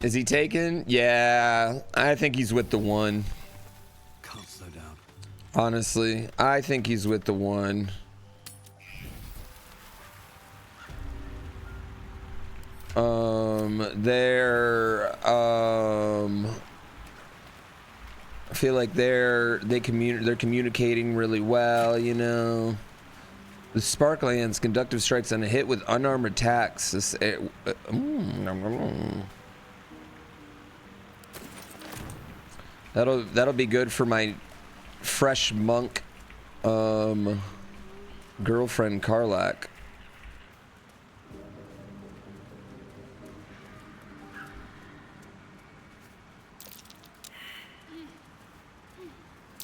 Is he taken? Yeah, I think he's with the one. Can't slow down. Honestly, I think he's with the one. I feel like they're communicating really well, you know. The Sparklands conductive strikes on a hit with unarmed attacks. That'll be good for my fresh monk girlfriend Karlak.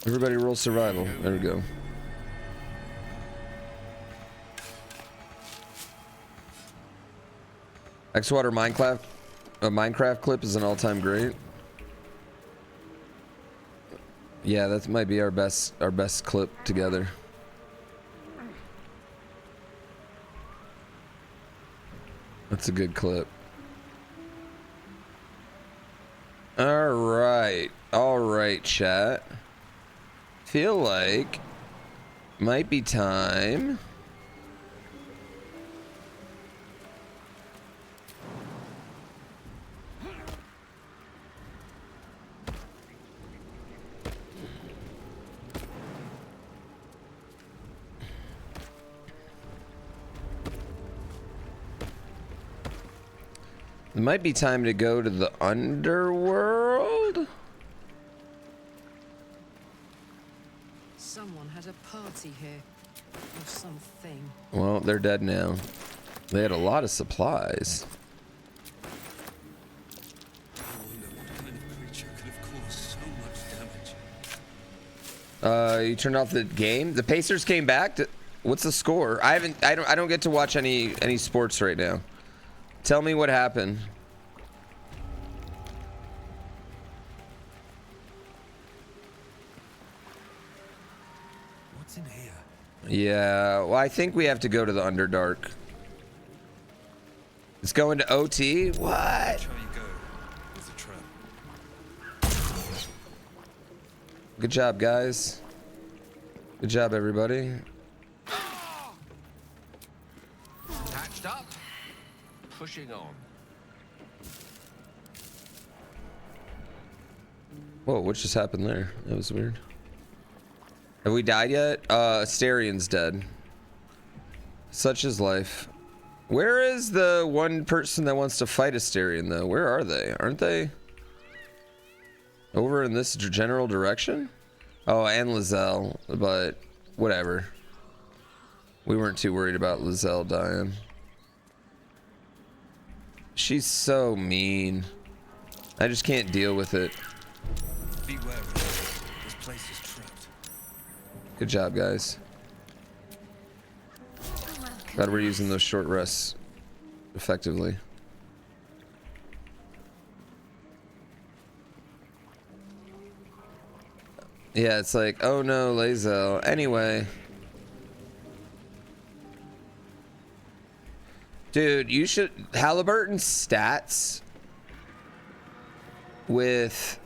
Everybody roll survival. There we go. X-Water Minecraft clip is an all-time great. Yeah, that might be our best clip together. That's a good clip. All right, chat. Feel like might be time. It might be time to go to the underworld. Someone had a party here, or something. Well, they're dead now. They had a lot of supplies. I wonder what kind of creature could have caused so much damage. You turned off the game. The Pacers came back. What's the score? I don't get to watch any sports right now. Tell me what happened. What's in here? Yeah, well, I think we have to go to the Underdark. It's going to OT? What? Try you go. There's a trap. Good job, guys. Good job, everybody. Patched up. Pushing on. Whoa, what just happened there? That was weird. Have we died yet? Astarion's dead. Such is life. Where is the one person that wants to fight Astarion, though? Where are they? Aren't they over in this general direction? Oh, and Lizelle, but whatever. We weren't too worried about Lizelle dying. She's so mean. I just can't deal with it. Be wary. This place is trapped. Good job, guys. Glad we're using those short rests effectively. Yeah, it's like, oh no, Lae'zel. Anyway. Dude, you should... Halliburton's stats with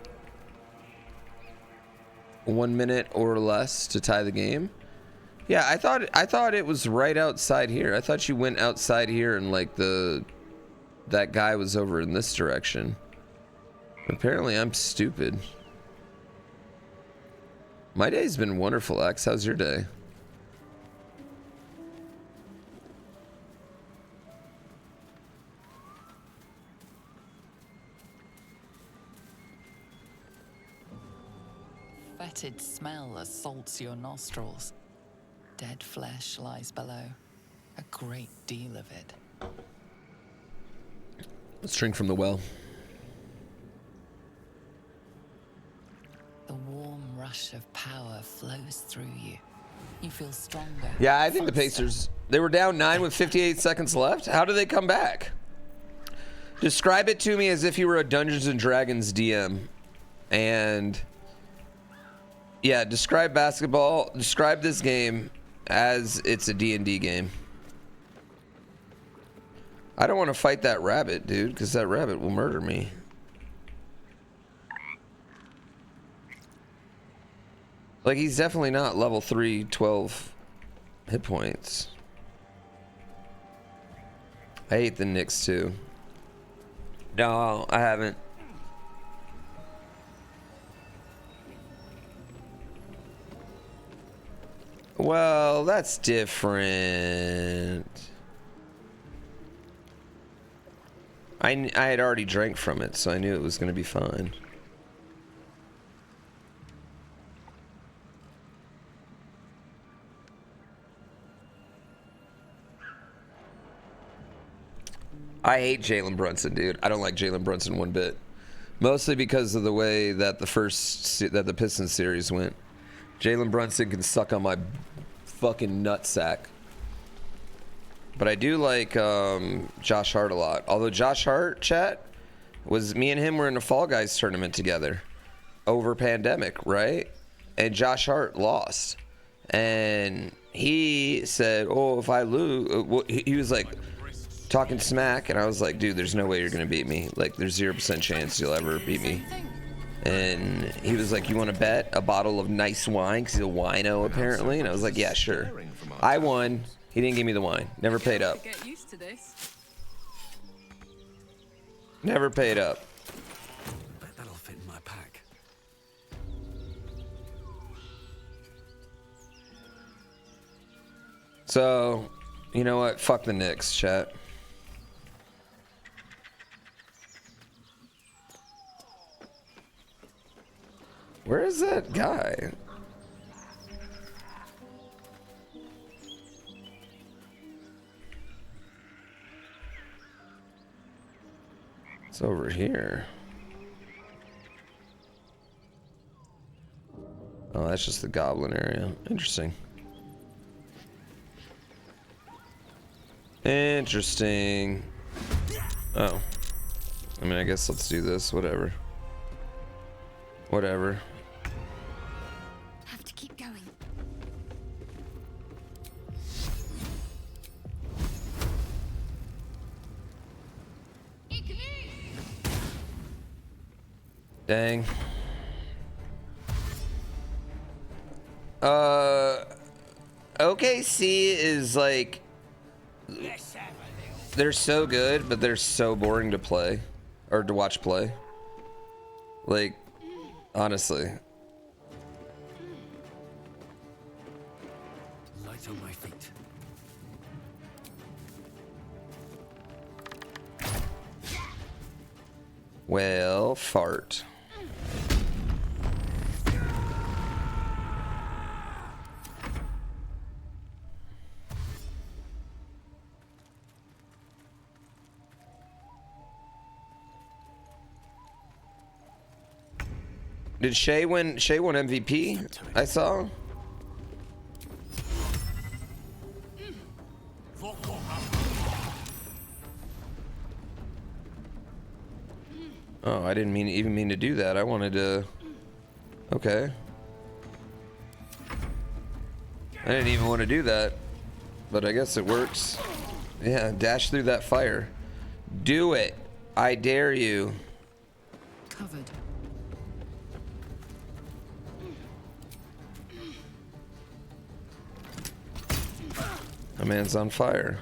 1 minute or less to tie the game. Yeah, I thought it was right outside here. I thought you went outside here and like that guy was over in this direction. Apparently I'm stupid. My day's been wonderful, X. How's your day? Fetid smell assaults your nostrils. Dead flesh lies below. A great deal of it. Let's drink from the well. The warm rush of power flows through you. You feel stronger. Yeah, I think the faster. Pacers, they were down 9 with 58 seconds left. How do they come back? Describe it to me as if you were a Dungeons and Dragons DM. And yeah, describe basketball, describe this game as it's a D&D game. I don't want to fight that rabbit, dude, because that rabbit will murder me. Like, he's definitely not level 3, 12 hit points. I hate the Nyx too. No, I haven't. Well, that's different. I had already drank from it, so I knew it was going to be fine. I hate Jalen Brunson, dude. I don't like Jalen Brunson one bit. Mostly because of the way that the Pistons series went. Jalen Brunson can suck on my fucking nutsack. But I do like Josh Hart a lot. Although Josh Hart, chat, me and him were in a Fall Guys tournament together over pandemic, right? And Josh Hart lost. And he said, oh, if I lose, he was like talking smack. And I was like, dude, there's no way you're going to beat me. Like, there's 0% chance you'll ever beat me. And he was like, you want to bet a bottle of nice wine? Because he's a wino, apparently. And I was like, yeah, sure. I won. He didn't give me the wine. Never paid up. Get used to this. Never paid up. Bet that'll fit in my pack. So, you know what? Fuck the Knicks, chat. Where is that guy? It's over here. Oh, that's just the goblin area. Interesting. Interesting. Oh. I mean, I guess let's do this. Whatever. Whatever. Have to keep going. Dang. OKC is like, they're so good, but they're so boring to play or to watch play. Like, honestly. Light on my feet. Well, fart. Did Shea win? Shea won MVP, I saw. Oh, I didn't even mean to do that. I wanted to. Okay. I didn't even want to do that, but I guess it works. Yeah, dash through that fire. Do it. I dare you. Covered. My man's on fire.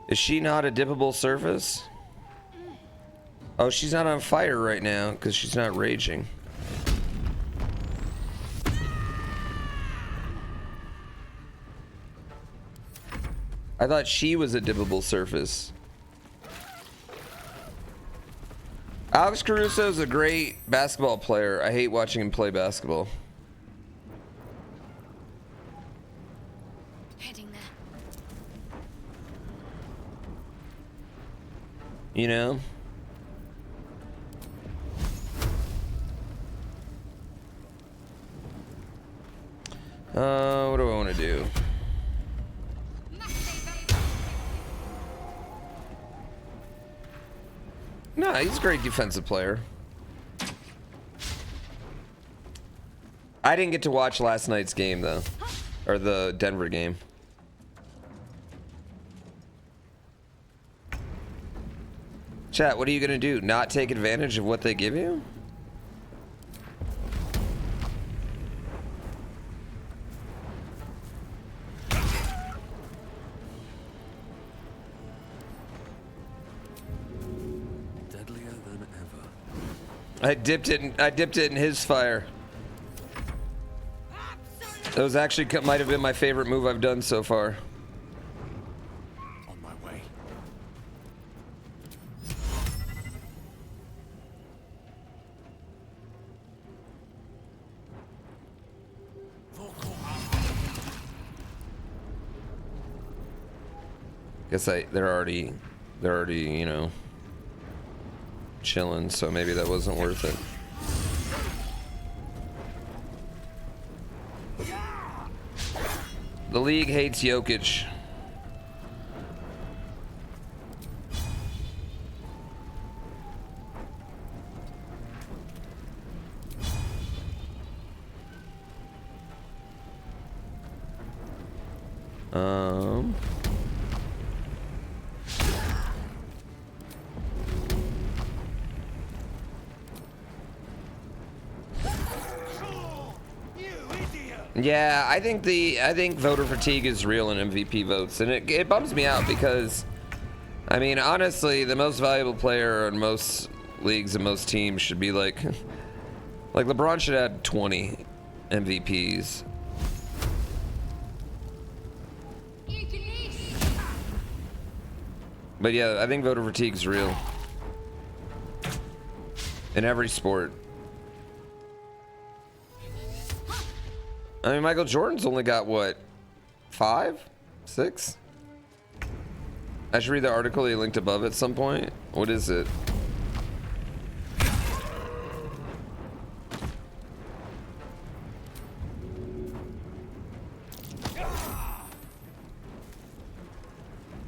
Is she not a dippable surface? Oh, she's not on fire right now because she's not raging. I thought she was a dippable surface. Alex Caruso is a great basketball player. I hate watching him play basketball. Heading there. You know? What do I want to do? No, he's a great defensive player. I didn't get to watch last night's game though, or the Denver game. Chat, what are you gonna do? Not take advantage of what they give you? I dipped it in his fire. That was actually might have been my favorite move I've done so far. On my way. Guess they're already, you know, chilling, so maybe that wasn't worth it. The league hates Jokic. Yeah, I think voter fatigue is real in MVP votes, and it bums me out because, I mean, honestly, the most valuable player in most leagues and most teams should be like LeBron should have 20 MVPs. But yeah, I think voter fatigue is real in every sport. I mean, Michael Jordan's only got what, 5, 6? I should read the article he linked above at some point. What is it?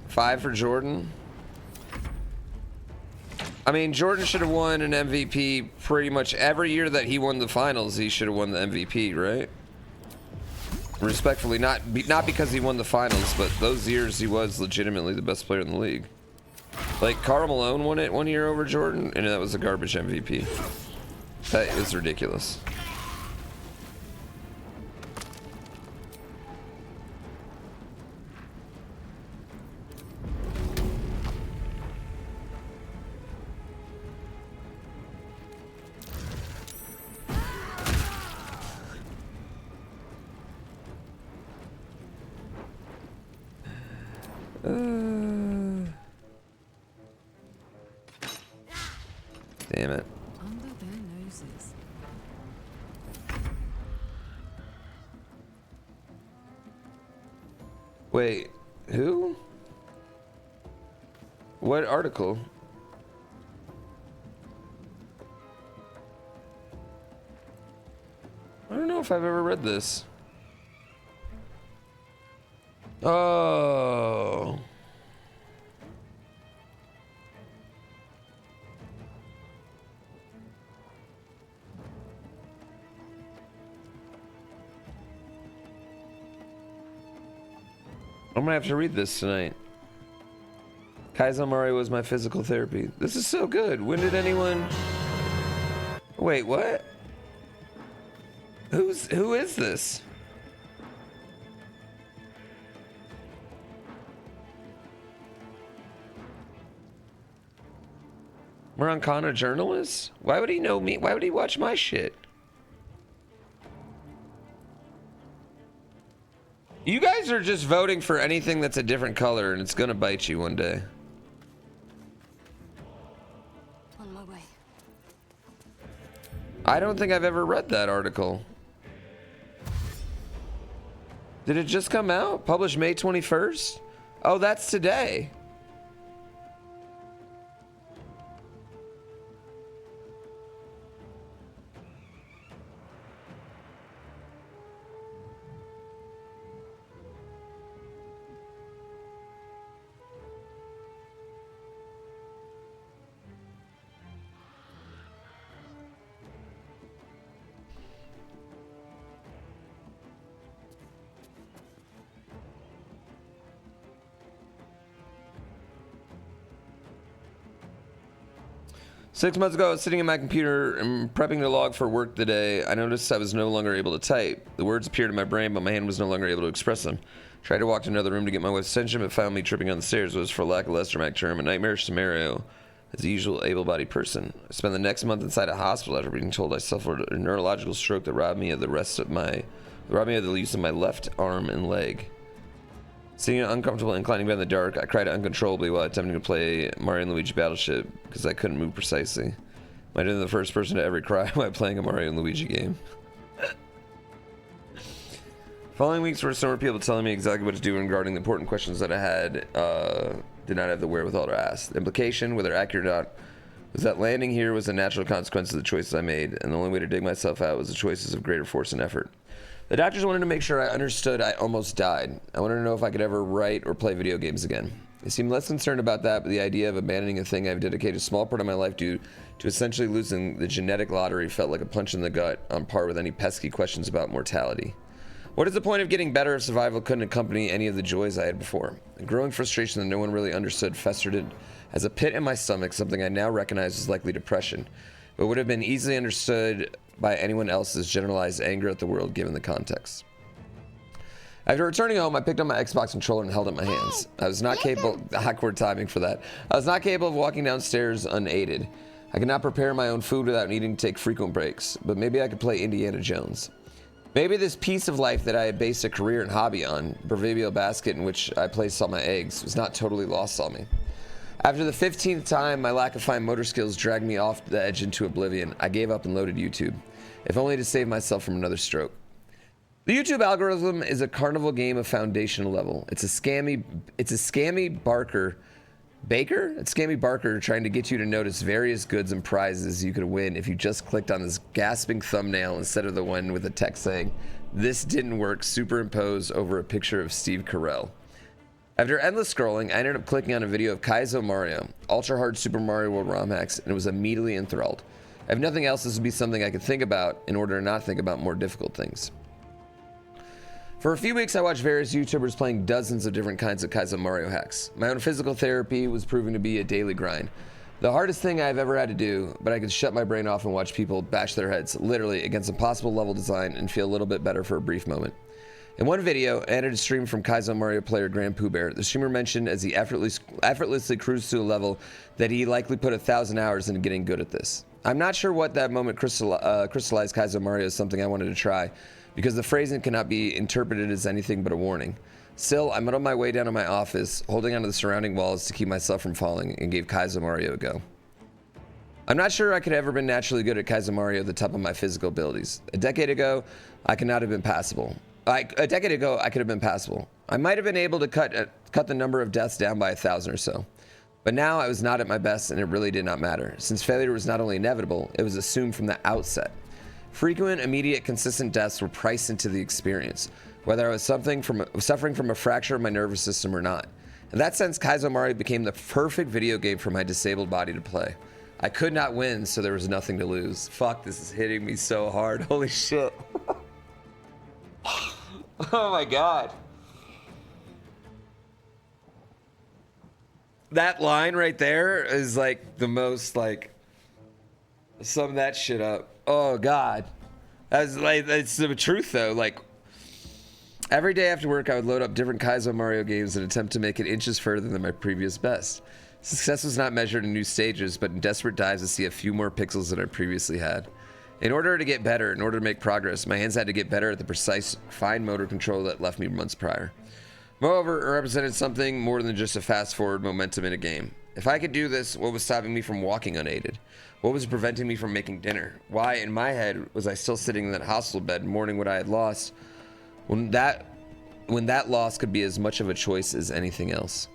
Five for Jordan. I mean, Jordan should have won an MVP pretty much every year that he won the finals. He should have won the MVP, right? Respectfully, not because he won the finals, but those years he was legitimately the best player in the league. Like, Karl Malone won it one year over Jordan, and that was a garbage MVP. That is ridiculous. Damn it. Under their noses. Wait, who? What article? I don't know if I've ever read this. Oh. I'm gonna have to read this tonight. Kaizo Mari was my physical therapy. This is so good. When did anyone... Wait, what? Who is this? Murankana journalist? Why would he know me? Why would he watch my shit? You guys are just voting for anything that's a different color, and it's gonna bite you one day. On my way. I don't think I've ever read that article. Did it just come out? Published May 21st? Oh, that's today. Six months ago, I was sitting at my computer and prepping to log for work today. I noticed I was no longer able to type. The words appeared in my brain, but my hand was no longer able to express them. Tried to walk to another room to get my wife's attention, but found me tripping on the stairs. It was, for lack of a less dramatic term, a nightmarish scenario as a usual able-bodied person. I spent the next month inside a hospital after being told I suffered a neurological stroke that robbed me of the use of my left arm and leg. Sitting uncomfortable and inclining in the dark, I cried uncontrollably while attempting to play Mario and Luigi Battleship because I couldn't move precisely. Might have been the first person to ever cry while playing a Mario and Luigi game. Following weeks were some more people telling me exactly what to do regarding the important questions that I had did not have the wherewithal to ask. The implication, whether accurate or not, was that landing here was a natural consequence of the choices I made, and the only way to dig myself out was the choices of greater force and effort. The doctors wanted to make sure I understood I almost died. I wanted to know if I could ever write or play video games again. I seemed less concerned about that, but the idea of abandoning a thing I've dedicated a small part of my life to essentially losing the genetic lottery felt like a punch in the gut, on par with any pesky questions about mortality. What is the point of getting better if survival couldn't accompany any of the joys I had before? A growing frustration that no one really understood festered in as a pit in my stomach, something I now recognize as likely depression, but would have been easily understood by anyone else's generalized anger at the world given the context. After returning home, I picked up my Xbox controller and held it in my hands. I was not capable, awkward timing for that. I was not capable of walking downstairs unaided. I could not prepare my own food without needing to take frequent breaks, but maybe I could play Indiana Jones. Maybe this piece of life that I had based a career and hobby on, proverbial basket in which I placed all my eggs, was not totally lost on me. After the 15th time my lack of fine motor skills dragged me off the edge into oblivion, I gave up and loaded YouTube, if only to save myself from another stroke. The YouTube algorithm is a carnival game of foundational level. It's a scammy Barker trying to get you to notice various goods and prizes you could win if you just clicked on this gasping thumbnail instead of the one with the text saying, "This didn't work," superimposed over a picture of Steve Carell. After endless scrolling, I ended up clicking on a video of Kaizo Mario, ultra hard Super Mario World ROM hacks, and was immediately enthralled. If nothing else, this would be something I could think about in order to not think about more difficult things. For a few weeks, I watched various YouTubers playing dozens of different kinds of Kaizo Mario hacks. My own physical therapy was proving to be a daily grind. The hardest thing I've ever had to do, but I could shut my brain off and watch people bash their heads, literally, against impossible level design and feel a little bit better for a brief moment. In one video, I entered a stream from Kaizo Mario player GrandPooBear. The streamer mentioned as he effortlessly cruised to a level that he likely put 1,000 hours into getting good at this. I'm not sure what that moment crystallized Kaizo Mario as something I wanted to try, because the phrasing cannot be interpreted as anything but a warning. Still, I muddled my way down to my office, holding onto the surrounding walls to keep myself from falling, and gave Kaizo Mario a go. I'm not sure I could have ever been naturally good at Kaizo Mario at the top of my physical abilities. A decade ago, I could have been passable. I might have been able to cut the number of deaths down by 1,000 or so. But now I was not at my best, and it really did not matter, since failure was not only inevitable, it was assumed from the outset. Frequent, immediate, consistent deaths were priced into the experience, whether I was suffering from a fracture of my nervous system or not. In that sense, Kaizo Mario became the perfect video game for my disabled body to play. I could not win, so there was nothing to lose. Fuck, this is hitting me so hard. Holy shit. Oh my god. That line right there is like the most, like, sum that shit up. Oh god. That's like, it's the truth though. Like, every day after work I would load up different Kaizo Mario games and attempt to make it inches further than my previous best. Success was not measured in new stages, but in desperate dives to see a few more pixels than I previously had. In order to get better, in order to make progress, my hands had to get better at the precise, fine motor control that left me months prior. Moreover, it represented something more than just a fast-forward momentum in a game. If I could do this, what was stopping me from walking unaided? What was preventing me from making dinner? Why, in my head, was I still sitting in that hospital bed mourning what I had lost when that loss could be as much of a choice as anything else?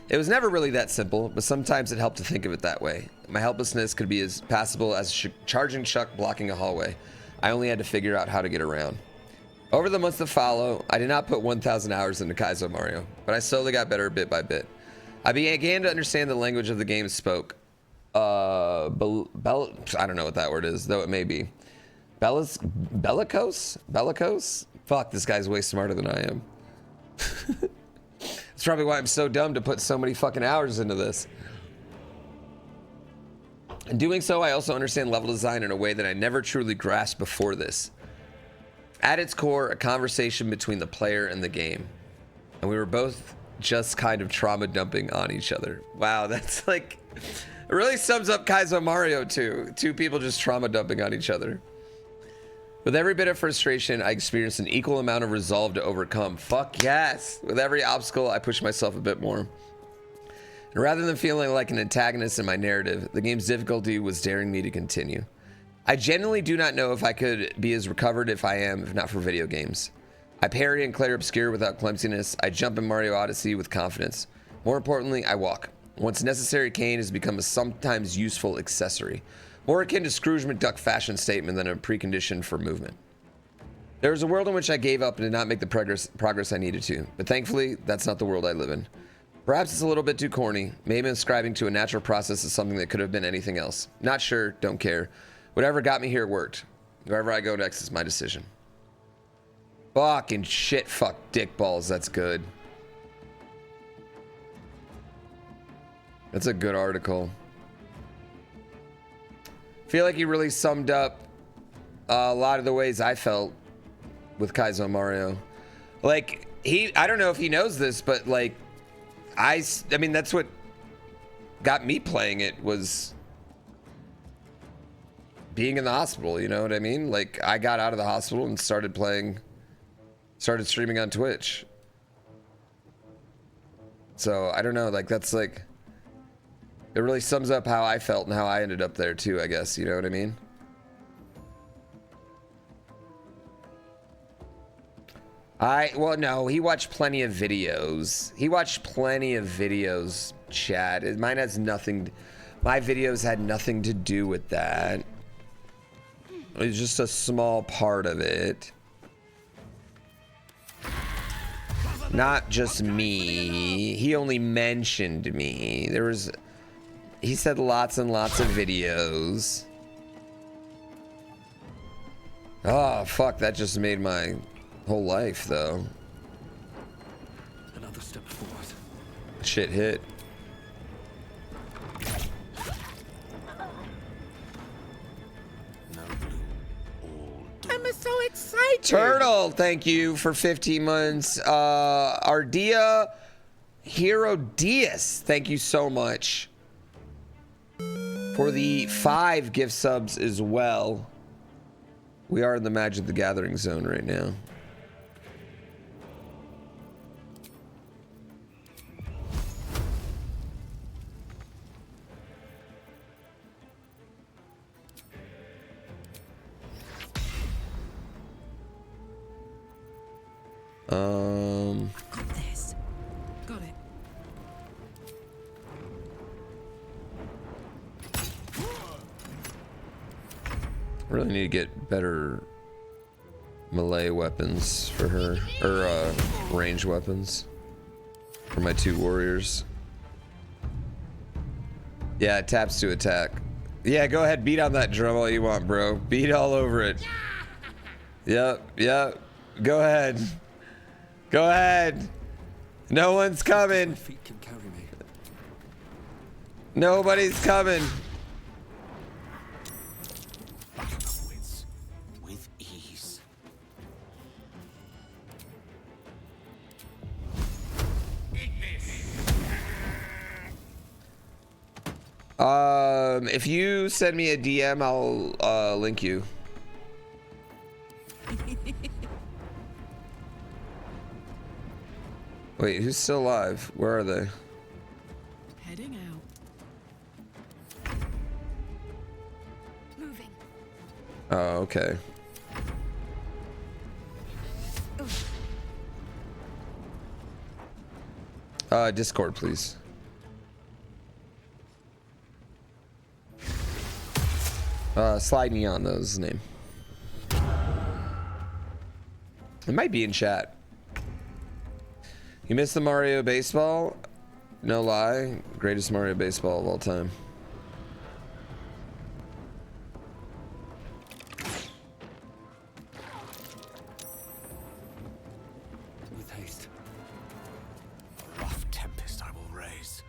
It was never really that simple, but sometimes it helped to think of it that way. My helplessness could be as passable as a charging truck blocking a hallway. I only had to figure out how to get around. Over the months that follow, I did not put 1,000 hours into Kaizo Mario, but I slowly got better bit by bit. I began to understand the language of the game spoke. I don't know what that word is, though it may be. Bellicose? Fuck, this guy's way smarter than I am. That's probably why I'm so dumb to put so many fucking hours into this. In doing so, I also understand level design in a way that I never truly grasped before this. At its core, a conversation between the player and the game. And we were both just kind of trauma dumping on each other. Wow, that's like, it really sums up Kaizo Mario too. Two people just trauma dumping on each other. With every bit of frustration, I experience an equal amount of resolve to overcome. Fuck yes. With every obstacle, I push myself a bit more. And rather than feeling like an antagonist in my narrative, the game's difficulty was daring me to continue. I genuinely do not know if I could be as recovered if I am, if not for video games. I parry and clear obscure without clumsiness. I jump in Mario Odyssey with confidence. More importantly, I walk. Once necessary, cane has become a sometimes useful accessory. More akin to Scrooge McDuck fashion statement than a precondition for movement. There was a world in which I gave up and did not make the progress I needed to, but thankfully, that's not the world I live in. Perhaps it's a little bit too corny. Maybe ascribing to a natural process is something that could have been anything else. Not sure, don't care. Whatever got me here worked. Wherever I go next is my decision. Fucking shit, fuck dick balls, that's good. That's a good article. Feel like he really summed up a lot of the ways I felt with Kaizo Mario. Like, I don't know if he knows this, but like, I mean, that's what got me playing it, was being in the hospital, you know what I mean? Like, I got out of the hospital and started streaming on Twitch. So, I don't know, like, that's like, it really sums up how I felt and how I ended up there too, I guess, you know what I mean? Well, no, he watched plenty of videos. He watched plenty of videos, chat. Mine has nothing, my videos had nothing to do with that. It was just a small part of it. Not just me. He only mentioned me. He said lots and lots of videos. Oh, fuck, that just made my whole life, though. Another step forward. Shit hit. No blue. All I'm so excited. Turtle, thank you for 15 months. Ardia Hero Diaz, thank you so much for the 5 gift subs as well. We are in the Magic the Gathering zone right now. Got this. Got it. Really need to get better melee weapons for her, or range weapons for my 2 warriors. Yeah, it taps to attack. Yeah, go ahead, beat on that drum all you want, bro. Beat all over it. Yep. Go ahead. Go ahead. No one's coming. my feet can carry me. Nobody's coming. With ease. If you send me a DM, I'll link you. Wait, who's still alive? Where are they? Heading out. Moving. Oh, okay. Discord, please. Slide me on those name. It might be in chat. You missed the Mario baseball? No lie. Greatest Mario baseball of all time. With haste. A rough tempest I will raise.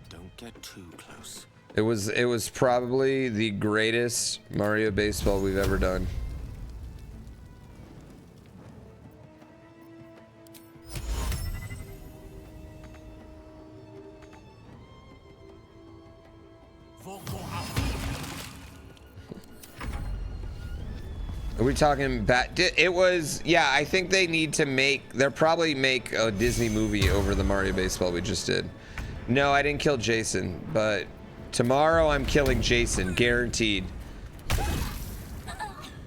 Don't get too close. It was probably the greatest Mario baseball we've ever done. we talking it was, yeah, I think they need to they'll probably make a Disney movie over the Mario Baseball we just did. No, I didn't kill Jason, but tomorrow I'm killing Jason, guaranteed.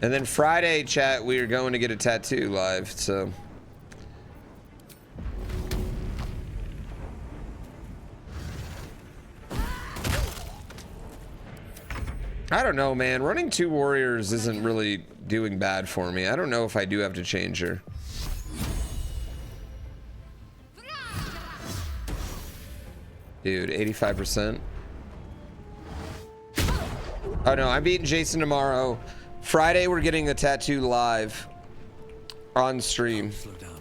And then Friday, chat, we are going to get a tattoo live, so. I don't know, man. Running 2 warriors isn't really doing bad for me. I don't know if I do have to change her. Dude, 85%. Oh no, I'm beating Jason tomorrow. Friday, we're getting a tattoo live on stream. Slow down.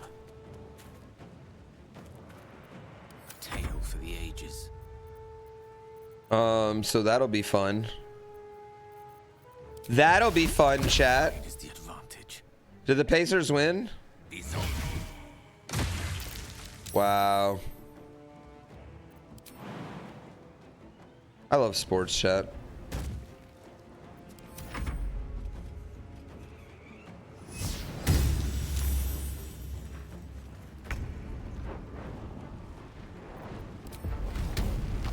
A tale for the ages. So that'll be fun. That'll be fun, chat. Is the advantage. Did the Pacers win? Wow. I love sports, chat.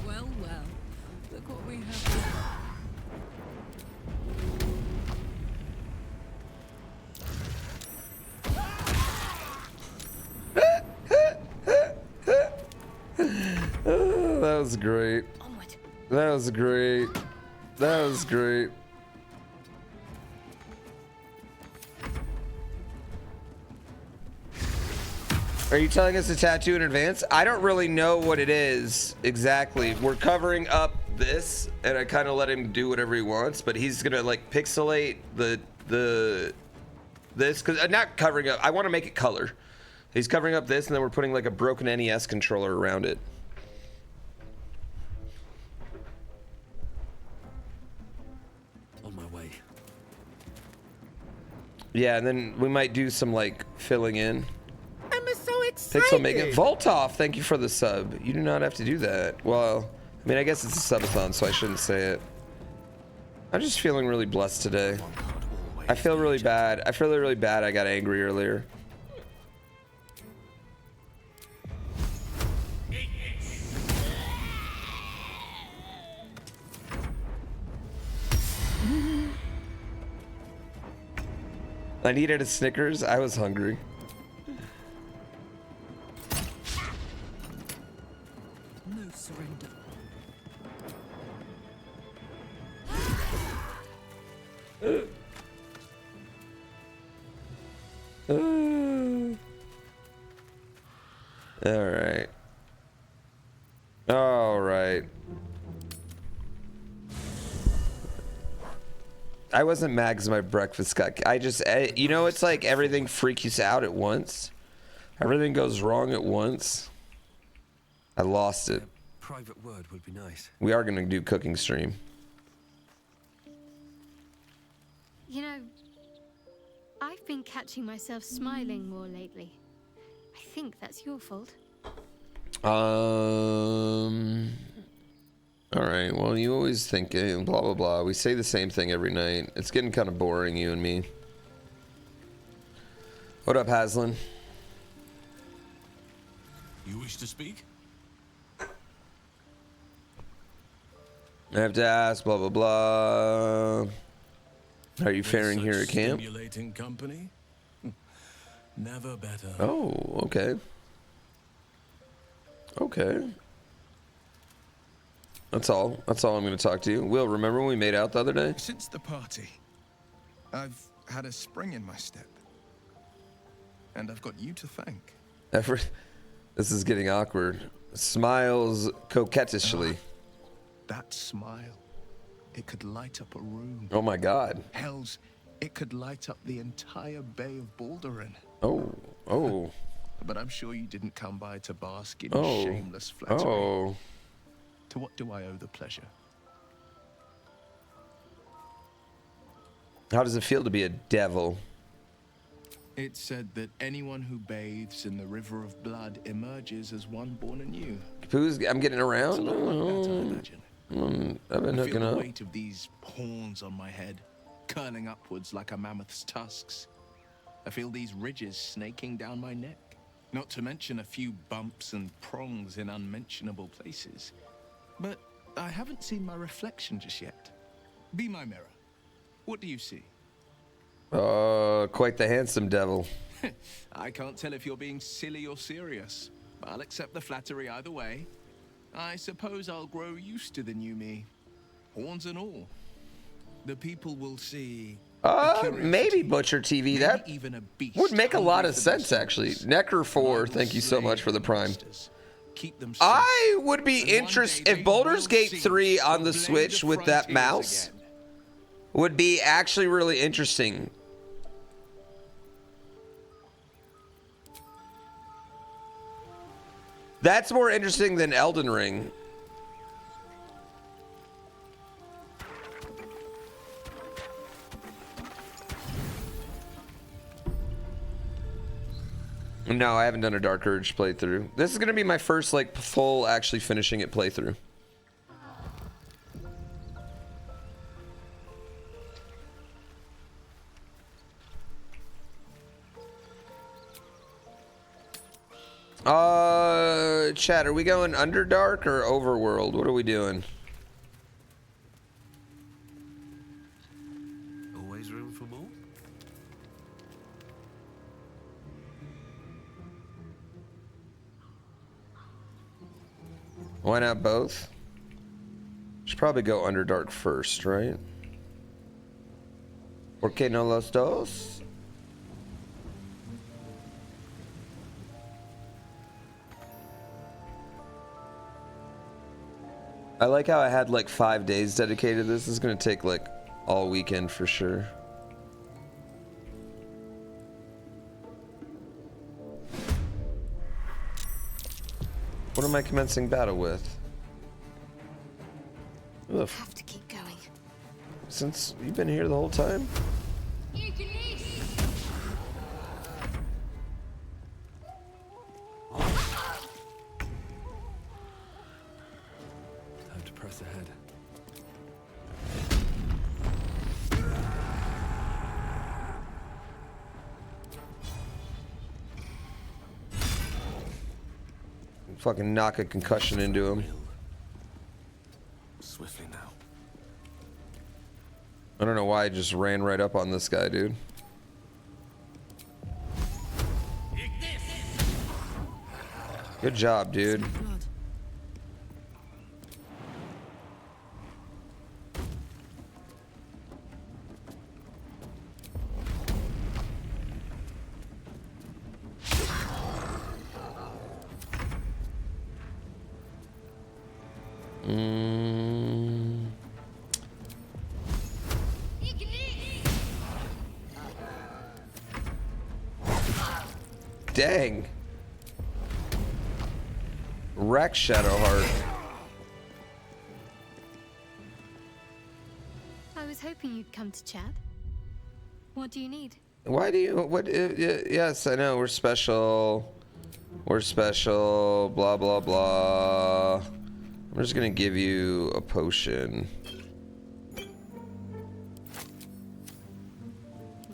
Well, well. Look what we have. Oh, that was great. That was great. That was great. Are you telling us to tattoo in advance? I don't really know what it is exactly. We're covering up this, and I kind of let him do whatever he wants, but he's gonna like pixelate this because not covering up. I want to make it color. He's covering up this, and then we're putting like a broken NES controller around it. On my way. Yeah, and then we might do some like filling in. I'm so excited. Pixel Megan Voltov, thank you for the sub. You do not have to do that. Well, I mean, I guess it's a subathon, so I shouldn't say it. I'm just feeling really blessed today. I feel really bad. I feel really bad I got angry earlier. I needed a Snickers. I was hungry. No surrender. All right. All right. I wasn't mad because my breakfast got. I just, you know, it's like everything freaks you out at once. Everything goes wrong at once. I lost it. Private word would be nice. We are going to do cooking stream. You know, I've been catching myself smiling more lately. I think that's your fault. All right. Well, you always think blah blah blah. We say the same thing every night. It's getting kind of boring, you and me. What up, Haslin? You wish to speak? I have to ask. Blah blah blah. How are you faring here at camp? Stimulating company. Never better. Oh, okay. Okay. That's all. That's all I'm going to talk to you. Will, remember when we made out the other day? Since the party, I've had a spring in my step. And I've got you to thank. This is getting awkward. Smiles coquettishly. That smile. It could light up a room. Oh my god. Hells, it could light up the entire Bay of Baldur. Oh. Oh. But I'm sure you didn't come by to bask in Oh. shameless flattery. Oh. To what do I owe the pleasure? How does it feel to be a devil? It's said that anyone who bathes in the river of blood emerges as one born anew. I'm getting It's a around. lot like that, I imagine. I've been I hooking feel the up. weight of these horns on my head. curling upwards like a mammoth's tusks. I feel these ridges snaking down my neck, not to mention a few bumps and prongs in unmentionable places. But I haven't seen my reflection just yet. Be my mirror. What do you see? Quite the handsome devil. I can't tell if you're being silly or serious. I'll accept the flattery either way. I suppose I'll grow used to the new me, horns and all. The people will see. Maybe Butcher TV. That even a beast would make a lot of hungry for sense, their actually. souls. Necro4, thank you so much for the prime. Keep them safe. I would be And one interested day if they Baldur's will Gate see 3 on the blade Switch of with that frontiers mouse again. would be actually really interesting. That's more interesting than Elden Ring. No, I haven't done a Dark Urge playthrough. This is gonna be my first like full actually finishing it playthrough. Chat, are we going Underdark or Overworld? What are we doing? Always room for more? Why not both? Should probably go Underdark first, right? ¿Por qué no los dos? I like how I had like 5 days dedicated to this. This is gonna take like all weekend for sure. What am I commencing battle with? Ugh. Have to keep going. Since you've been here the whole time? Time to press ahead. Fucking knock a concussion into him. Swiftly now. I don't know why I just ran right up on this guy, dude. Good job, dude. Blood. Dang. Wreck Shadowheart. I was hoping you'd come to chat. What do you need? Why do you, what, yes, I know, we're special. We're special, blah, blah, blah. I'm just gonna give you a potion.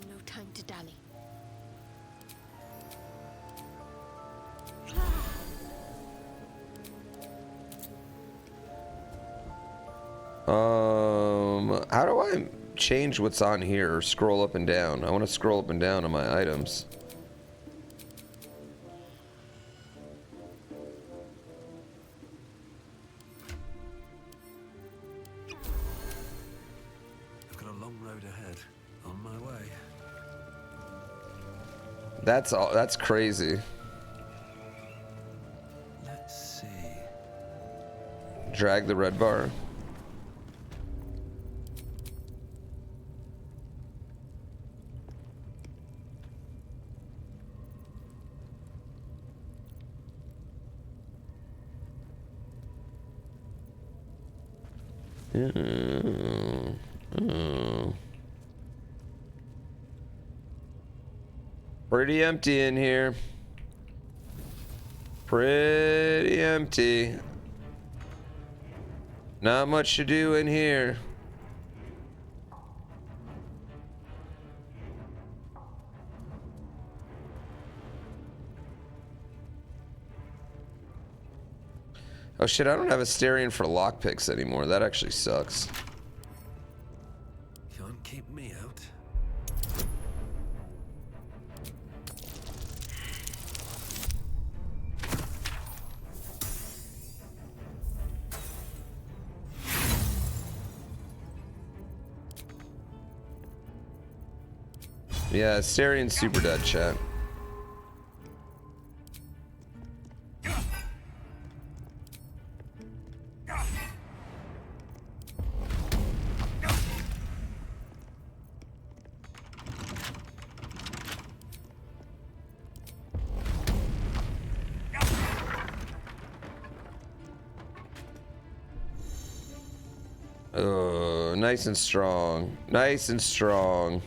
No time to dally. How do I change what's on here or scroll up and down? I want to scroll up and down on my items. I've got a long road ahead. On my way. That's all, that's crazy. Let's see. Drag the red bar. Pretty empty in here. Pretty empty. Not much to do in here. Oh shit, I don't have a Asterion for lockpicks anymore. That actually sucks. Can't keep me out. Yeah, Asterien's super dead, chat. Nice and strong. Nice and strong.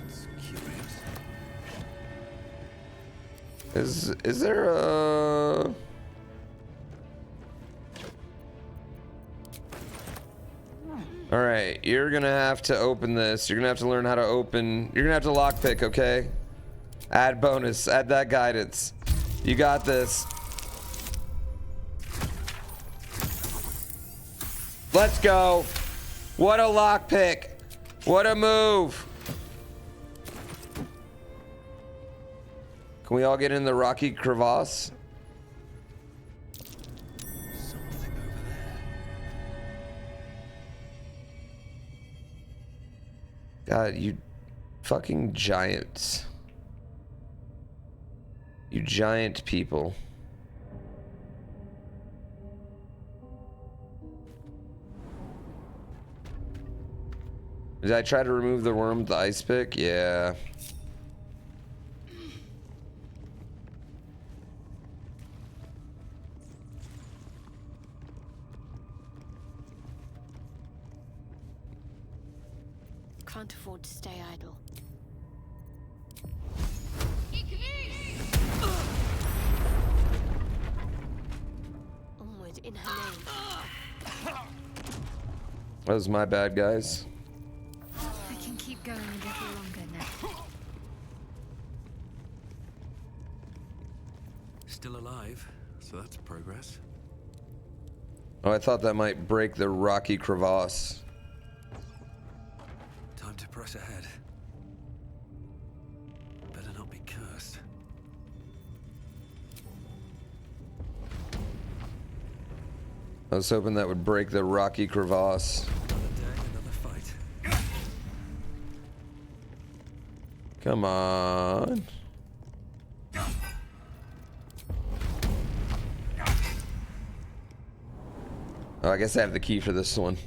That's curious. Is there a... Alright, you're gonna have to open this. You're gonna have to learn how to open... You're gonna have to lockpick, okay? Add bonus. Add that guidance. You got this. Let's go. What a lockpick. What a move. Can we all get in the rocky crevasse? Something over there. God, you fucking giants. You giant people. Did I try to remove the worm with the ice pick? Yeah. Can't afford to stay idle. Onward in her name. That was my bad, guys. I can keep going a little longer now. Still alive, so that's progress. Oh, I thought that might break the rocky crevasse. Time to press ahead. Better not be cursed. I was hoping that would break the rocky crevasse. Another day, another fight. Come on. Oh, I guess I have the key for this one.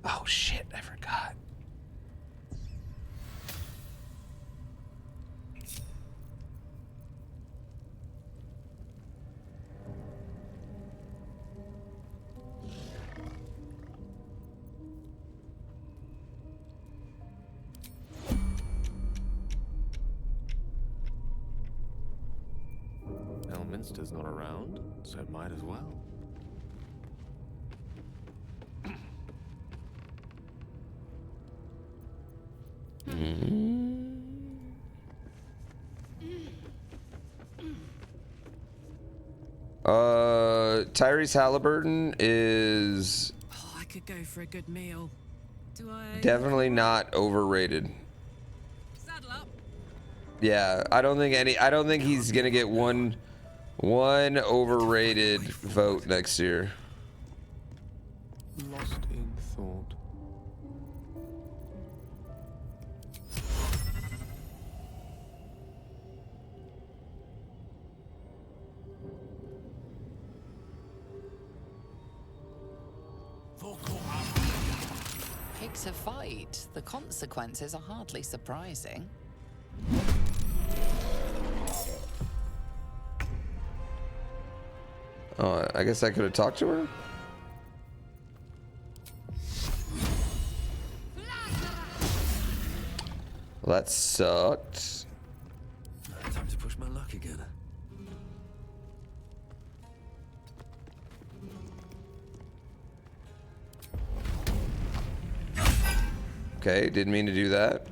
Oh shit, I forgot. Elminster's not around, so it might as well. Tyrese Halliburton is Oh, I could go for a good meal. Do I? definitely not overrated. Saddle up. Yeah, I don't think he's gonna get one overrated vote next year. Lost in thought. Pick a fight. The consequences are hardly surprising. Oh, I guess I could have talked to her. Well, that sucked. Time to push my luck again. Okay, didn't mean to do that.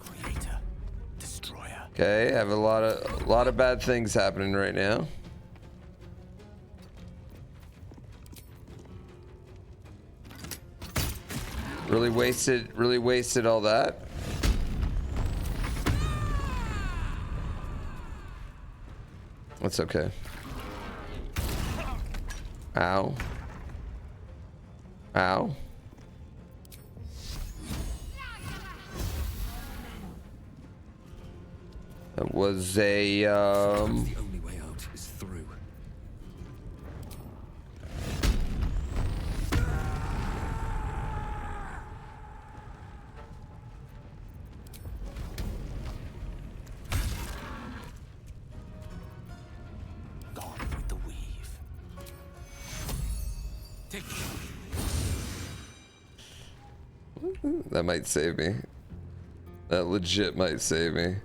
Creator, destroyer. Okay, I have a lot of bad things happening right now. Really wasted all that. That's okay. Ow. Ow. That was a The only way out is through. Gone with the weave. Take that might save me. That legit might save me.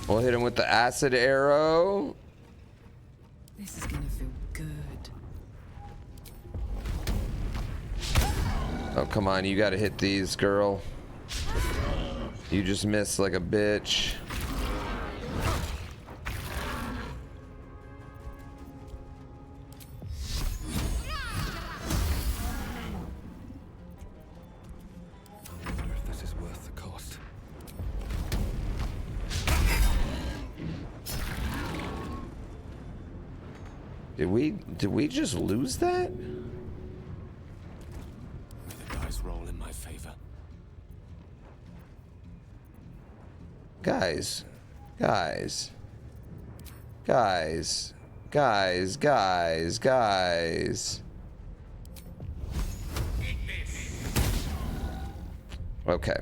We'll hit him with the acid arrow. This is gonna feel good. Oh, come on. You gotta hit these, girl. You just missed like a bitch. I wonder if this is worth the cost. Did we just lose that? May the dice roll in my favor. Guys. Okay.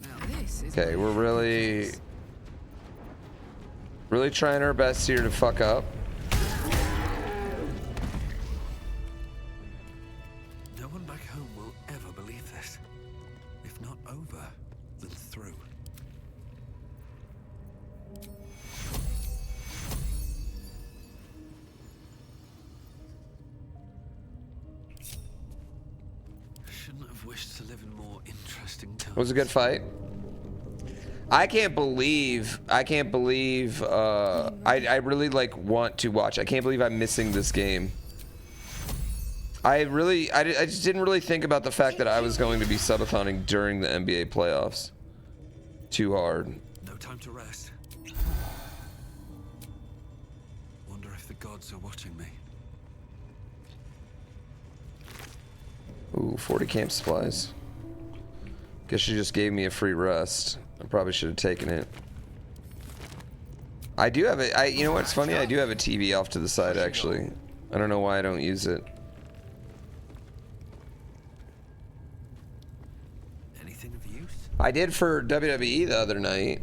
Now this is Okay, we're really trying our best here to fuck up. No one back home will ever believe this. If not over, then through. Shouldn't have wished to live in more interesting times. It was a good fight. I can't believe I really like want to watch. I can't believe I'm missing this game. I just didn't really think about the fact that I was going to be subathoning during the NBA playoffs. Too hard. No time to rest. Wonder if the gods are watching me. Ooh, 40 camp supplies. Guess she just gave me a free rest. I probably should have taken it. I do have it. You know what's funny? I do have a TV off to the side, actually. I don't know why I don't use it. Anything of use? I did for WWE the other night.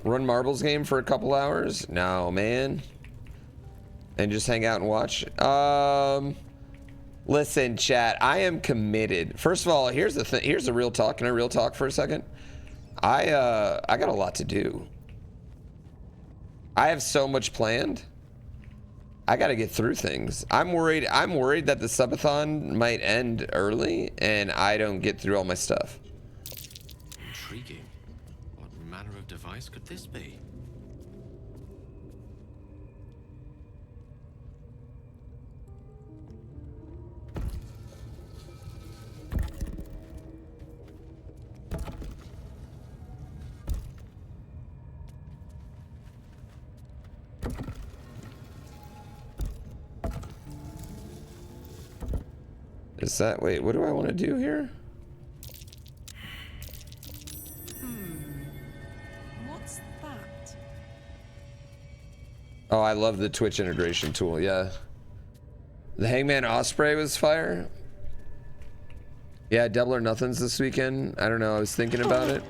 Run marbles game for a couple hours? No, man. And just hang out and watch? Listen, chat, I am committed. First of all, here's the thing. Here's the real talk. Can I real talk for a second? I got a lot to do. I have so much planned. I got to get through things. I'm worried that the subathon might end early and I don't get through all my stuff. Intriguing. What manner of device could this be? Is that, wait, what do I want to do here? What's that? Oh, I love the Twitch integration tool, yeah. The Hangman Osprey was fire. Yeah, Double or Nothing's this weekend. I don't know, I was thinking about it.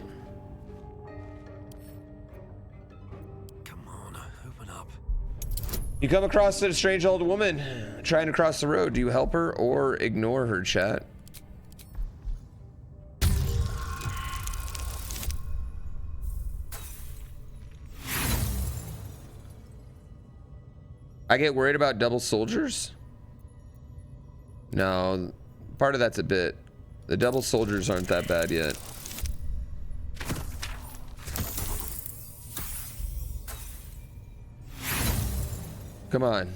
Come on, open up. You come across a strange old woman trying to cross the road. Do you help her or ignore her, chat? I get worried about double soldiers? No, part of that's a bit. The double soldiers aren't that bad yet. Come on.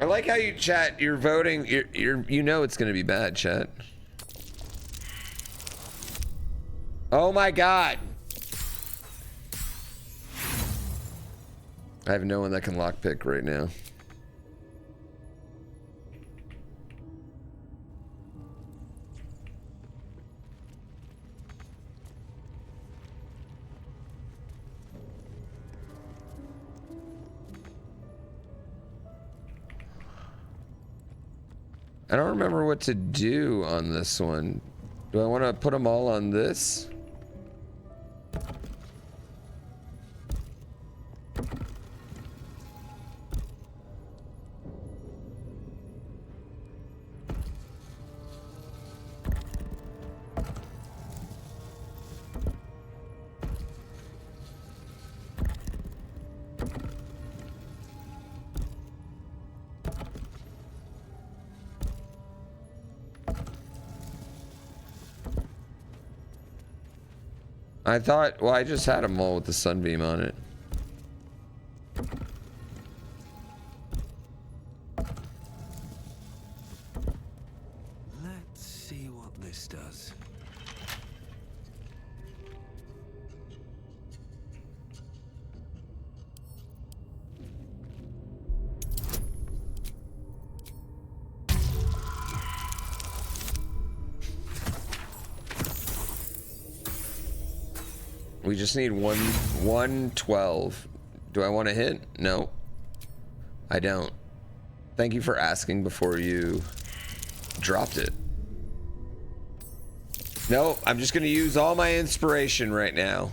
I like how you chat, you're voting, you know it's gonna be bad, chat. Oh my god. I have no one that can lockpick right now. I don't remember what to do on this one. Do I want to put them all on this? I thought, well, I just had them all with the sunbeam on it. Let's see what this does. We just need 112. Do I want to hit? No. I don't. Thank you for asking before you dropped it. No, I'm just going to use all my inspiration right now.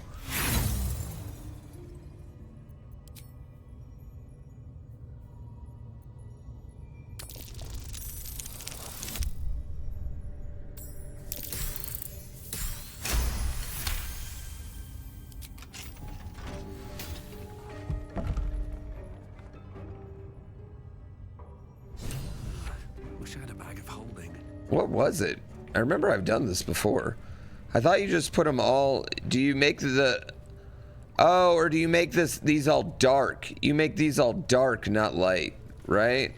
What was it? I remember I've done this before. I thought you just put them all. Do you make the... Oh, or do you make these all dark? You make these all dark, not light, right?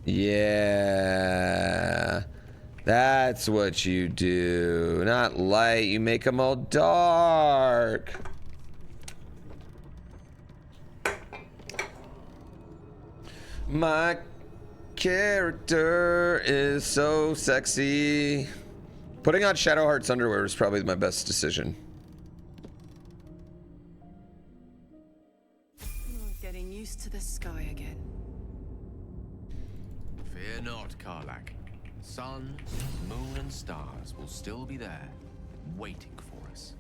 Yeah. That's what you do. Not light, you make them all dark. My character is so sexy. Putting on Shadowheart's underwear is probably my best decision. Getting used to the sky again. Fear not, Karlak. Sun, moon, and stars will still be there, waiting for us.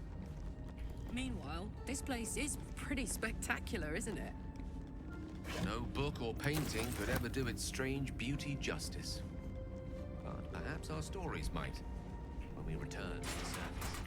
Meanwhile, this place is pretty spectacular, isn't it? No book or painting could ever do its strange beauty justice. But perhaps our stories might, when we return to the surface.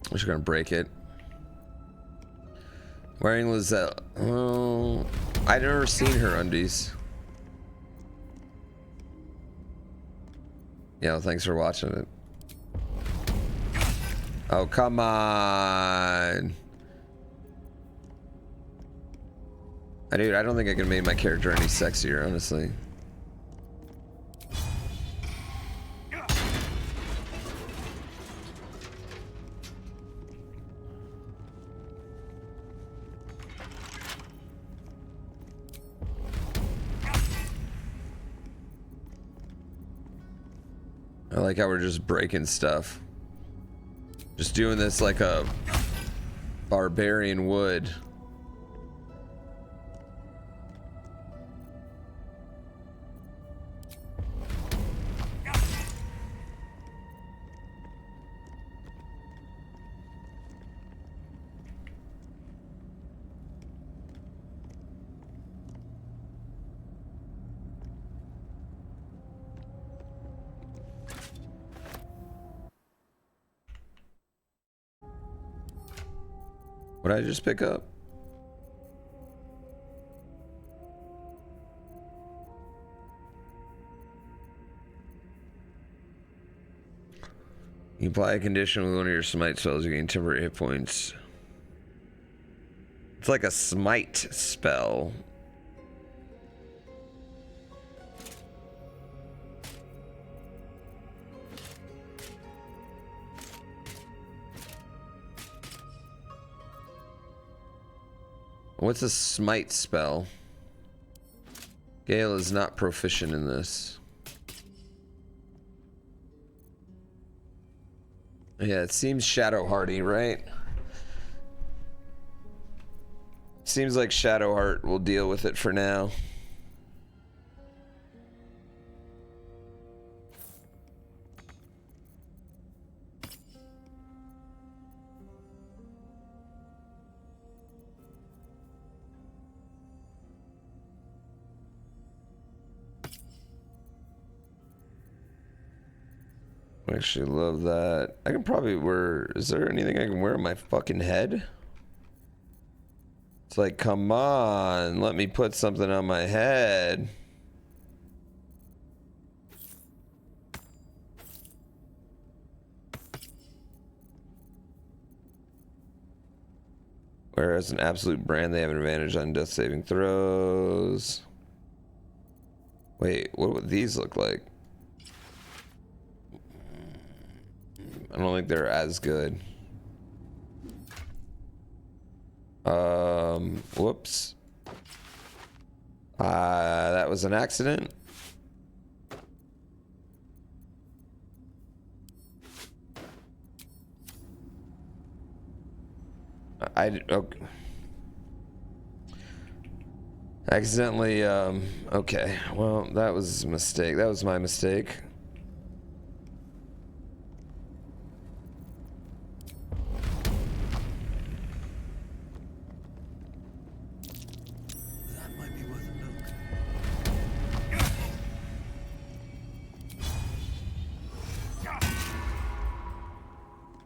I'm just gonna break it. Wearing Lizelle. Oh, I've never seen her undies. Yeah, well, thanks for watching it. Oh, come on. Dude, I don't think I could make my character any sexier, honestly. I like how we're just breaking stuff. Just doing this like a barbarian would. What did I just pick up? You apply a condition with one of your smite spells, you gain temporary hit points. It's like a smite spell. What's a smite spell? Gale is not proficient in this. Yeah, it seems Shadow Hardy, right? Seems like Shadowheart will deal with it for now. I actually love that. I can probably wear... Is there anything I can wear on my fucking head? It's like, come on, let me put something on my head. Whereas an absolute brand, they have an advantage on death saving throws. Wait, what would these look like? I don't think they're as good. Whoops. That was an accident. Okay. Accidentally, okay. Well, that was a mistake. That was my mistake.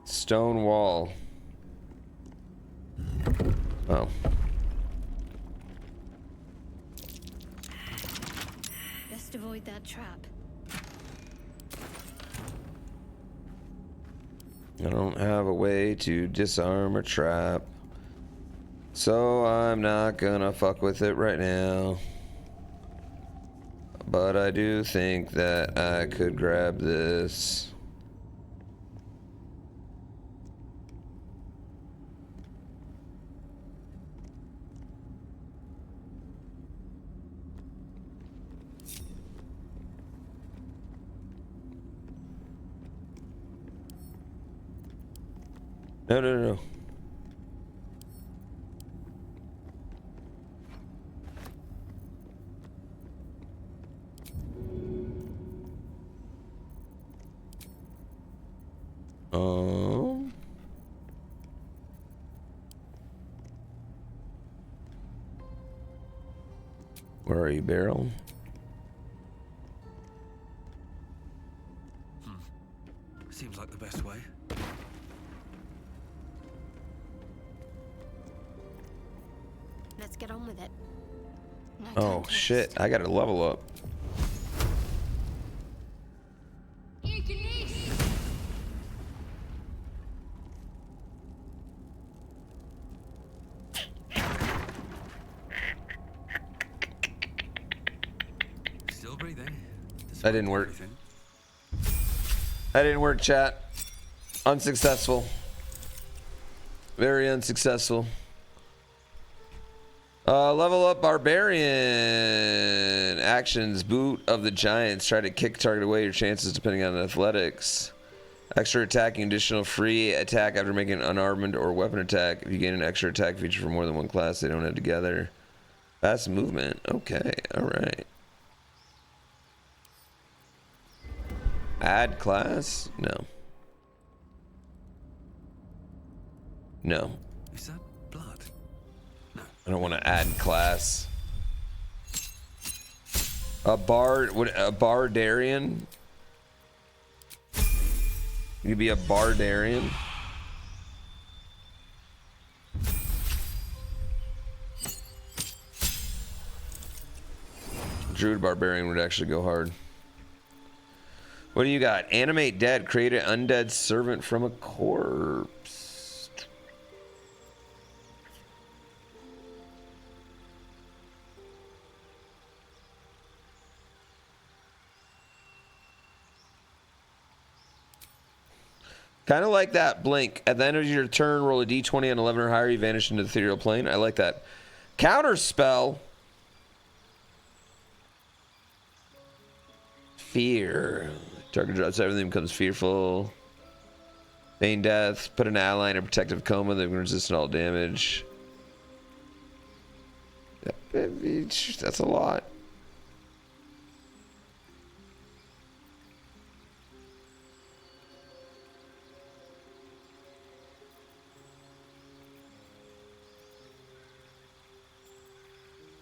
Stone wall. Oh. Best avoid that trap. I don't have a way to disarm a trap, so I'm not gonna fuck with it right now. But I do think that I could grab this. No, no, no. Where are you, Barrel? Seems like the best way. Let's get on with it. No time Oh to shit, waste. I gotta level up. breathing. That didn't work. That didn't work, chat. Unsuccessful. Very unsuccessful. Level up barbarian actions. Boot of the giants. Try to kick target away. Your chances depending on athletics. Extra attacking. Additional free attack after making an unarmed or weapon attack. If you gain an extra attack feature for more than one class, they don't add together. Fast movement. Okay. All right. Add class? No. No. Is that blood? No. I don't want to add class. A bardarian? You could be a bardarian. Druid barbarian would actually go hard. What do you got? Animate dead. Create an undead servant from a corpse. Kind of like that. Blink. At the end of your turn, roll a d20 on 11 or higher. You vanish into the ethereal plane. I like that. Counter spell. Fear. Target drops everything, becomes fearful. Feign death. Put an ally in a protective coma. They can resist all damage. That's a lot.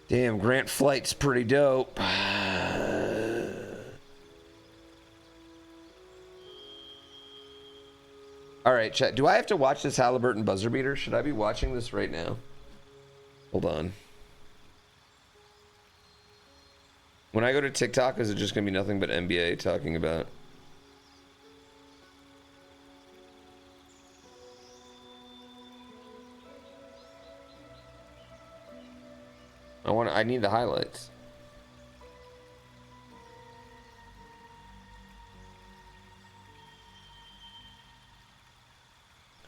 Damn, Grant Flight's pretty dope. All right, chat. Do I have to watch this Halliburton buzzer beater? Should I be watching this right now? Hold on. When I go to TikTok, is it just gonna be nothing but NBA talking about? I need the highlights.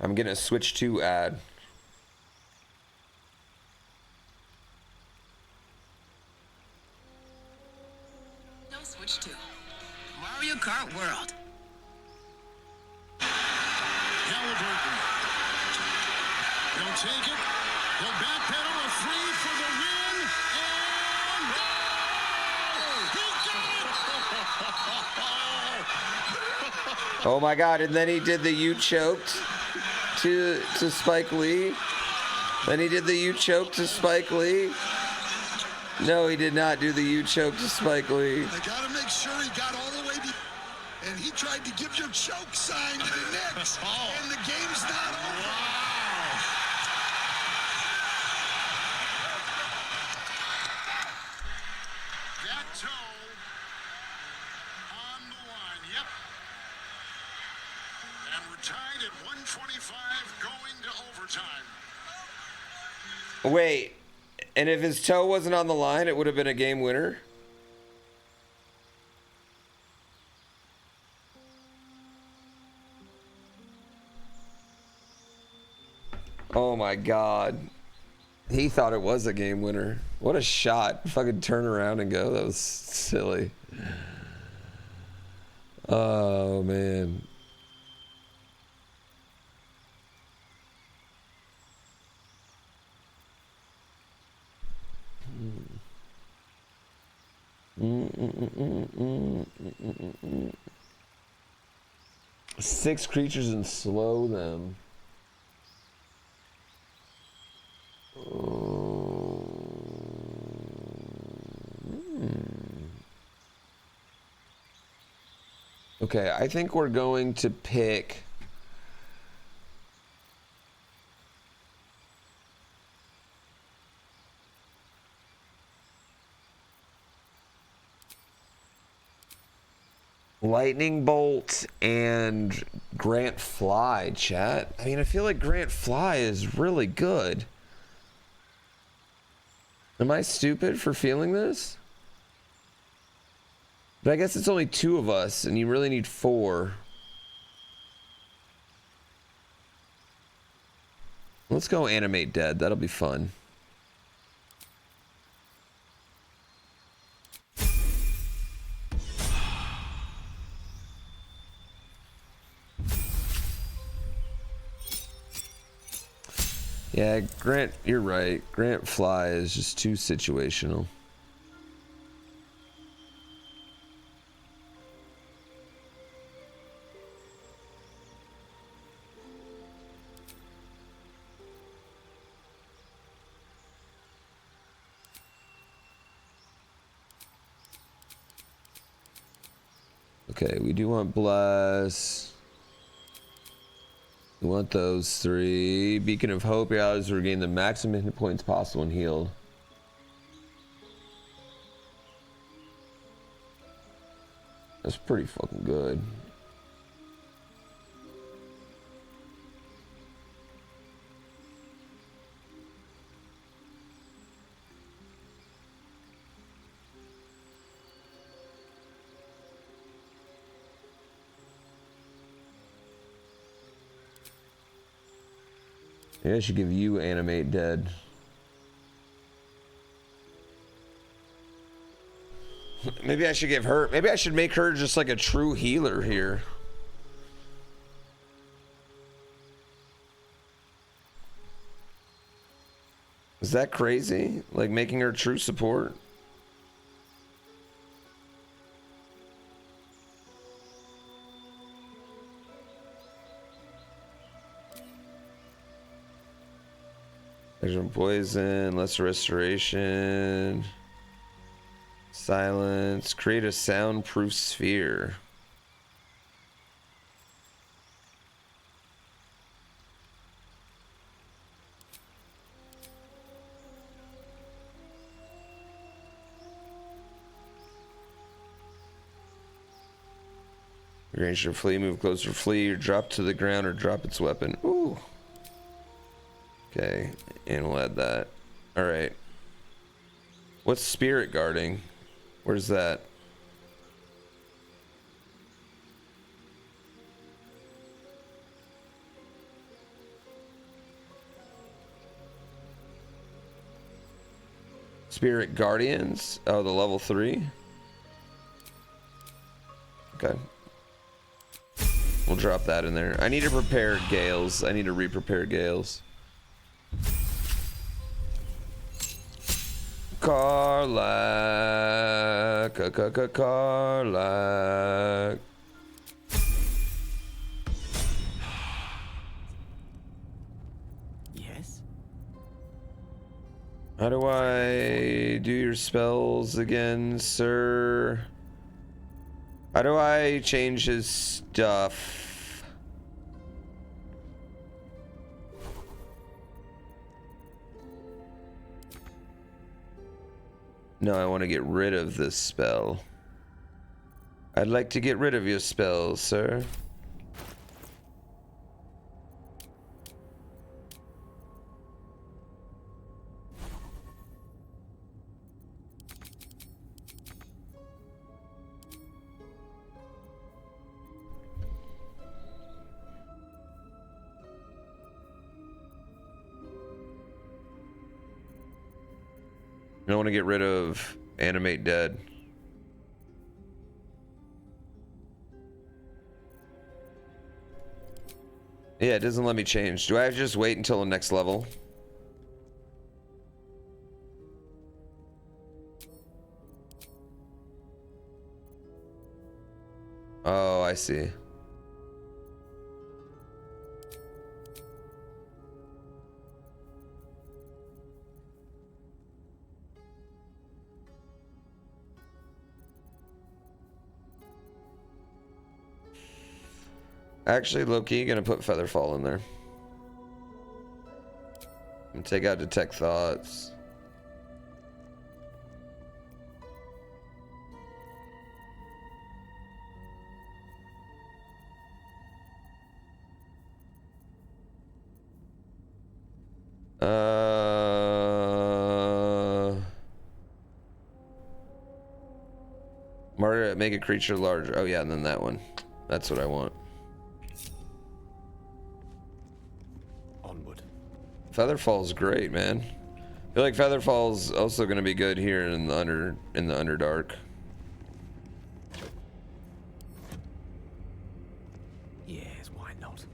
I'm gonna switch to ad. No switch to Mario Kart World. Halliburton. He'll take it. He'll backpedal a free for the win. And goal! He got it! Oh my god, and then he did the U-choked to Spike Lee. Then he did the U-choke to Spike Lee. No, he did not do the U-choke to Spike Lee. They gotta make sure he got all the way to, and he tried to give your choke sign to the Knicks. And the game's not over. Wow. That toe on the line, yep. And we're tied at 125 going to overtime. Wait, and if his toe wasn't on the line, it would have been a game winner? Oh my god. He thought it was a game winner. What a shot. Fucking turn around and go. That was silly. Oh man. Six creatures and slow them. Okay, I think we're going to pick Lightning Bolt and Grant Fly, chat. I mean, I feel like Grant Fly is really good. Am I stupid for feeling this? But I guess it's only 2 of us, and you really need 4. Let's go animate dead. That'll be fun. Yeah, Grant, you're right. Grant Fly is just too situational. Okay, we do want Bless. We want those 3. Beacon of Hope, your allies regain the maximum hit points possible and healed. That's pretty fucking good. Maybe I should give you animate dead. Maybe I should give her, maybe I should make her just like a true healer here. Is that crazy? Like making her true support? There's poison, less restoration, silence, create a soundproof sphere. Range your flee, move closer, flee, or drop to the ground, or drop its weapon. Ooh. Okay, and we'll add that. Alright. What's spirit guarding? Where's that? Spirit Guardians? Oh, the level 3? Okay. We'll drop that in there. I need to prepare Gales. I need to re-prepare Gales. Karlach, Karlach. Yes. How do I do your spells again, sir? How do I change his stuff? No, I want to get rid of this spell. I'd like to get rid of your spells, sir. I want to get rid of animate dead. Yeah, it doesn't let me change. Do I have to just wait until the next level? Oh, I see. Actually, low-key, gonna put Featherfall in there. And take out Detect Thoughts. Martyr, make a creature larger. Oh yeah, and then that one. That's what I want. Onward. Featherfall's great, man. I feel like Featherfall's also going to be good here in the Underdark. Yes, why not?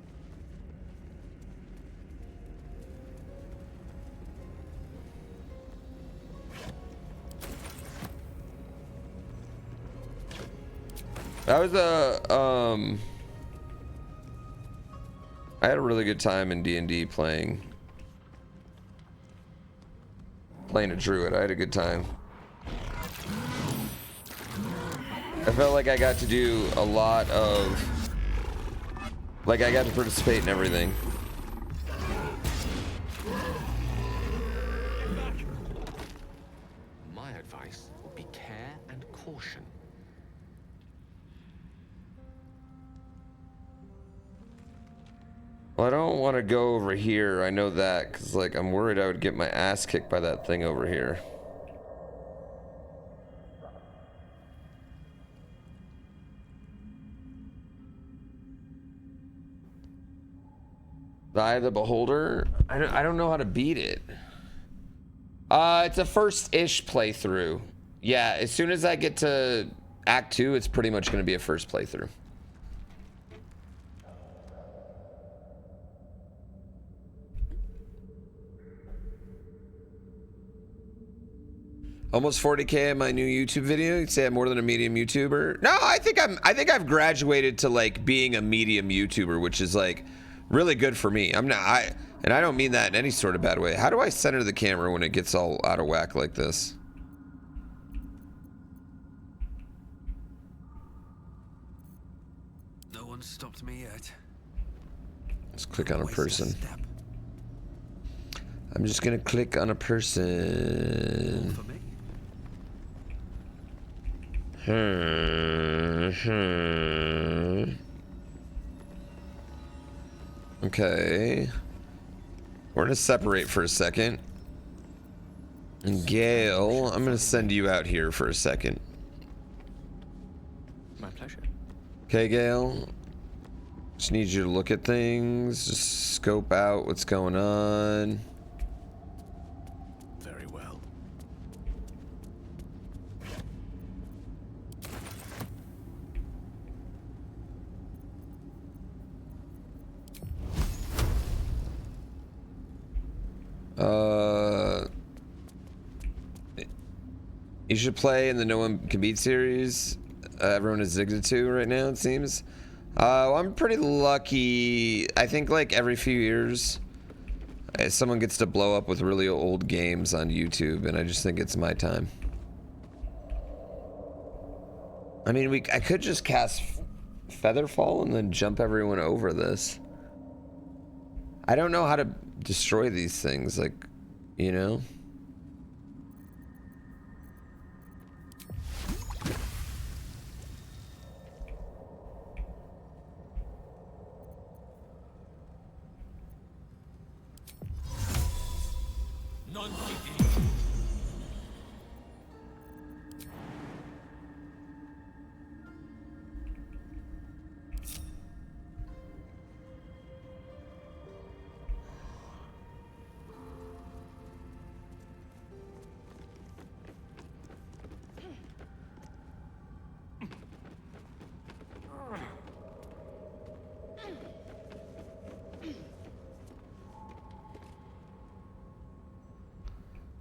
That was I had a really good time in D&D playing a druid. I had a good time. I felt like I got to do a lot of, like, I got to participate in everything. My advice would be care and caution. Well, I don't want to go over here. I know that, because, like, I'm worried I would get my ass kicked by that thing over here. The Eye of the Beholder? I don't know how to beat it. It's a first-ish playthrough. Yeah, as soon as I get to Act 2, it's pretty much going to be a first playthrough. Almost 40K in my new YouTube video. You'd say I'm more than a medium YouTuber. No, I think I've graduated to like being a medium YouTuber, which is like really good for me. And I don't mean that in any sort of bad way. How do I center the camera when it gets all out of whack like this? No one stopped me yet. Let's click on a person. I'm just gonna click on a person. Okay. We're gonna separate for a second. And Gale, I'm gonna send you out here for a second. My pleasure. Okay, Gale. Just need you to look at things, just scope out what's going on. Very well. You should play in the No One Can Beat series. Everyone is addicted to right now, it seems. Well, I'm pretty lucky. I think like every few years, someone gets to blow up with really old games on YouTube, and I just think it's my time. I mean, I could just cast Featherfall and then jump everyone over this. I don't know how to destroy these things, like, you know?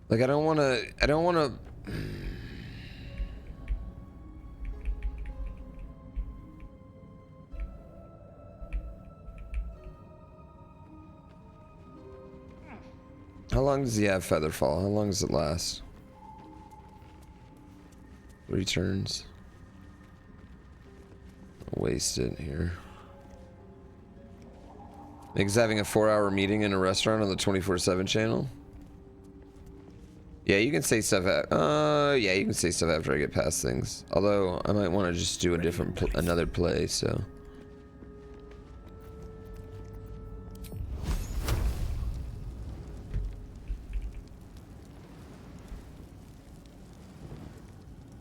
Like, I don't want to. How long does he have Featherfall? How long does it last? 3 turns. Waste it here. Nick's having a 4-hour meeting in a restaurant on the 24/7 channel. Yeah, you can say stuff. Yeah, you can say stuff after I get past things. Although I might want to just do another play. So.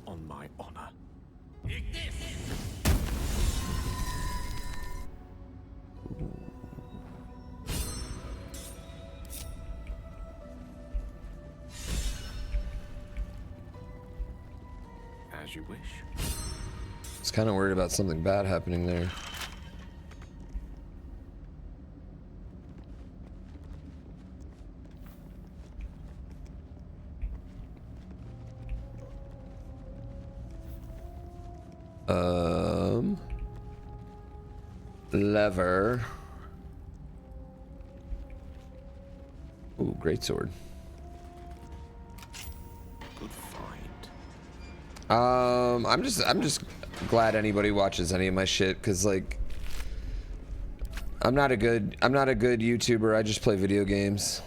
On my honor. As you wish. I was kind of worried about something bad happening there. Lever. Ooh, great sword. Good find. I'm just glad anybody watches any of my shit, cause like I'm not a good YouTuber. I just play video games.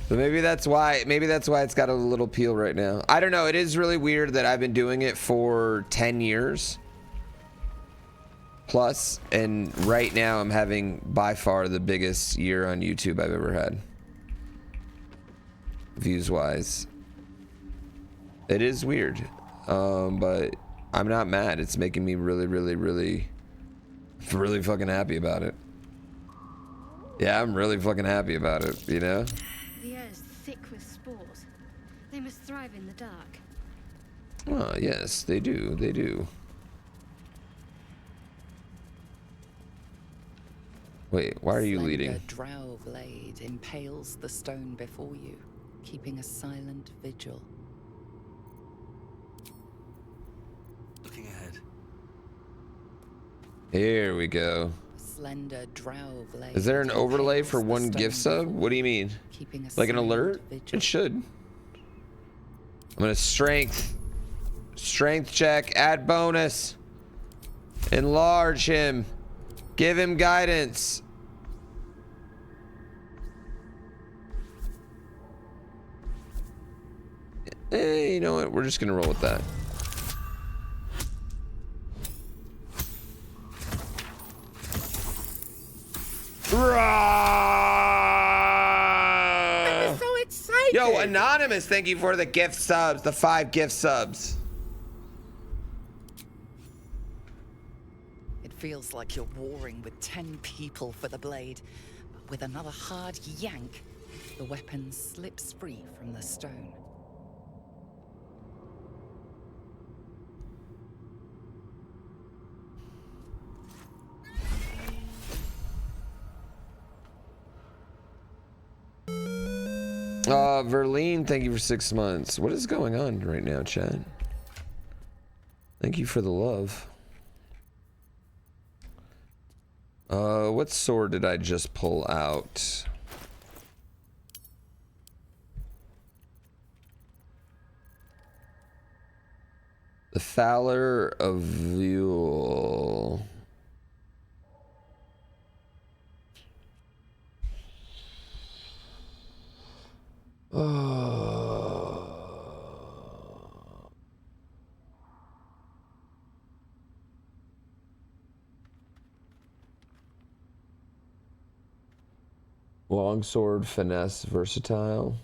But maybe that's why it's got a little appeal right now. I don't know. It is really weird that I've been doing it for 10 years plus, and right now I'm having by far the biggest year on YouTube I've ever had. Views wise. It is weird. But I'm not mad. It's making me really fucking happy about it. Yeah, I'm really fucking happy about it, you know? The air's thick with spores. They must thrive in the dark. Oh, yes, they do. They do. Wait, why are you leading? A drow blade impales the stone before you, keeping a silent vigil. Looking ahead. Here we go. Slender drow blade. Is there an overlay for one gift sub? What do you mean? Like an alert? It should. I'm gonna strength check, add bonus, enlarge him, give him guidance. You know what? We're just gonna roll with that. I'm so excited! Yo, Anonymous, thank you for the gift subs, the 5 gift subs. It feels like you're warring with 10 people for the blade, but with another hard yank, the weapon slips free from the stone. Verlene, thank you for 6 months. What is going on right now, Chad? Thank you for the love. What sword did I just pull out? The Fowler of Viol. Longsword, finesse, versatile.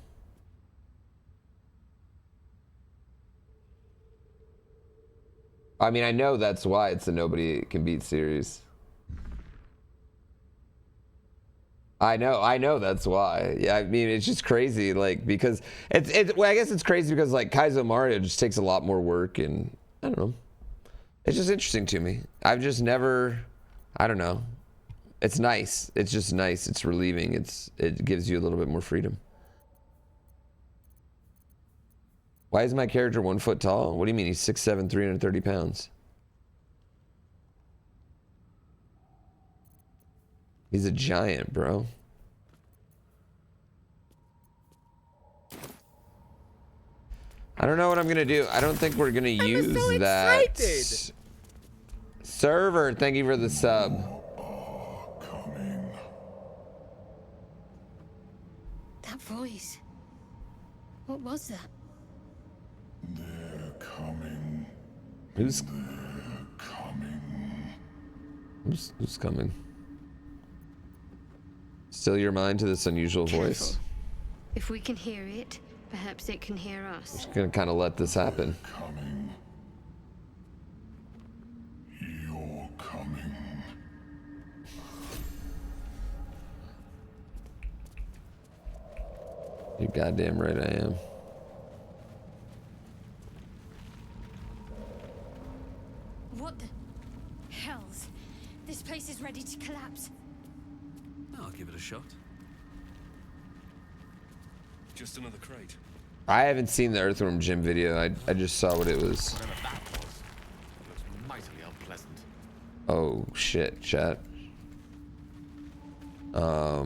I mean, I know that's why it's a nobody can beat series. I know that's why. Yeah, I mean, it's just crazy, like, because well, I guess it's crazy because like Kaizo Mario just takes a lot more work, and I don't know. It's just interesting to me. I've just never, I don't know. It's nice. It's just nice. It's relieving. It gives you a little bit more freedom. Why is my character 1 foot tall? What do you mean? He's 6'7", 330 pounds. He's a giant, bro. I don't know what I'm gonna do. I don't think we're gonna use so that. Excited. Server, thank you for the sub. That voice. What was that? They're coming. Who's Coming. who's coming? Still your mind to this unusual voice? If we can hear it, perhaps it can hear us. Just gonna kind of let this happen. Coming. You're coming. You're goddamn right I am. What the hells? This place is ready to collapse. I'll give it a shot. Just another crate. I haven't seen the Earthworm Jim video. I just saw what it was. Whatever that was, it looks mightily unpleasant. Oh shit, chat. Are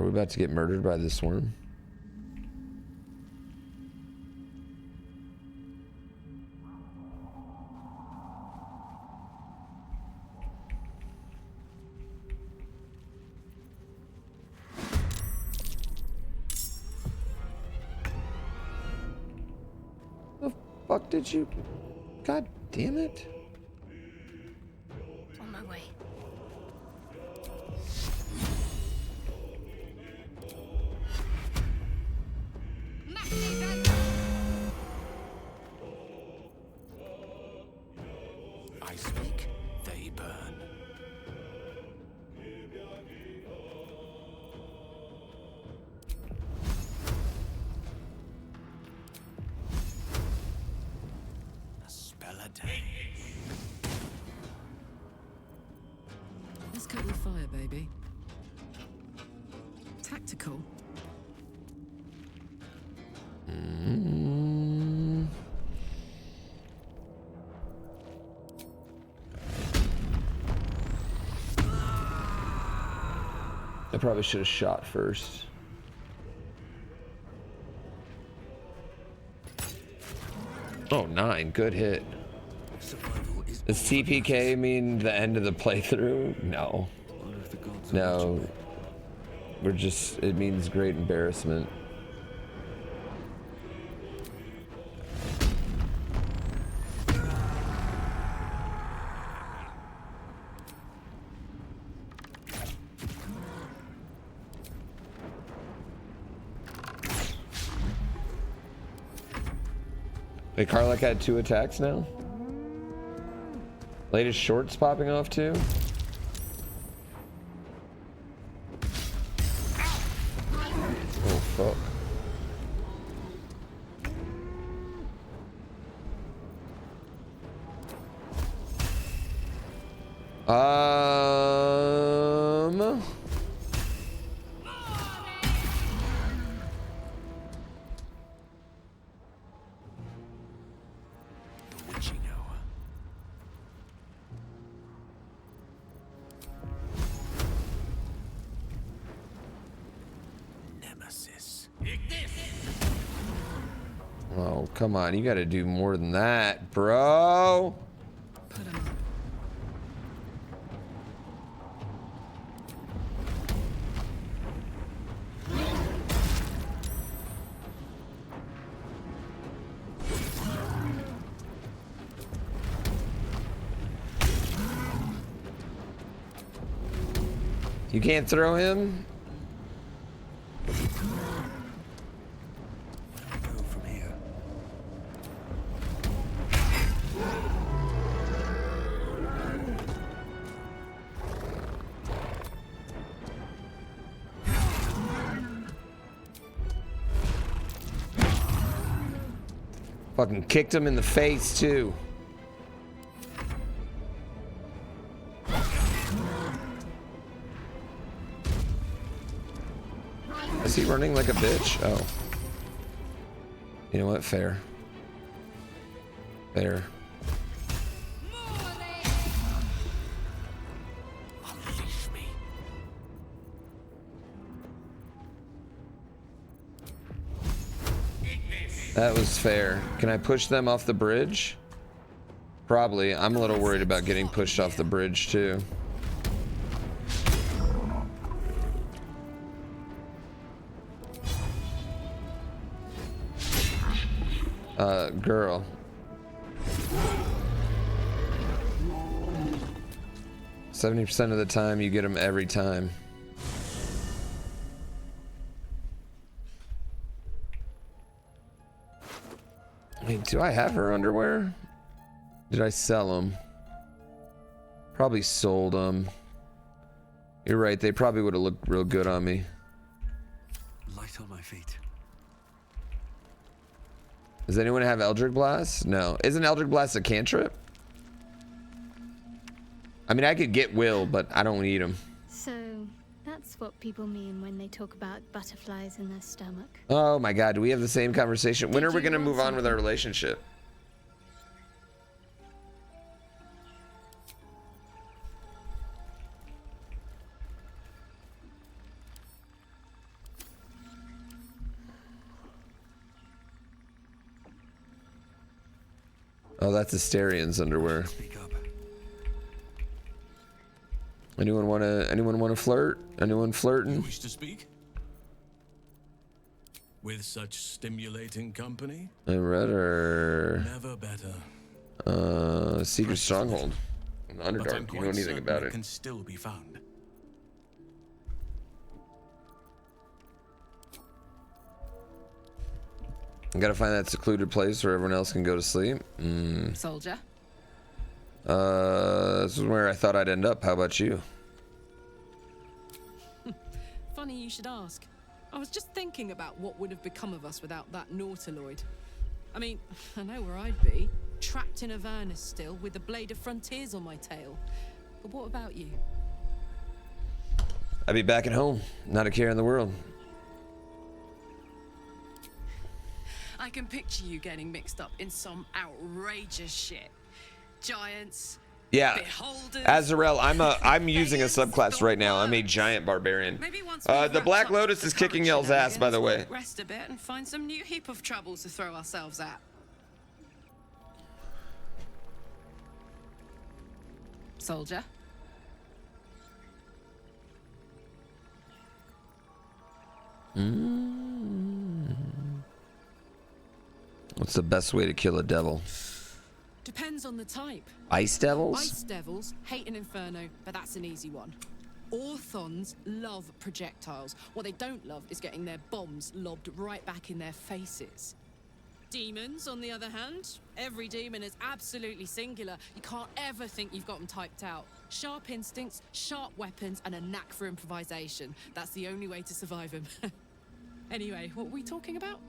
we about to get murdered by this worm? The fuck did you? God damn it. On my way. I speak, they burn. A spell a day. Let's cut your fire, baby. Tactical. I probably should have shot first. Oh, 9. Good hit. Does TPK mean the end of the playthrough? No. No. We're just, it means great embarrassment. Wait, Karlak had 2 attacks now? Latest shorts popping off too? Oh fuck. Oh, come on. You gotta do more than that, bro. Put 'em up. You can't throw him? Fucking kicked him in the face too. Is he running like a bitch? Oh. You know what? Fair. Fair. That was fair. Can I push them off the bridge? Probably. I'm a little worried about getting pushed off the bridge too. Girl. 70% of the time, you get them every time. Wait, do I have her underwear? Did I sell them? Probably sold them. You're right, they probably would have looked real good on me. Light on my feet. Does anyone have Eldritch Blast? No. Isn't Eldritch Blast a cantrip? I mean, I could get Will, but I don't need him. So that's what people mean when they talk about butterflies in their stomach. Oh my god, do we have the same conversation? When are we Did you going to want move on with our something? relationship? Oh, that's Asterian's underwear. Speak up. Anyone wanna flirt? Anyone You flirting? wish to speak? With such stimulating company? I read her. Never better. Secret Stronghold. In But I'm Underdark. You know quite anything certain about it it? can still be found. I gotta find that secluded place where everyone else can go to sleep. Soldier. This is where I thought I'd end up. How about you? Funny you should ask. I was just thinking about what would have become of us without that Nautiloid. I mean, I know where I'd be. Trapped in Avernus still, with the Blade of Frontiers on my tail. But what about you? I'd be back at home. Not a care in the world. I can picture you getting mixed up in some outrageous shit. Giants. Yeah. Beholders, Azrael, I'm using a subclass right now. I'm a giant barbarian. Maybe once The we've Black wrapped up Lotus the is kicking current y'all's ass, by the way. shenanigans, we'll rest a bit and find some new heap of troubles to throw ourselves at. Soldier. What's the best way to kill a devil? Depends on the type. Ice devils? Ice devils hate an inferno, but that's an easy one. Orthons love projectiles. What they don't love is getting their bombs lobbed right back in their faces. Demons, on the other hand, every demon is absolutely singular. You can't ever think you've got them typed out. Sharp instincts, sharp weapons, and a knack for improvisation. That's the only way to survive them. Anyway, what were we talking about?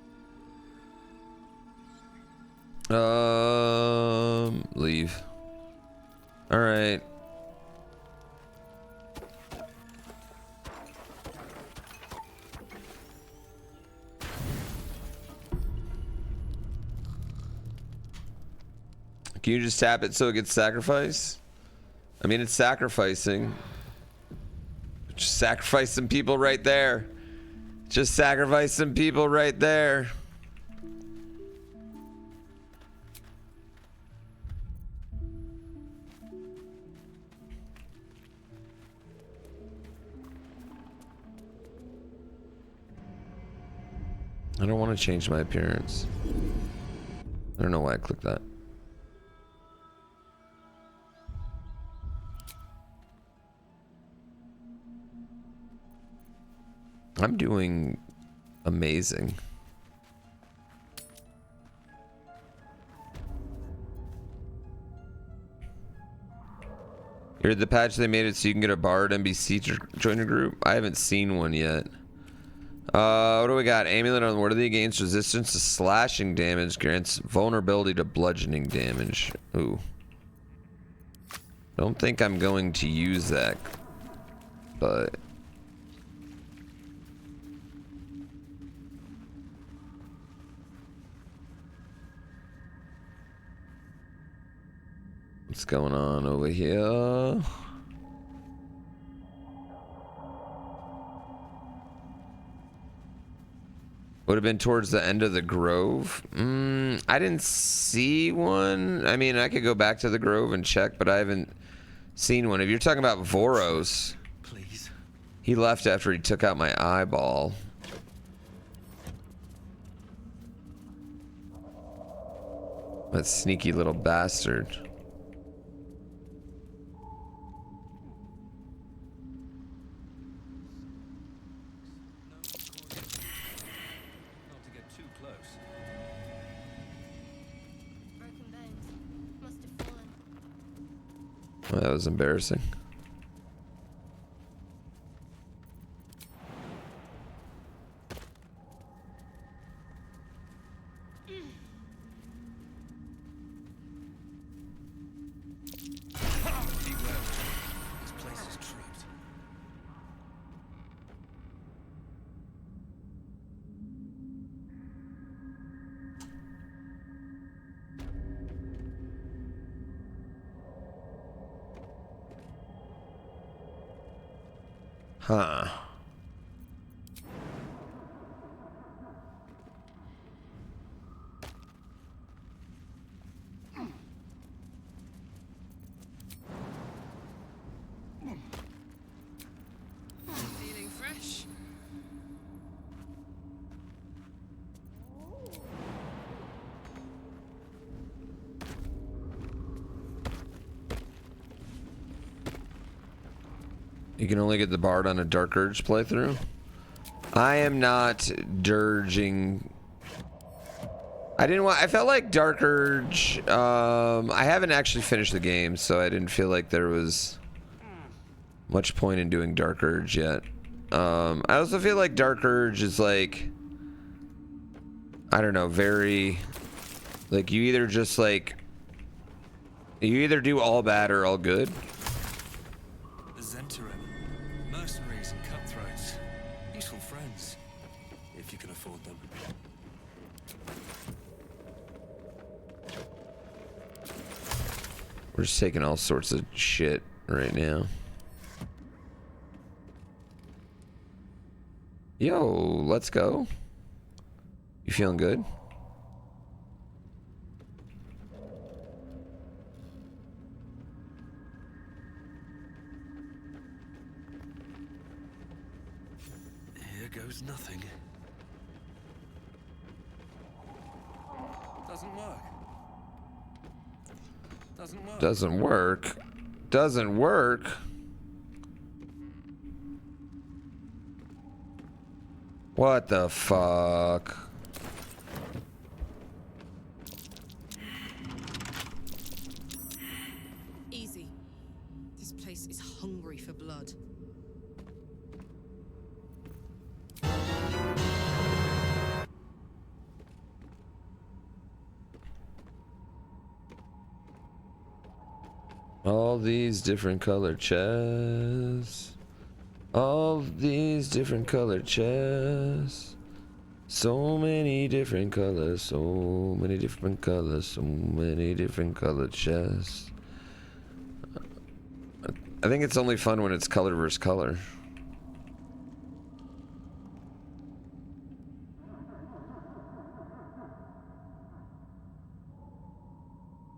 Leave. All right. Can you just tap it so it gets sacrificed? I mean, it's sacrificing. Just sacrifice some people right there. Just sacrifice some people right there. I don't want to change my appearance. I don't know why I clicked that. I'm doing amazing. Here's the patch they made it so you can get a Bard NBC joiner group. I haven't seen one yet. What do we got? Amulet on worthy against resistance to slashing damage, grants vulnerability to bludgeoning damage. Ooh. Don't think I'm going to use that, but what's going on over here? Would have been towards the end of the grove. I didn't see one. I mean, I could go back to the grove and check, but I haven't seen one. If you're talking about Voros, Please. he left after he took out my eyeball. That sneaky little bastard. Broken bones. Must have fallen. Well, that was embarrassing. Huh. Feeling fresh? You can only get the Bard on a Dark Urge playthrough. I am not dirging. I felt like Dark Urge. I haven't actually finished the game, so I didn't feel like there was much point in doing Dark Urge yet. I also feel like Dark Urge is like, I don't know, very like you either just like you either do all bad or all good. Mercenaries and cutthroats. Useful friends, if you can afford them. We're just taking all sorts of shit right now. Yo, let's go. You feeling good? Here goes nothing. Doesn't work. Doesn't work. Doesn't work. Doesn't work. What the fuck? Easy. This place is hungry for blood. All these different colored chests. All these different colored chests. So many different colors, so many different colors, so many different colored chests. I think it's only fun when it's color versus color.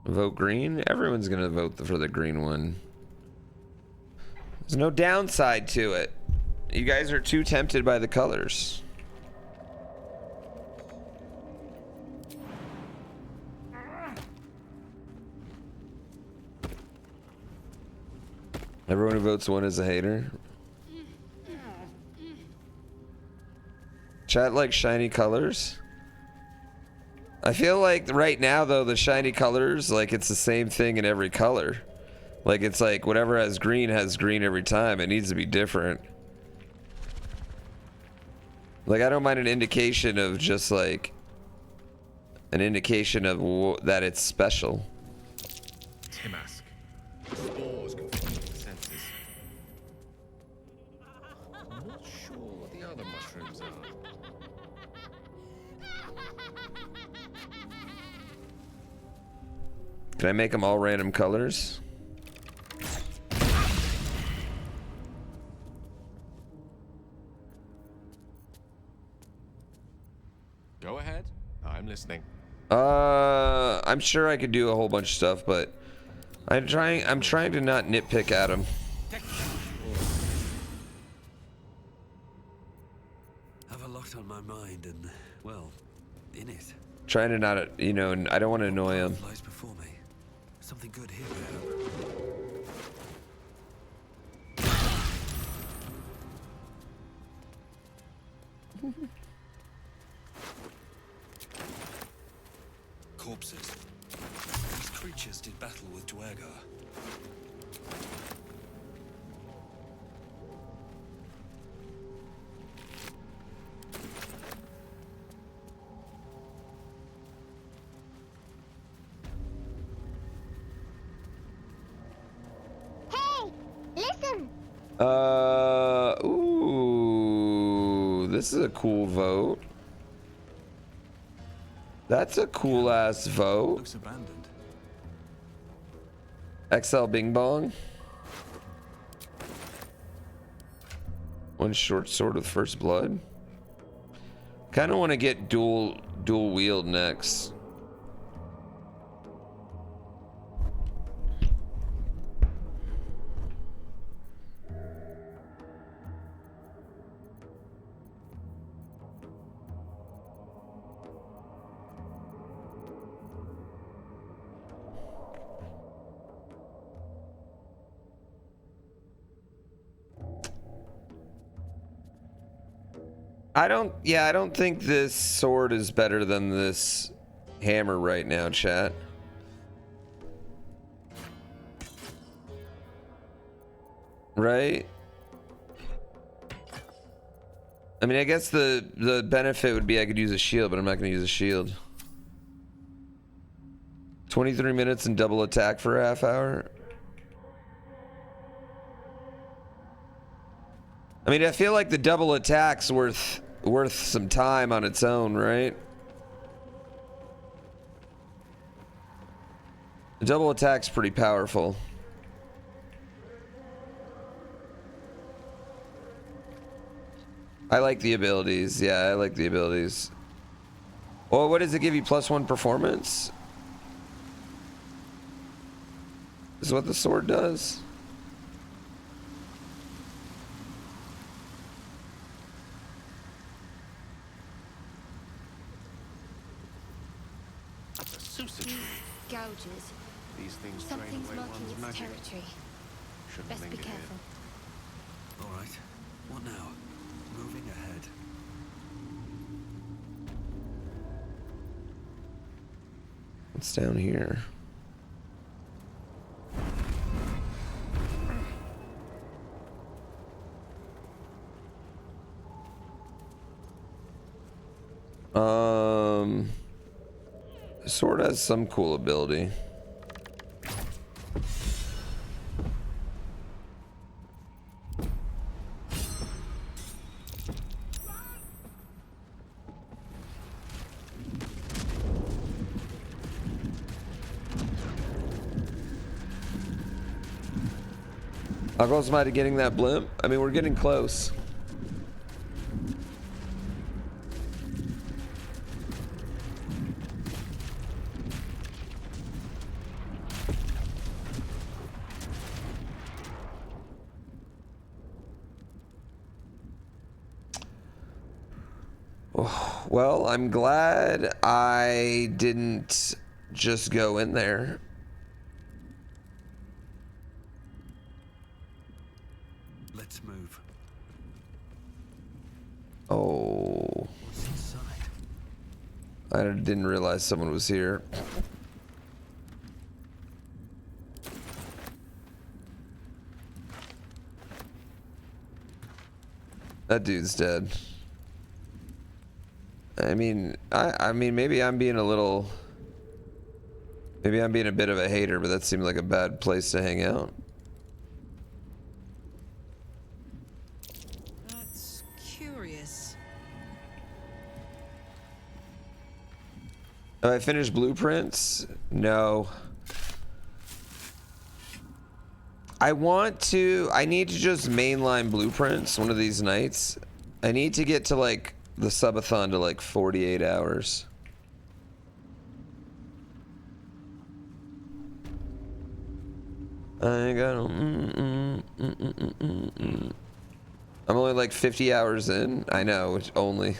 Vote green? Everyone's gonna vote for the green one. There's no downside to it. You guys are too tempted by the colors. Everyone who votes one is a hater. Chat like shiny colors. I feel like right now though the shiny colors, like it's the same thing in every color. Like it's like whatever has green every time. It needs to be different. Like I don't mind an indication of just like an indication of that it's special. Timask. Spores confusing the senses. I'm not sure what the other mushrooms are. Can I make them all random colors? Go ahead. I'm listening. I'm sure I could do a whole bunch of stuff, but I'm trying to not nitpick at them. Have a lot on my mind and, well, in it. Trying to not, you know, I don't want to annoy them. Lies before me. Something good here, I hope. Corpses. These creatures did battle with Dwergar. Hey, listen. Ooh, this is a cool vote. That's a cool ass vote. Looks abandoned. XL Bing Bong. One short sword with first blood. Kind of want to get dual wield next. I don't think this sword is better than this hammer right now, chat. Right? I mean, I guess the benefit would be I could use a shield, but I'm not going to use a shield. 23 minutes and double attack for a half hour. I mean, I feel like the double attack's worth some time on its own, right? The double attack's pretty powerful. I like the abilities. Yeah, I like the abilities. Well, what does it give you? +1 performance? Is what the sword does? Gouges. These things Something's marking its territory. Best be careful. All right. What now? Moving ahead. What's down here? Sword has some cool ability. How close am I to getting that blimp? I mean, we're getting close. Well, I'm glad I didn't just go in there. Let's move. Oh. What's inside? I didn't realize someone was here. That dude's dead. I mean, maybe I'm being a little... Maybe I'm being a bit of a hater, but that seemed like a bad place to hang out. That's curious. Have I finished blueprints? No. I need to just mainline blueprints one of these nights. I need to get to like the subathon to like 48 hours. I'm only like 50 hours in. I know, which only.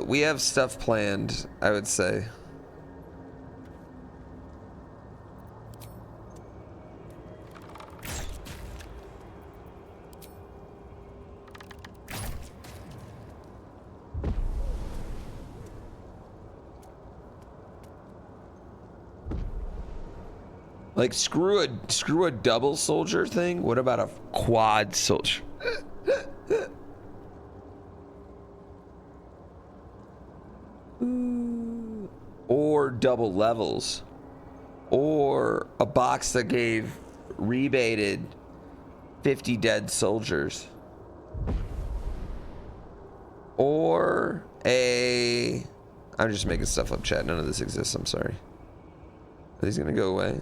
We have stuff planned, I would say. Like screw a double soldier thing. What about a quad soldier? Or double levels, or a box that gave rebated 50 dead soldiers. Or a... I'm just making stuff up, chat. None of this exists. I'm sorry. Are these gonna go away?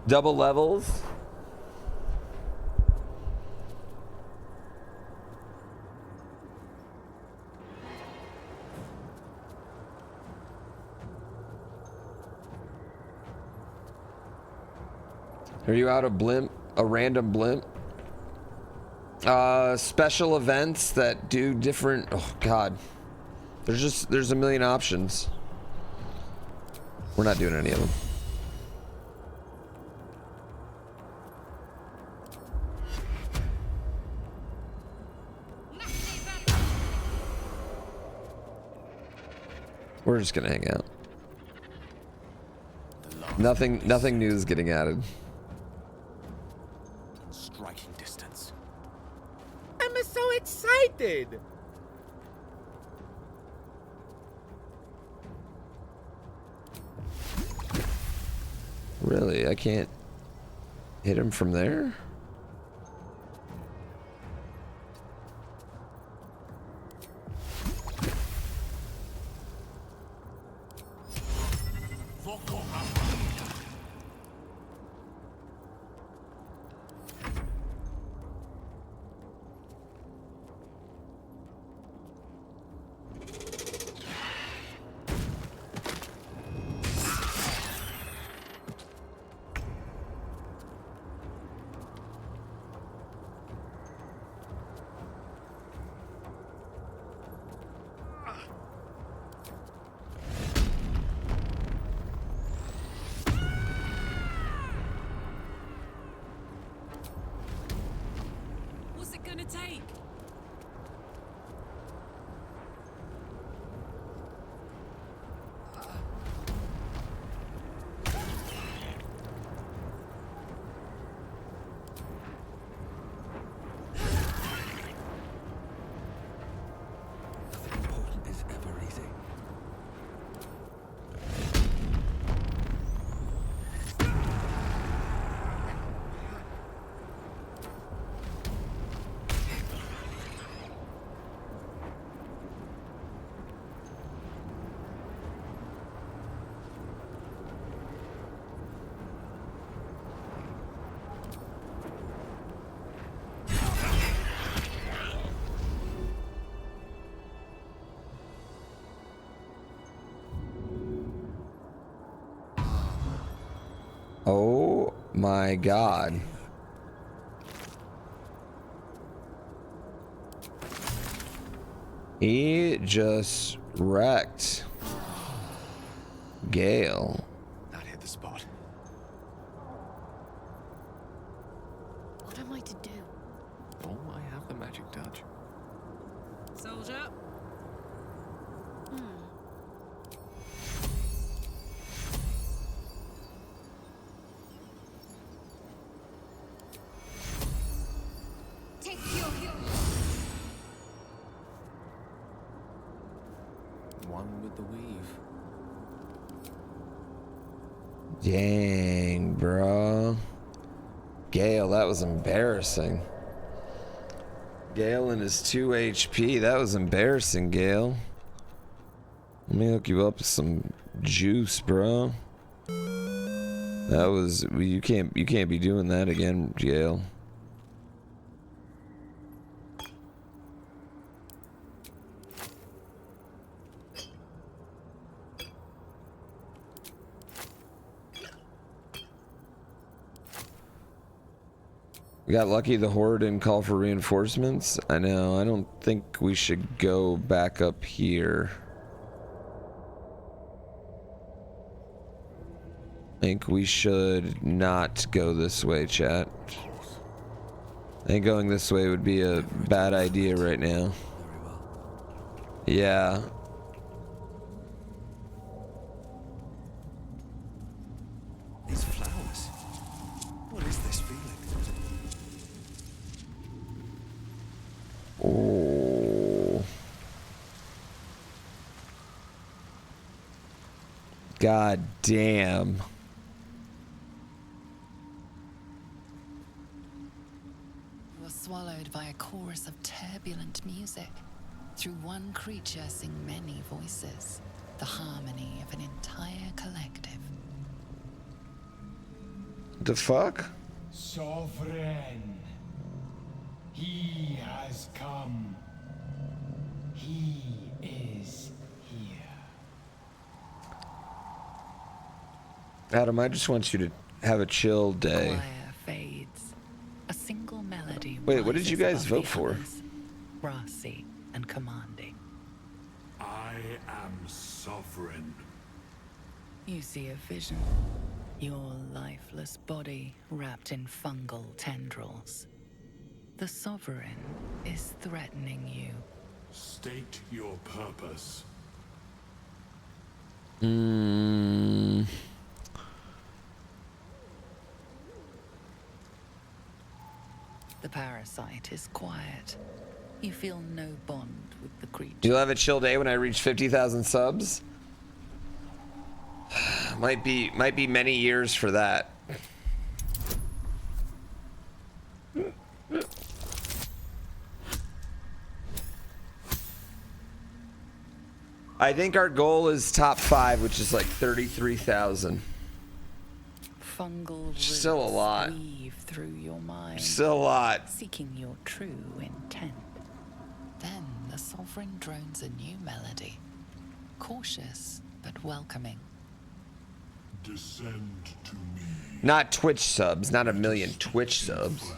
Double levels. Are you out of blimp? A random blimp? Special events that do different... Oh, God. There's a million options. We're not doing any of them. We're just gonna hang out. Nothing new is getting added. Striking distance. I'm so excited! Really? I can't hit him from there? Oh my God. He just wrecked Gale. That hit the spot. What am I to do? Oh, I have the magic touch. Soldier. Take your heal. One with the weave. Dang, bro. Gale, that was embarrassing. Gale and his 2 HP. That was embarrassing, Gale. Let me hook you up with some juice, bro. That was... You can't be doing that again, Gale. We got lucky the horde didn't call for reinforcements. I know, I don't think we should go back up here. I think we should not go this way, chat. I think going this way would be a bad idea right now. Yeah. God damn. Was swallowed by a chorus of turbulent music. Through one creature sing many voices, the harmony of an entire collective. The fuck? Sovereign, he has come. He is here. Adam, I just want you to have a chill day. Choir fades. A single melody. Wait, what did you guys rises vote above the for? others, brassy and commanding. I am sovereign. You see a vision. Your lifeless body wrapped in fungal tendrils. The sovereign is threatening you. State your purpose. Mm. The parasite is quiet. You feel no bond with the creature. You'll have a chill day when I reach 50,000 subs. Might be many years for that. I think our goal is top 5, which is like 33,000. Fungal Still a lot. weave through your mind. Still a lot. Seeking your true intent. Then the sovereign drones a new melody. Cautious but welcoming. Descend to me. Not Twitch subs, not a million Twitch subs.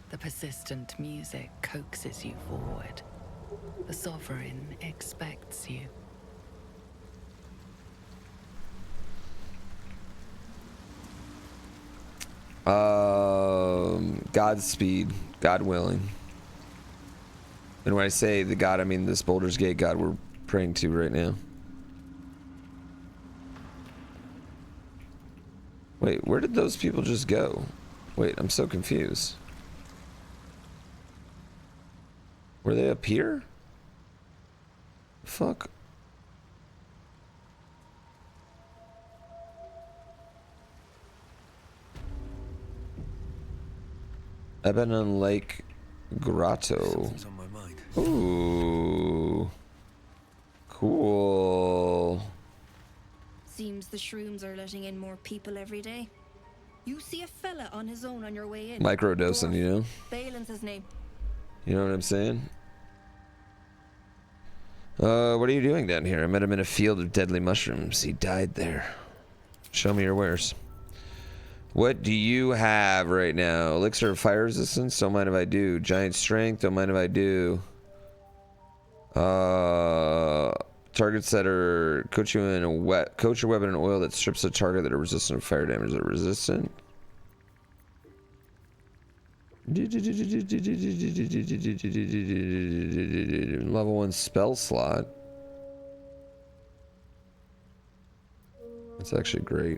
The persistent music coaxes you forward. The sovereign expects you. Godspeed, God willing. And when I say the God, I mean this Baldur's Gate God we're praying to right now. Wait, where did those people just go? Wait, I'm so confused. Were they up here? Fuck. Ebenon Lake Grotto. Something's on my mind. Ooh. Cool. Seems the shrooms are letting in more people every day. You see a fella on his own on your way in. Microdosing, you know? Balin's his name. You know what I'm saying? What are you doing down here? I met him in a field of deadly mushrooms. He died there. Show me your wares. What do you have right now? Elixir of fire resistance? Don't mind if I do. Giant strength? Don't mind if I do. Targets that are coach you in a coach your weapon in oil that strips a target that are resistant to fire damage. Are resistant? Level 1 spell slot. That's actually great.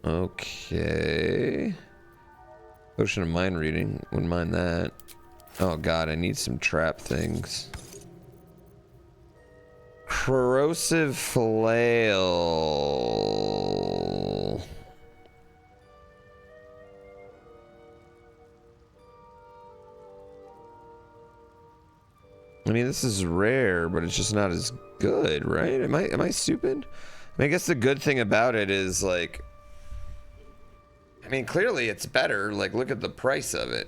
Okay. Potion of mind reading. Wouldn't mind that. Oh god, I need some trap things. Corrosive flail. I mean, this is rare, but it's just not as good, right? Am I stupid? I mean, I guess the good thing about it is like, I mean, clearly it's better. Like, look at the price of it.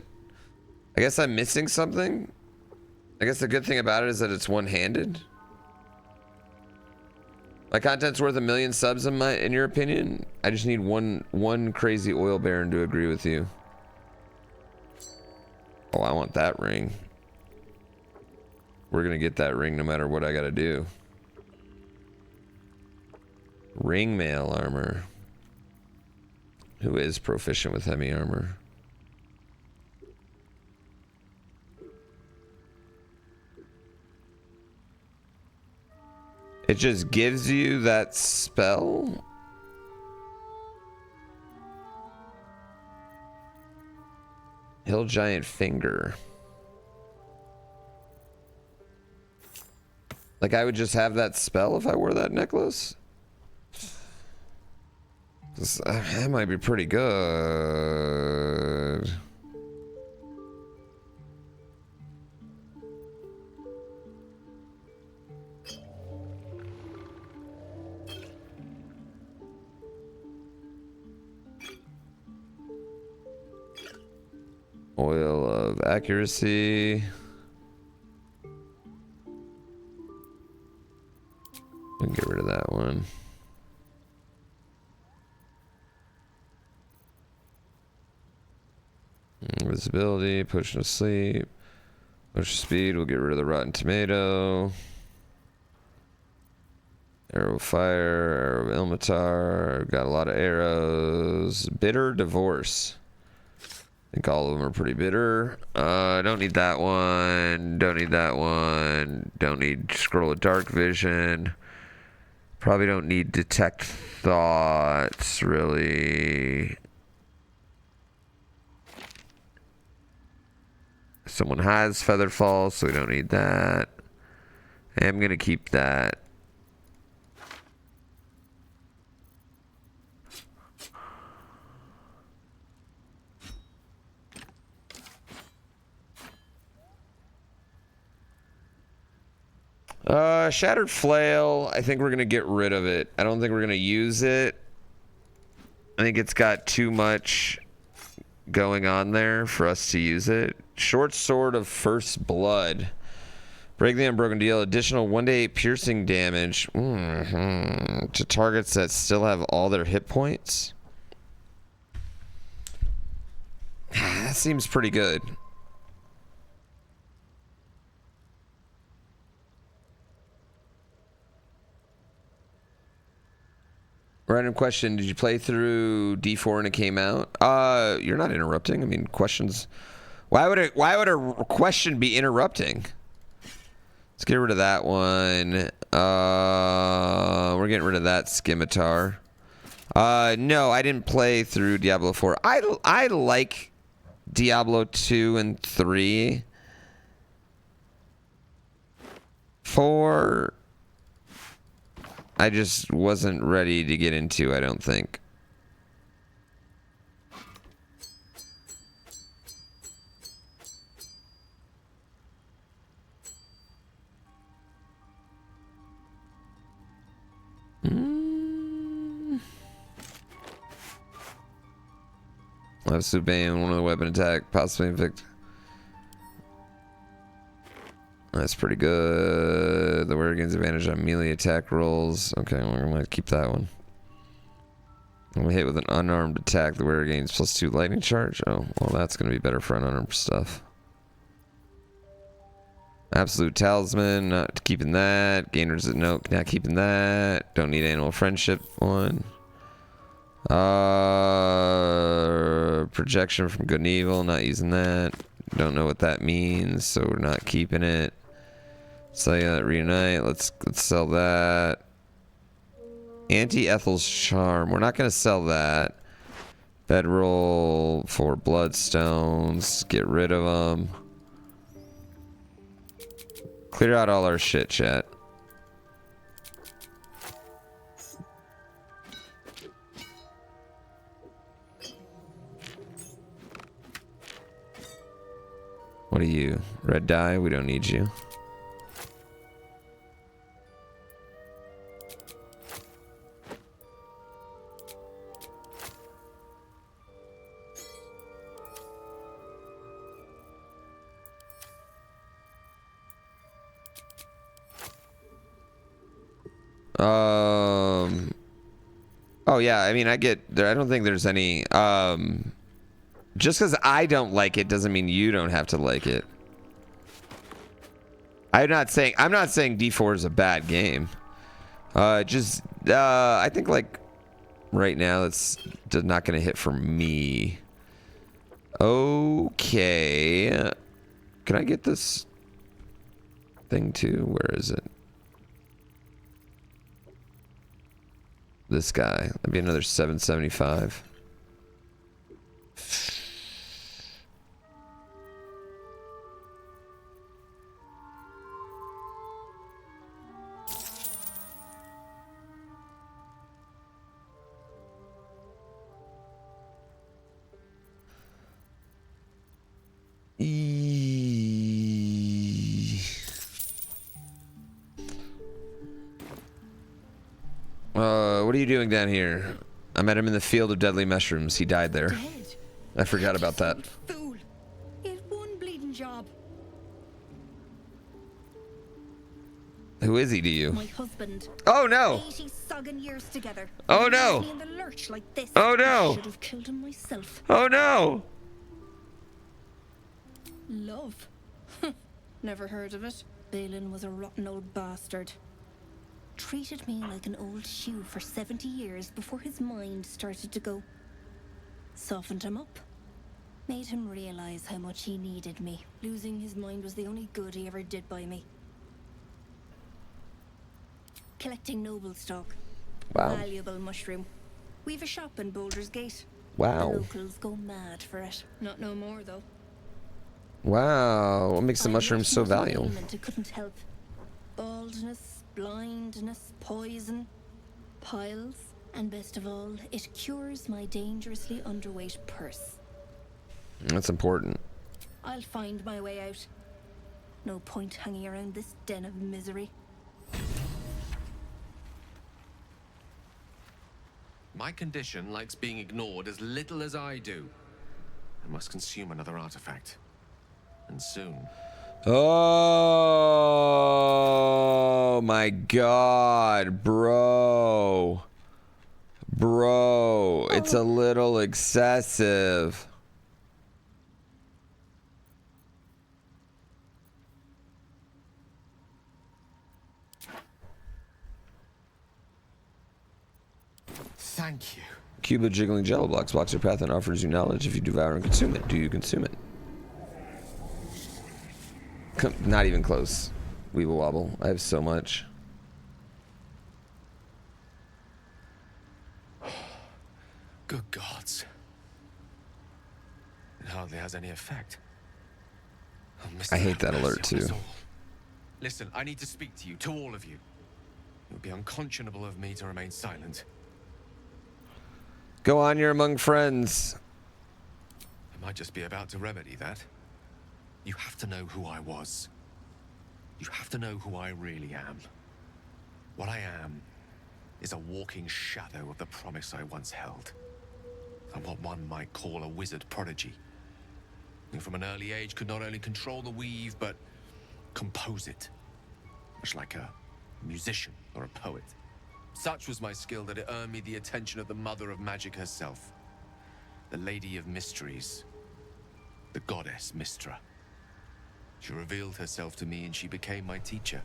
I guess I'm missing something. I guess the good thing about it is that it's one-handed. My content's worth 1 million subs in your opinion? I just need one crazy oil baron to agree with you. Oh, I want that ring. We're gonna get that ring no matter what I gotta do. Ring mail armor. Who is proficient with heavy armor? It just gives you that spell? Hill Giant Finger. Like, I would just have that spell if I wore that necklace? That might be pretty good. Oil of Accuracy. We can get rid of that one. Invisibility, Potion of Sleep, Potion of Speed. We'll get rid of the Rotten Tomato. Arrow of Fire, Arrow of Ilmatar. Got a lot of arrows. Bitter Divorce. I think all of them are pretty bitter. Don't need that one. Don't need that one. Don't need Scroll of Dark Vision. Probably don't need Detect Thoughts, really. Someone has Featherfall, so we don't need that. I'm going to keep that. Shattered Flail, I think we're going to get rid of it. I don't think we're going to use it. I think it's got too much going on there for us to use it. Short Sword of First Blood. Break the Unbroken Deal. Additional 1d8 piercing damage to targets that still have all their hit points. That seems pretty good. Random question, did you play through D4 and it came out? You're not interrupting. I mean, questions. Why would a question be interrupting? Let's get rid of that one. We're getting rid of that scimitar. No, I didn't play through Diablo 4. I like Diablo 2 and 3. 4, I just wasn't ready to get into, I don't think. Left Bane, one of the weapon attack, possibly inflict. That's pretty good. The wearer gains advantage on melee attack rolls. Okay, well, I'm gonna keep that one. When we hit with an unarmed attack, the wearer gains +2 lightning charge. Oh, well, that's gonna be better for unarmed stuff. Absolute Talisman, not keeping that. Gainers, no, not keeping that. Don't need Animal Friendship one. Projection from Good and Evil, not using that. Don't know what that means, so we're not keeping it. So yeah, Reunite, let's sell that. Anti-Ethel's Charm, we're not gonna sell that. Bedroll for Bloodstones, get rid of them. Clear out all our shit, chat. What are you? Red dye? We don't need you. Oh yeah, I mean, I don't think there's any, just because I don't like it doesn't mean you don't have to like it. I'm not saying D4 is a bad game. I think like right now it's not gonna hit for me. Okay. Can I get this thing too? Where is it? This guy. That'd be another 775. What are you doing down here? I met him in the field of deadly mushrooms. He died there. Dead? I forgot about that. Fool. He had one bleeding job. Who is he to you? My husband. Oh no! 80 sogging years together. Oh He no! left me in the lurch like this. Oh no! I should have killed him myself. Oh no! Love? Never heard of it. Balin was a rotten old bastard. Treated me like an old shoe for 70 years before his mind started to go. Softened him up. Made him realize how much he needed me. Losing his mind was the only good he ever did by me. Collecting noble stock. Wow. Valuable mushroom. We've a shop in Baldur's Gate. Wow. The locals go mad for it. Not no more though. Wow. What makes the mushrooms so valuable? It couldn't help. Baldness, blindness, poison, piles, and best of all, it cures my dangerously underweight purse. That's important. I'll find my way out. No point hanging around this den of misery. My condition likes being ignored as little as I do. I must consume another artifact. And soon. Oh my god, bro. Bro, it's a little excessive. Thank you. Cube of jiggling jello blocks blocks your path and offers you knowledge. If you devour and consume it, do you consume it? Not even close. Weeble wobble. I have so much. Good gods. It hardly has any effect. Oh, I hate that alert too. Listen, I need to speak to you, to all of you. It would be unconscionable of me to remain silent. Go on, you're among friends. I might just be about to remedy that. You have to know who I was. You have to know who I really am. What I am is a walking shadow of the promise I once held. I'm what one might call a wizard prodigy. Who from an early age could not only control the weave, but compose it. Much like a musician or a poet. Such was my skill that it earned me the attention of the mother of magic herself. The Lady of Mysteries. The goddess Mystra. She revealed herself to me and she became my teacher.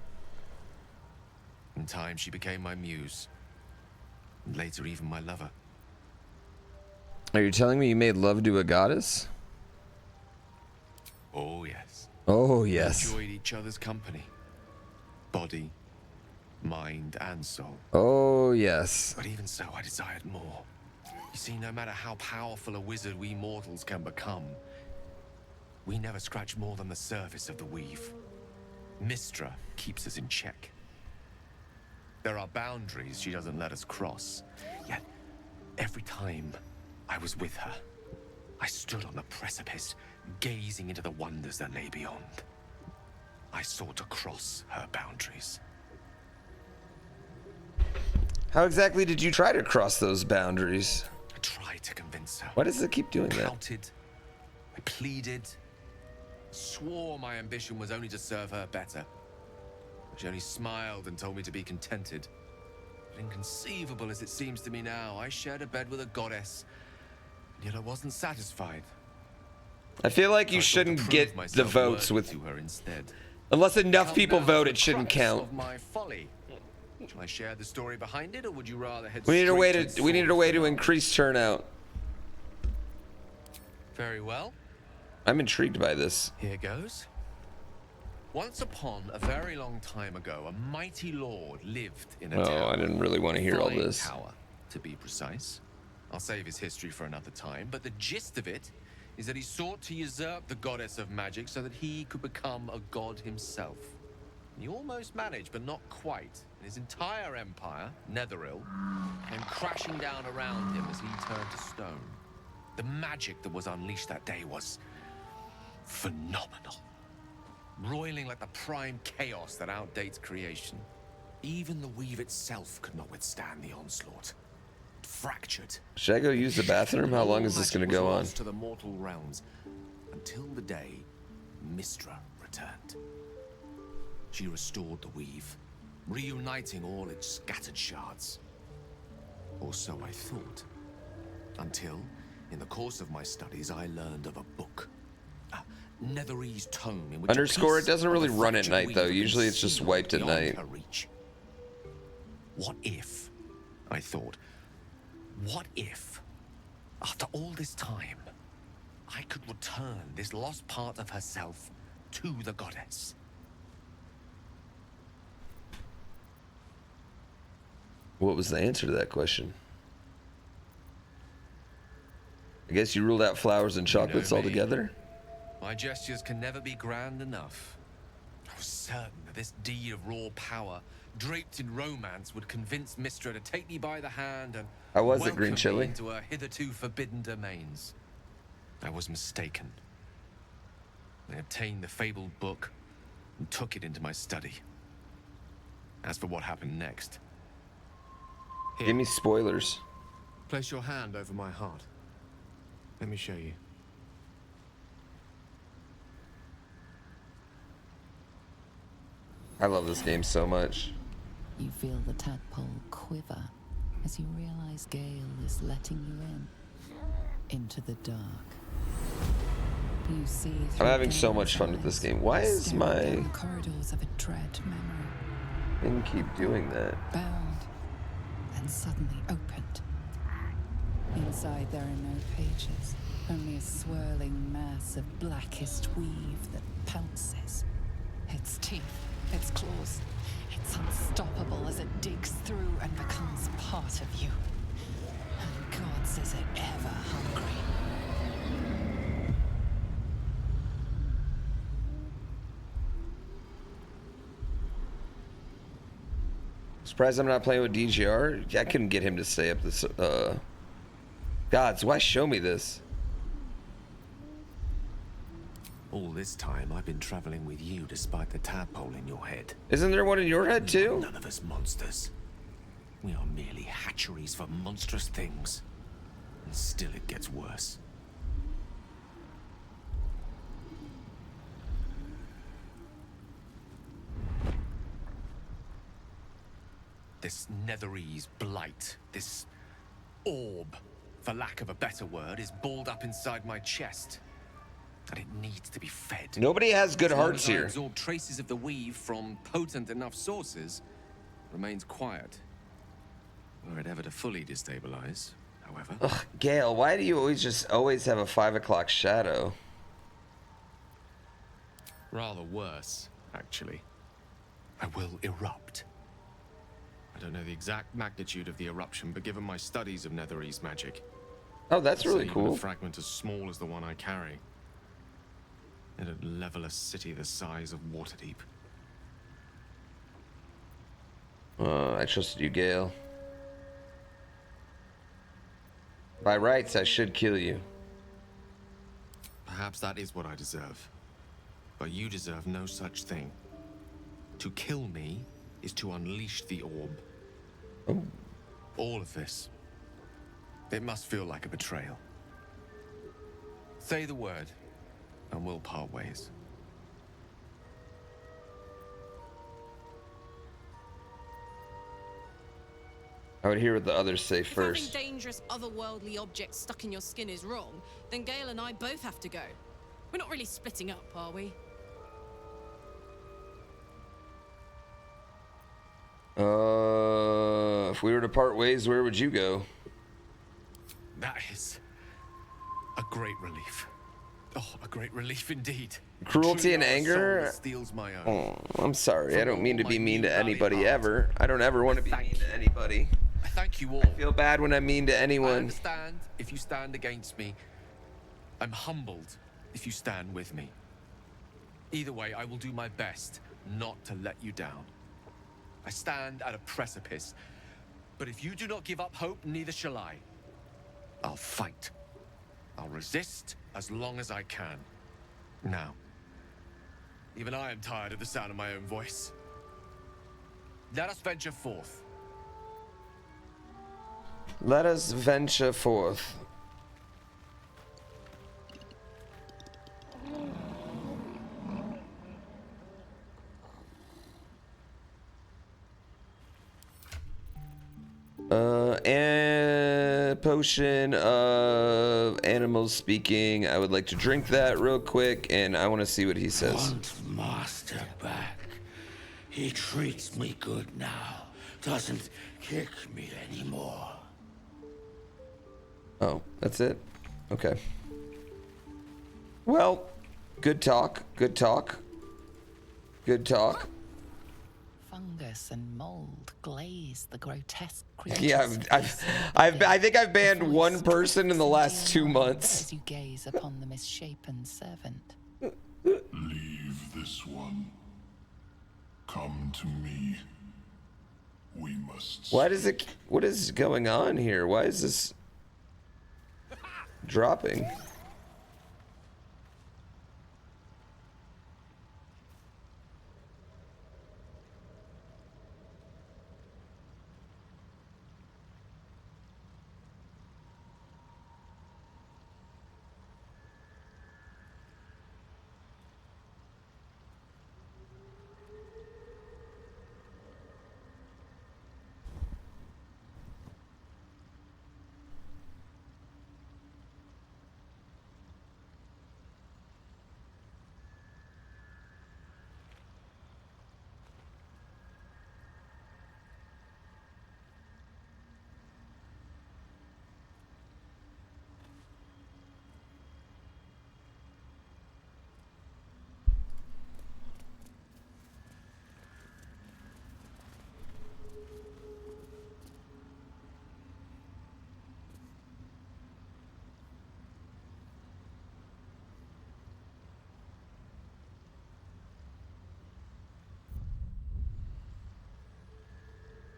In time, she became my muse. And later, even my lover. Are you telling me you made love to a goddess? Oh, yes. Oh, yes. We enjoyed each other's company. Body, mind, and soul. Oh, yes. But even so, I desired more. You see, no matter how powerful a wizard we mortals can become, we never scratch more than the surface of the weave. Mystra keeps us in check. There are boundaries she doesn't let us cross. Yet, every time I was with her, I stood on the precipice, gazing into the wonders that lay beyond. I sought to cross her boundaries. How exactly did you try to cross those boundaries? I tried to convince her. Why does it keep doing that? Pouted. I pleaded. Swore my ambition was only to serve her better. She only smiled and told me to be contented. But inconceivable as it seems to me now, I shared a bed with a goddess, and yet I wasn't satisfied. I feel like you shouldn't get the votes with her instead. Unless enough people vote, it shouldn't count. Of my folly. Shall I share the story behind it, or would you rather head We need a way straight to increase turnout. Very well. I'm intrigued by this. Here goes. Once upon a very long time ago, a mighty lord lived in a tower. I didn't really want to hear all Flying this. Tower, to be precise. I'll save his history for another time, but the gist of it is that he sought to usurp the goddess of magic so that he could become a god himself. He almost managed, but not quite. And his entire empire, Netheril, came crashing down around him as he turned to stone. The magic that was unleashed that day was phenomenal. Roiling like the prime chaos that outdates creation. Even the weave itself could not withstand the onslaught. fractured. Should I go use the bathroom? How long is this going to go on? To the mortal realms until the day Mystra returned. She restored the weave, reuniting all its scattered shards. Or so I thought. Until, in the course of my studies, I learned of a book. A Netherese tome in which Underscore, it doesn't really run at night though. Usually it's just wiped at night. What if, I thought, what if, after all this time, I could return this lost part of herself to the goddess? What was the answer to that question? I guess you ruled out flowers and chocolates altogether? My gestures can never be grand enough. I was certain that this deed of raw power, draped in romance, would convince Mystra to take me by the hand and How was it, green welcome chili? me into her hitherto forbidden domains. I was mistaken. I obtained the fabled book and took it into my study. As for what happened next, Give me spoilers. place your hand over my heart. Let me show you. I love this game so much. You feel the tadpole quiver as you realize Gale is letting you into the dark. You see I'm having so much fun with this game. Why is my the corridors of a dread memory thing keep doing that? bound and suddenly opened? Inside there are no pages, only a swirling mass of blackest weave that pounces. Its teeth, its claws, it's unstoppable as it digs through and becomes part of you. And gods, is it ever hungry. Surprised I'm not playing with DGR. I couldn't get him to stay up this. Gods, why show me this? All this time, I've been traveling with you despite the tadpole in your head. Isn't there one in your head too? None of us monsters. We are merely hatcheries for monstrous things. And still it gets worse. This Netherese blight, this orb, for lack of a better word, is balled up inside my chest. And it needs to be fed. Nobody has good As long hearts as I here. absorb traces of the weave from potent enough sources, remains quiet. Were it ever to fully destabilize, however. Ugh, Gale, why do you always have a 5 o'clock shadow? Rather worse, actually. I will erupt. I don't know the exact magnitude of the eruption, but given my studies of Netherese magic, Oh, that's I'd really say even cool. a fragment as small as the one I carry, it'd level a city the size of Waterdeep. I trusted you, Gale. By rights, I should kill you. Perhaps that is what I deserve. But you deserve no such thing. To kill me is to unleash the orb. Oh. All of this. It must feel like a betrayal. Say the word, and we'll part ways. I would hear what the others say If first. having dangerous otherworldly objects stuck in your skin is wrong, then Gale and I both have to go. We're not really splitting up, are we? If we were to part ways, where would you go? That is a great relief. Oh, a great relief indeed. Cruelty and Truly, our anger? soul steals my own. Oh, I'm sorry. I don't mean to be mean to anybody ever. I don't ever want to be mean to anybody. I thank you all. I feel bad when I'm mean to I anyone. understand if you stand against me. I'm humbled if you stand with me. Either way, I will do my best not to let you down. I stand at a precipice, but if you do not give up hope, neither shall I. I'll fight. I'll resist as long as I can. Now, even I am tired of the sound of my own voice. Let us venture forth. Let us venture forth. And potion of animals speaking. I would like to drink that real quick, and I want to see what he says. Want master back. He treats me good now. Doesn't kick me anymore. Oh, that's it? Okay. Well, good talk. Good talk. Good talk. Fungus and mold glaze the grotesque creatures. Yeah, I think I've banned one person in the last 2 months. As you gaze upon the misshapen servant. Leave this one. Come to me. We must. What is going on here? Why is this dropping?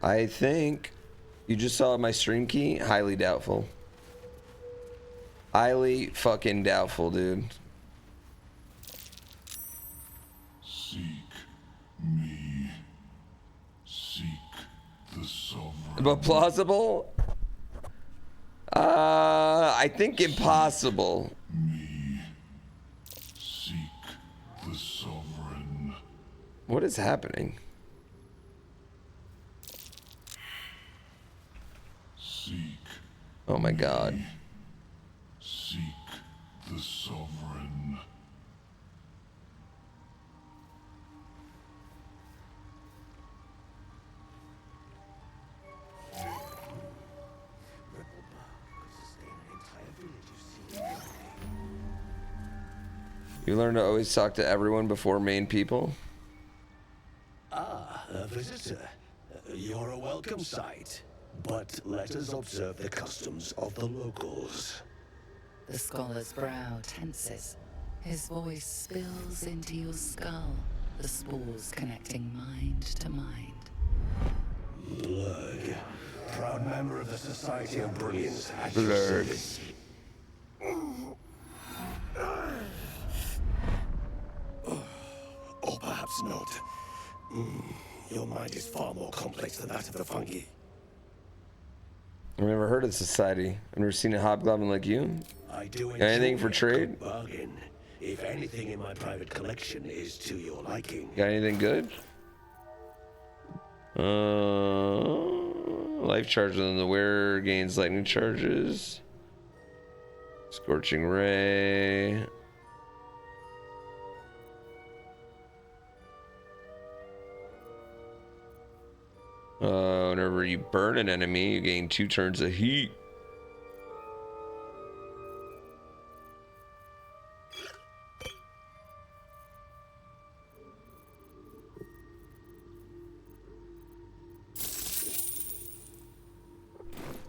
I think you just saw my stream key. Highly doubtful. Highly fucking doubtful, dude. Seek me. Seek the sovereign. But plausible? I think impossible. Me. Seek the sovereign. What is happening? Seek. Oh my god. Seek the sovereign. You learn to always talk to everyone before main people. Ah, a visitor. You're a welcome sight. But let us observe the customs of the locals. The scholar's brow tenses. His voice spills into your skull, the spores connecting mind to mind. Blurg, proud member of the Society of Brilliance. At your Blurg. service. Or perhaps not. Your mind is far more complex than that of the fungi. I've never heard of society. I've never seen a hobgoblin like you. I do Got anything for enjoy a trade? good bargain. If anything in my private collection is to your liking. Got anything good? Life charge on the wearer gains lightning charges. Scorching ray. Whenever you burn an enemy, you gain 2 turns of heat.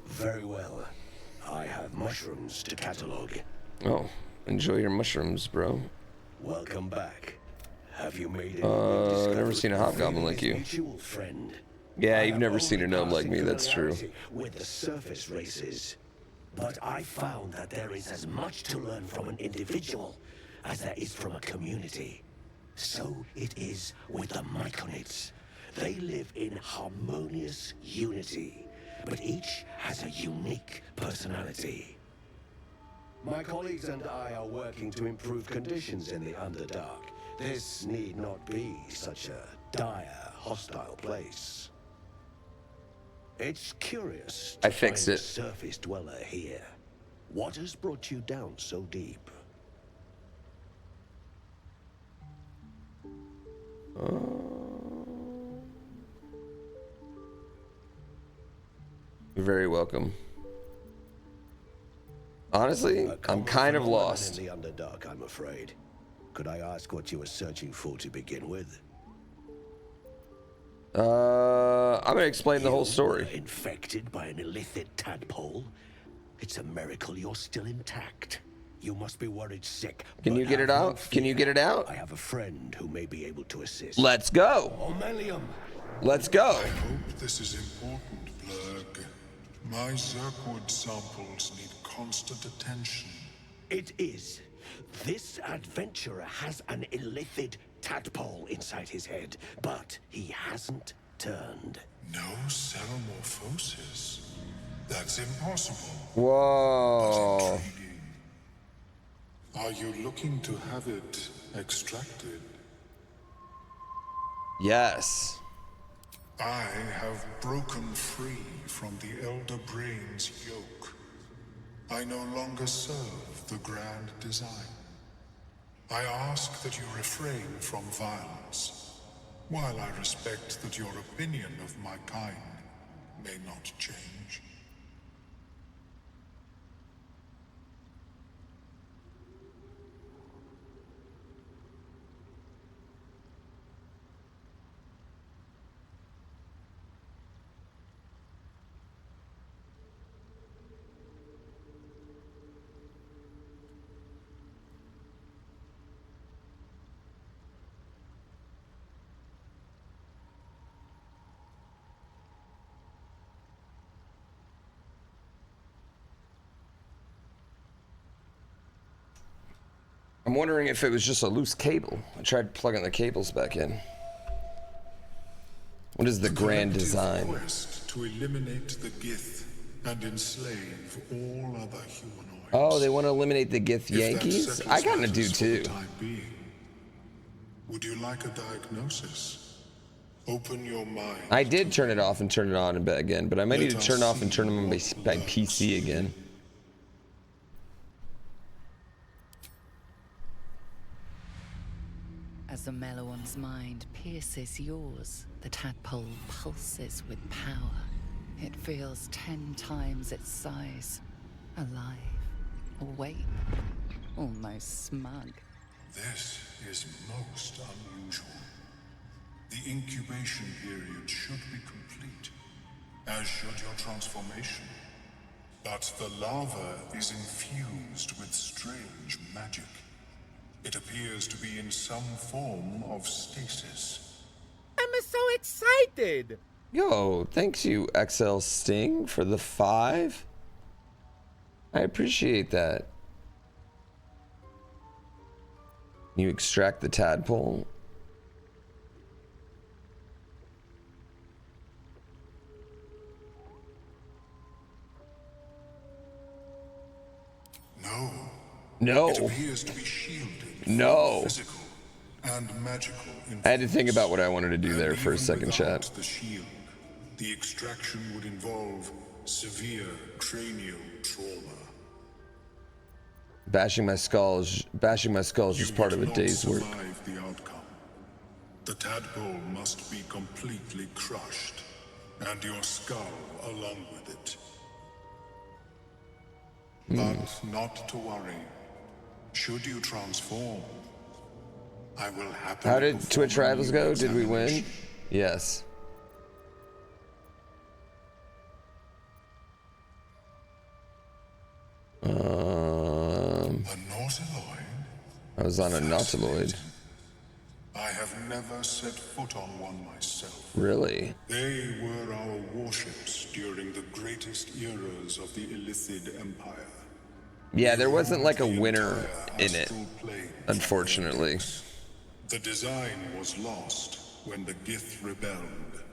Very well. I have mushrooms to catalog. Oh, enjoy your mushrooms, bro. Welcome back. Have you made any I've never seen a hobgoblin like you. mutual friend? Yeah, you've never seen a gnome like me, that's true. With the surface races. But I found that there is as much to learn from an individual as there is from a community. So it is with the Myconids. They live in harmonious unity. but each has a unique personality. My colleagues and I are working to improve conditions in the Underdark. This need not be such a dire, hostile place. It's curious to I fixed find it. a surface dweller here. What has brought you down so deep? You're very welcome. Honestly, I'm kind of lost. In the Underdark, I'm afraid. Could I ask what you were searching for to begin with? I'm gonna explain the whole story. Infected by an illithid tadpole? It's a miracle you're still intact. You must be worried sick. Can you get it out? Can you get it out? I have a friend who may be able to assist. Let's go. Omelium. Let's go. I hope this is important, Blurg. My Zerkwood samples need constant attention. It is. This adventurer has an illithid tadpole inside his head, but he hasn't turned. No cell morphosis. That's impossible. Whoa. Are you looking to have it extracted? Yes. I have broken free from the Elder Brain's yoke. I no longer serve the grand design. I ask that you refrain from violence, while I respect that your opinion of my kind may not change. I'm wondering if it was just a loose cable. I tried plugging the cables back in. What is the grand design? Quest to eliminate the Gith and enslave all other humanoids. Oh, they want to eliminate the Gith Yankees? I kind of do too. Would you like a diagnosis? Open your mind. I did turn it off and turn it on again, but I might need to turn it off and turn them on my PC again. As the Meloan's mind pierces yours, the tadpole pulses with power. It feels 10 times its size. Alive, awake, almost smug. This is most unusual. The incubation period should be complete, as should your transformation. But the larva is infused with strange magic. It appears to be in some form of stasis. I'm so excited! Yo, thanks you XL Sting for the 5. I appreciate that. You extract the tadpole. No. No. It appears to be shielded. No. Physical and magical. I had to think about what I wanted to do there for a second, chat. The shield, the extraction would involve severe cranial trauma. Bashing my skull is just part of a day's work. Survive the outcome. The tadpole must be completely crushed, and your skull along with it. But not to worry. Should you transform, I will happily. How did Twitch Rivals go? Did we win? Yes. A nautiloid? I was on a nautiloid. I have never set foot on one myself. Really? They were our warships during the greatest eras of the Illithid Empire. Yeah, there wasn't like a winner in it, unfortunately. The design was lost when the Gith rebelled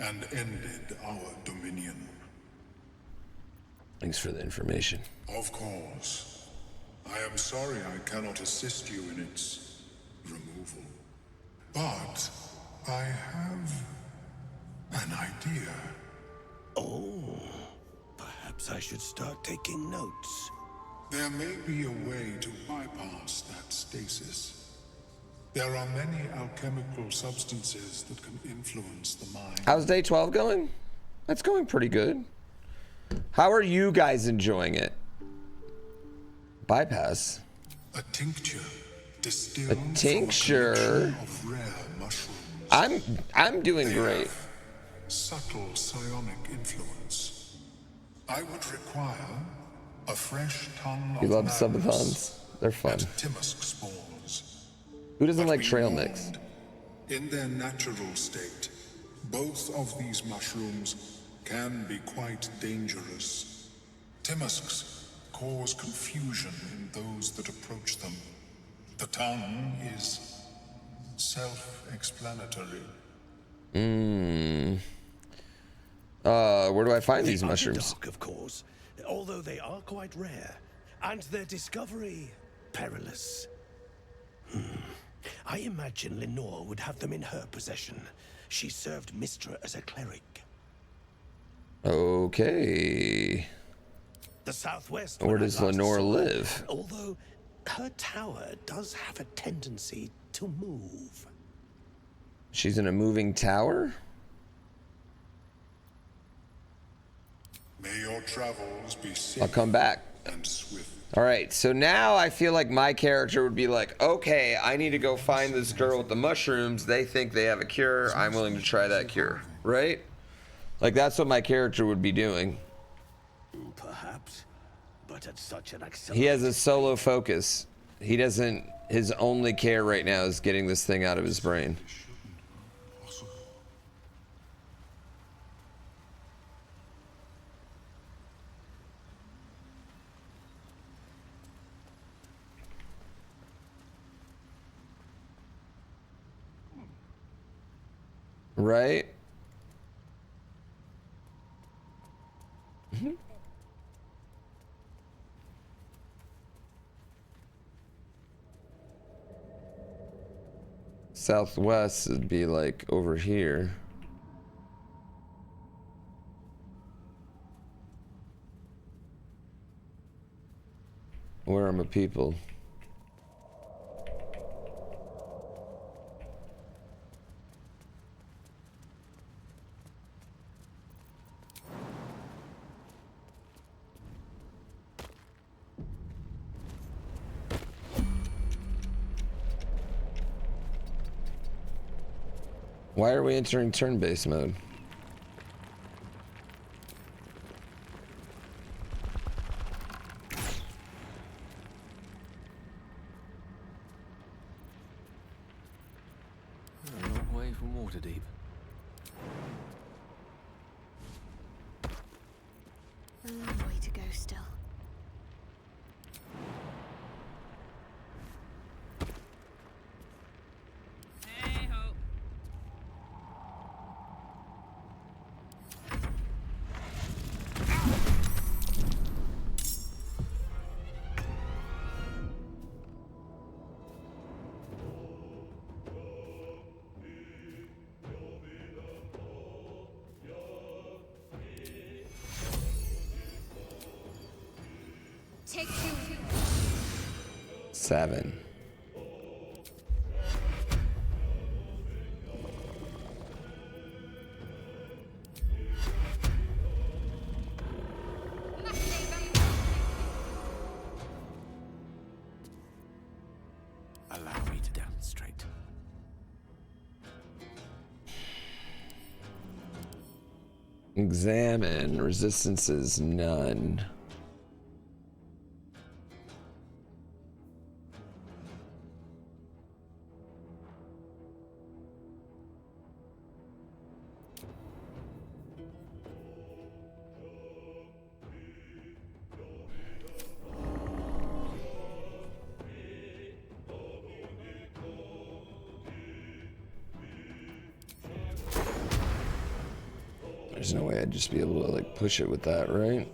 and ended our dominion. Thanks for the information. Of course. I am sorry I cannot assist you in its removal. But I have an idea. Oh, perhaps I should start taking notes. There may be a way to bypass that stasis. There are many alchemical substances that can influence the mind. How's day 12 going? That's going pretty good. How are you guys enjoying it? Bypass. A tincture distilled A tincture. From a of rare mushrooms. I'm doing They great. have subtle psionic influence. I would require a fresh ton You of love subathons. They're fun. and Timisk spores. Who doesn't But like be trail warned, mix? In their natural state, both of these mushrooms can be quite dangerous. Timisks cause confusion in those that approach them. The tongue is self-explanatory. Where do I find these mushrooms? Underdark, of course, although they are quite rare, and their discovery perilous. I imagine Lenore would have them in her possession. She served Mystra as a cleric. Okay. The southwest. Where when I does last Lenore saw her, live? Although her tower does have a tendency to move. She's in a moving tower? May your travels be safe I'll come back. and swift. All right, so now I feel like my character would be like, okay, I need to go find this girl with the mushrooms. They think they have a cure. I'm willing to try that cure, right? Like, that's what my character would be doing. Perhaps, but at such an He has a solo focus. He doesn't, his only care right now is getting this thing out of his brain. Right? Southwest would be like over here. Where are my people? Why are we entering turn-based mode? A long way from Waterdeep. A long way to go still. Take two. 7. Allow me to demonstrate. Examine. Resistance is none. There's no way I'd just be able to like push it with that, right?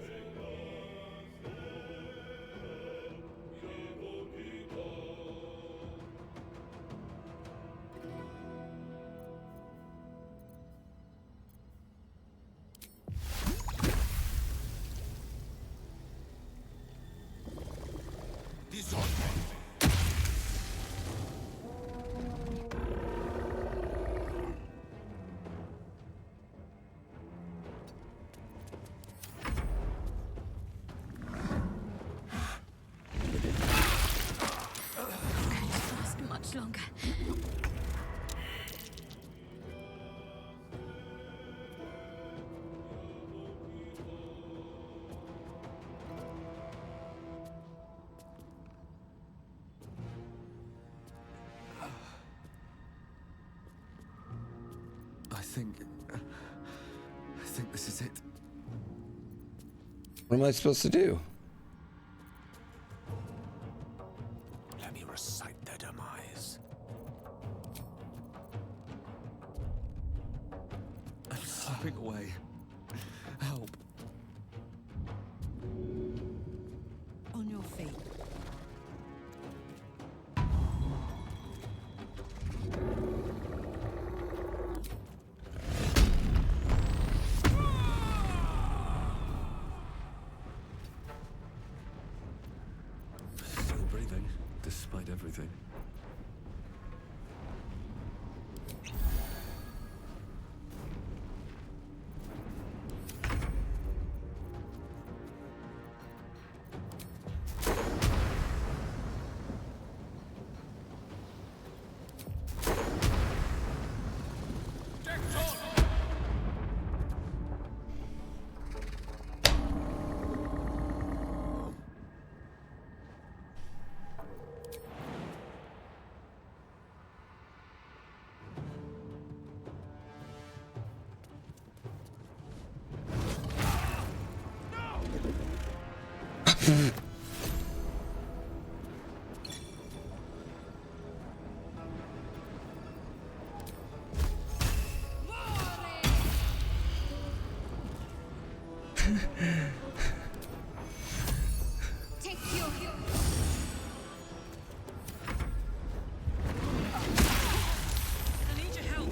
I think this is it. What am I supposed to do? Let me recite their demise. I'm slipping away. Help. On your feet. Still breathing, despite everything. Take you. I need your help.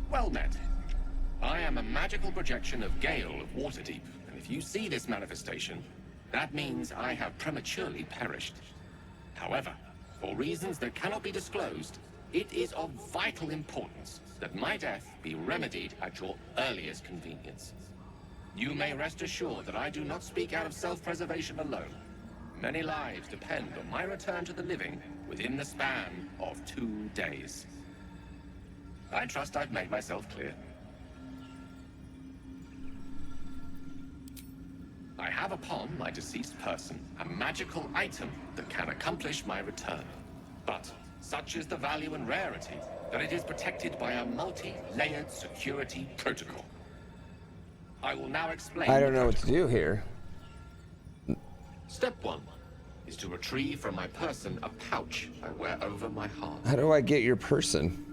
Well met. I am a magical projection of Gale of Waterdeep, and if you see this manifestation, that means I have prematurely perished. However, for reasons that cannot be disclosed, it is of vital importance that my death be remedied at your earliest convenience. You may rest assured that I do not speak out of self-preservation alone. Many lives depend on my return to the living within the span of 2 days. I trust I've made myself clear. I have upon my deceased person a magical item that can accomplish my return. But such is the value and rarity that it is protected by a multi-layered security protocol. I will now explain. I don't know what to do here. Step 1 is to retrieve from my person a pouch I wear over my heart. How do I get your person?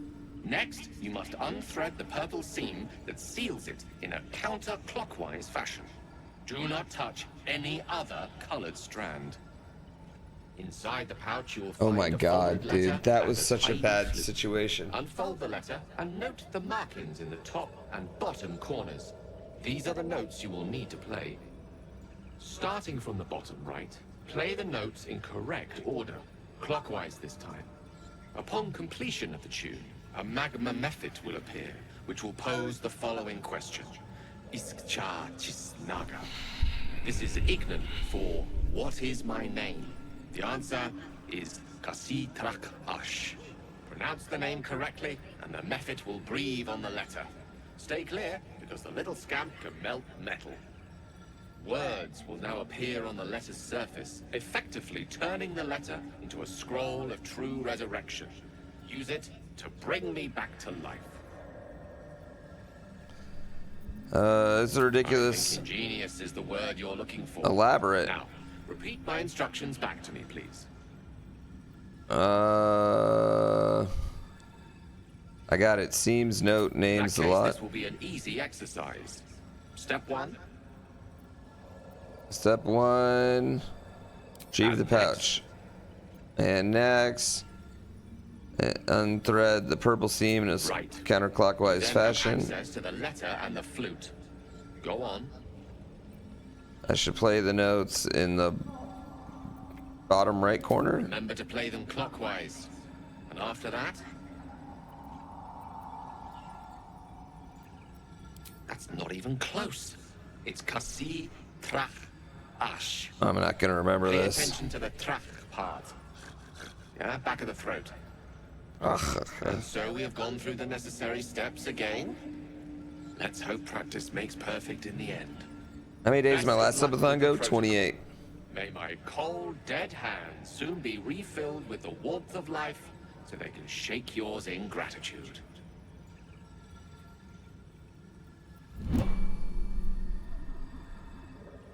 Next, you must unthread the purple seam that seals it in a counterclockwise fashion. Do not touch any other colored strand. Inside the pouch, you will find Oh my a god, folded letter dude, that and was a such a tiny bad flip. situation. Unfold the letter and note the markings in the top and bottom corners. These are the notes you will need to play. Starting from the bottom right, play the notes in correct order, clockwise this time. Upon completion of the tune, a magma method will appear, which will pose the following question. Iskcha Chisnaga. This is Ignan for what is my name? The answer is Kasitrak Ash. Pronounce the name correctly, and the method will breathe on the letter. Stay clear, because the little scamp can melt metal. Words will now appear on the letter's surface, effectively turning the letter into a scroll of true resurrection. Use it to bring me back to life. It's ridiculous. Ingenious is the word you're looking for. Elaborate. Now, repeat my instructions back to me, please. I got it. Seams, note, names, a lot. This will be an easy exercise. Step 1. Step 1. Retrieve the pouch. And next, unthread the purple seam in a counterclockwise Then fashion. have access to the letter and the flute. Go on. I should play the notes in the bottom right corner. Remember to play them clockwise. And after that... That's not even close. It's Kasi Trach Ash. I'm not gonna remember Pay this. attention to the Trach part. Yeah, back of the throat. Ugh. And so we have gone through the necessary steps again. Let's hope practice makes perfect in the end. How many days did my last subathon go? 28. May my cold, dead hands soon be refilled with the warmth of life so they can shake yours in gratitude.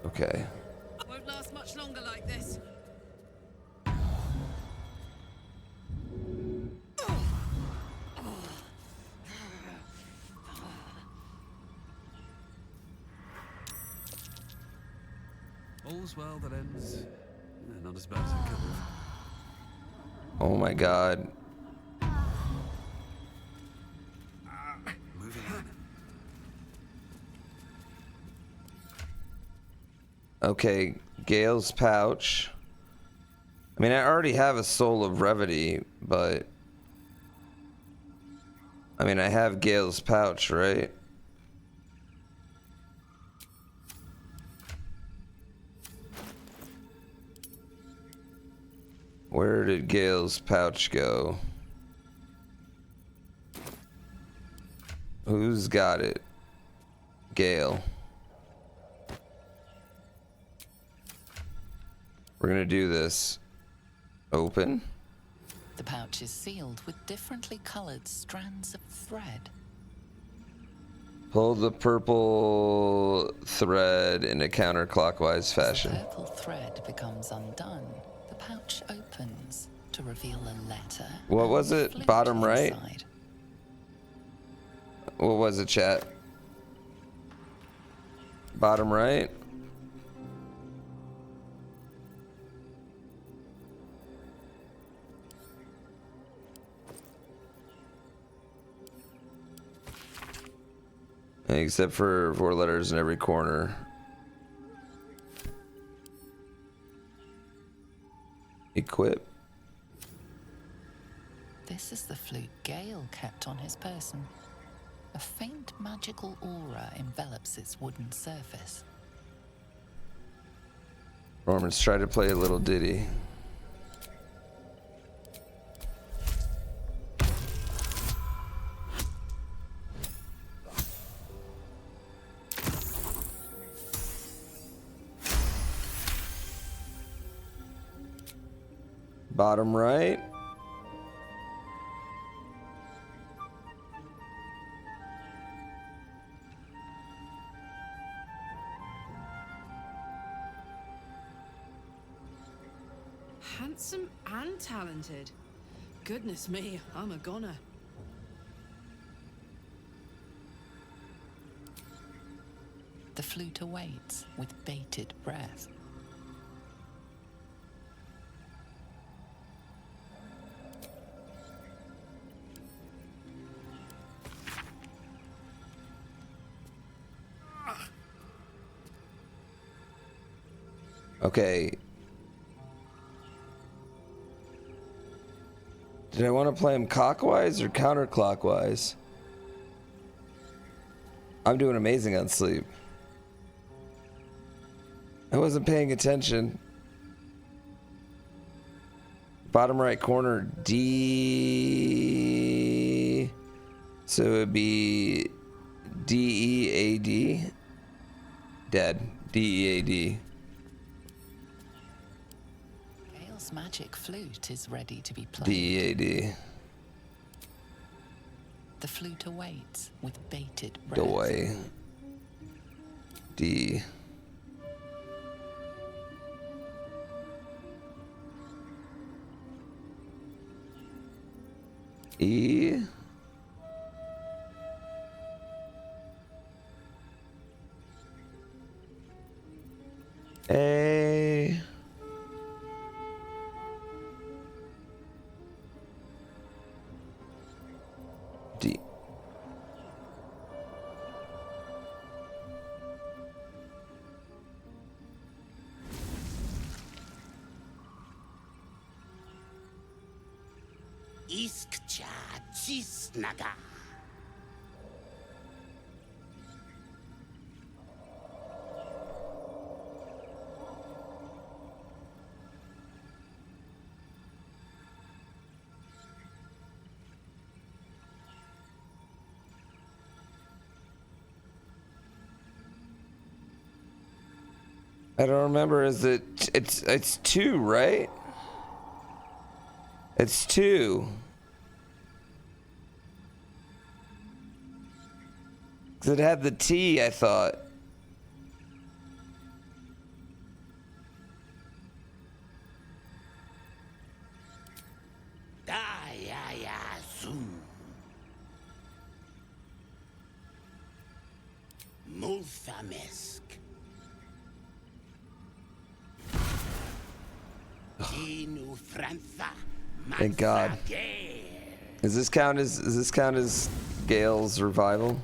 Okay. Won't last much longer like this. All's well that ends. Not as bad as it could have. Oh my god. Moving on. Okay, Gale's pouch. I mean, I already have a Soul of Brevity, but... I mean, I have Gale's pouch, right? Where did Gale's pouch go? Who's got it? Gale. We're gonna do this. Open. The pouch is sealed with differently colored strands of thread. Pull the purple thread in a counterclockwise fashion. As the purple thread becomes undone, the pouch opens to reveal a letter. What was and it? flute Bottom right? inside. What was it, chat? Bottom right? Except for 4 letters in every corner. Equip. This is the flute Gale kept on his person. A faint magical aura envelops its wooden surface. Romans, try to play a little ditty. Bottom right. Handsome and talented. Goodness me, I'm a goner. The flute awaits with bated breath. Okay. Did I want to play him clockwise or counterclockwise? I'm doing amazing on sleep. I wasn't paying attention. Bottom right corner, D. So it would be D-E-A-D. Dead. D-E-A-D. Gale's magic flute is ready to be played. D-E-A-D. The flute awaits with bated breath. Doy. D. E. A. Iskcha Chisnaga. I don't remember. Is it? It's 2, right? It's 2. 'Cause it had the T, I thought. Multhamesk. Thank God. Does this count as Gale's revival?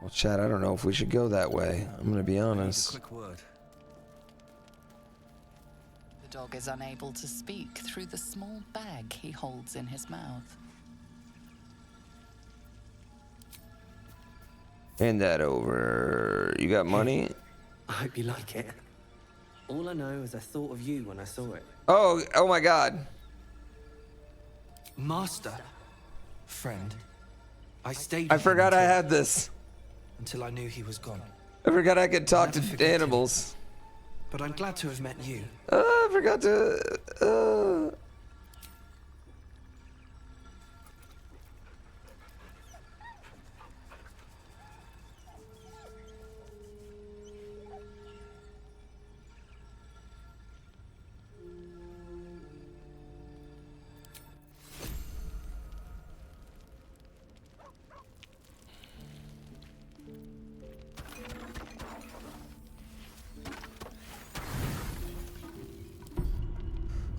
Well, Chad, I don't know if we should go that way. I'm gonna be honest. Quick word. The dog is unable to speak through the small bag he holds in his mouth. Hand that over. You got money? I hope you like it. All I know is I thought of you when I saw it. Oh my God. Master. Friend. I stayed. I forgot I had this. Until I knew he was gone. I forgot I could talk to animals. But I'm glad to have met you. I forgot to.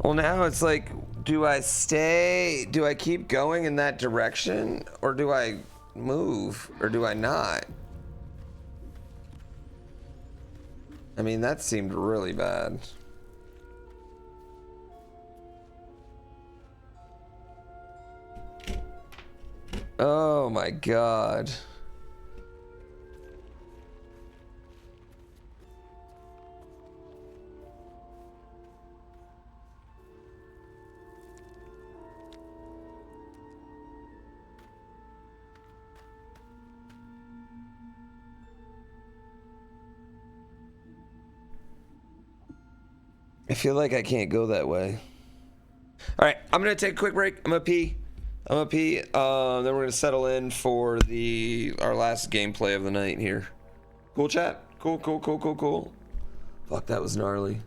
Well, now it's like, do I stay? Do I keep going in that direction? Or do I move? Or do I not? I mean, that seemed really bad. Oh my God. I feel like I can't go that way. All right, I'm gonna take a quick break. I'm gonna pee. Then we're gonna settle in for our last gameplay of the night here. Cool chat. Cool. Fuck, that was gnarly.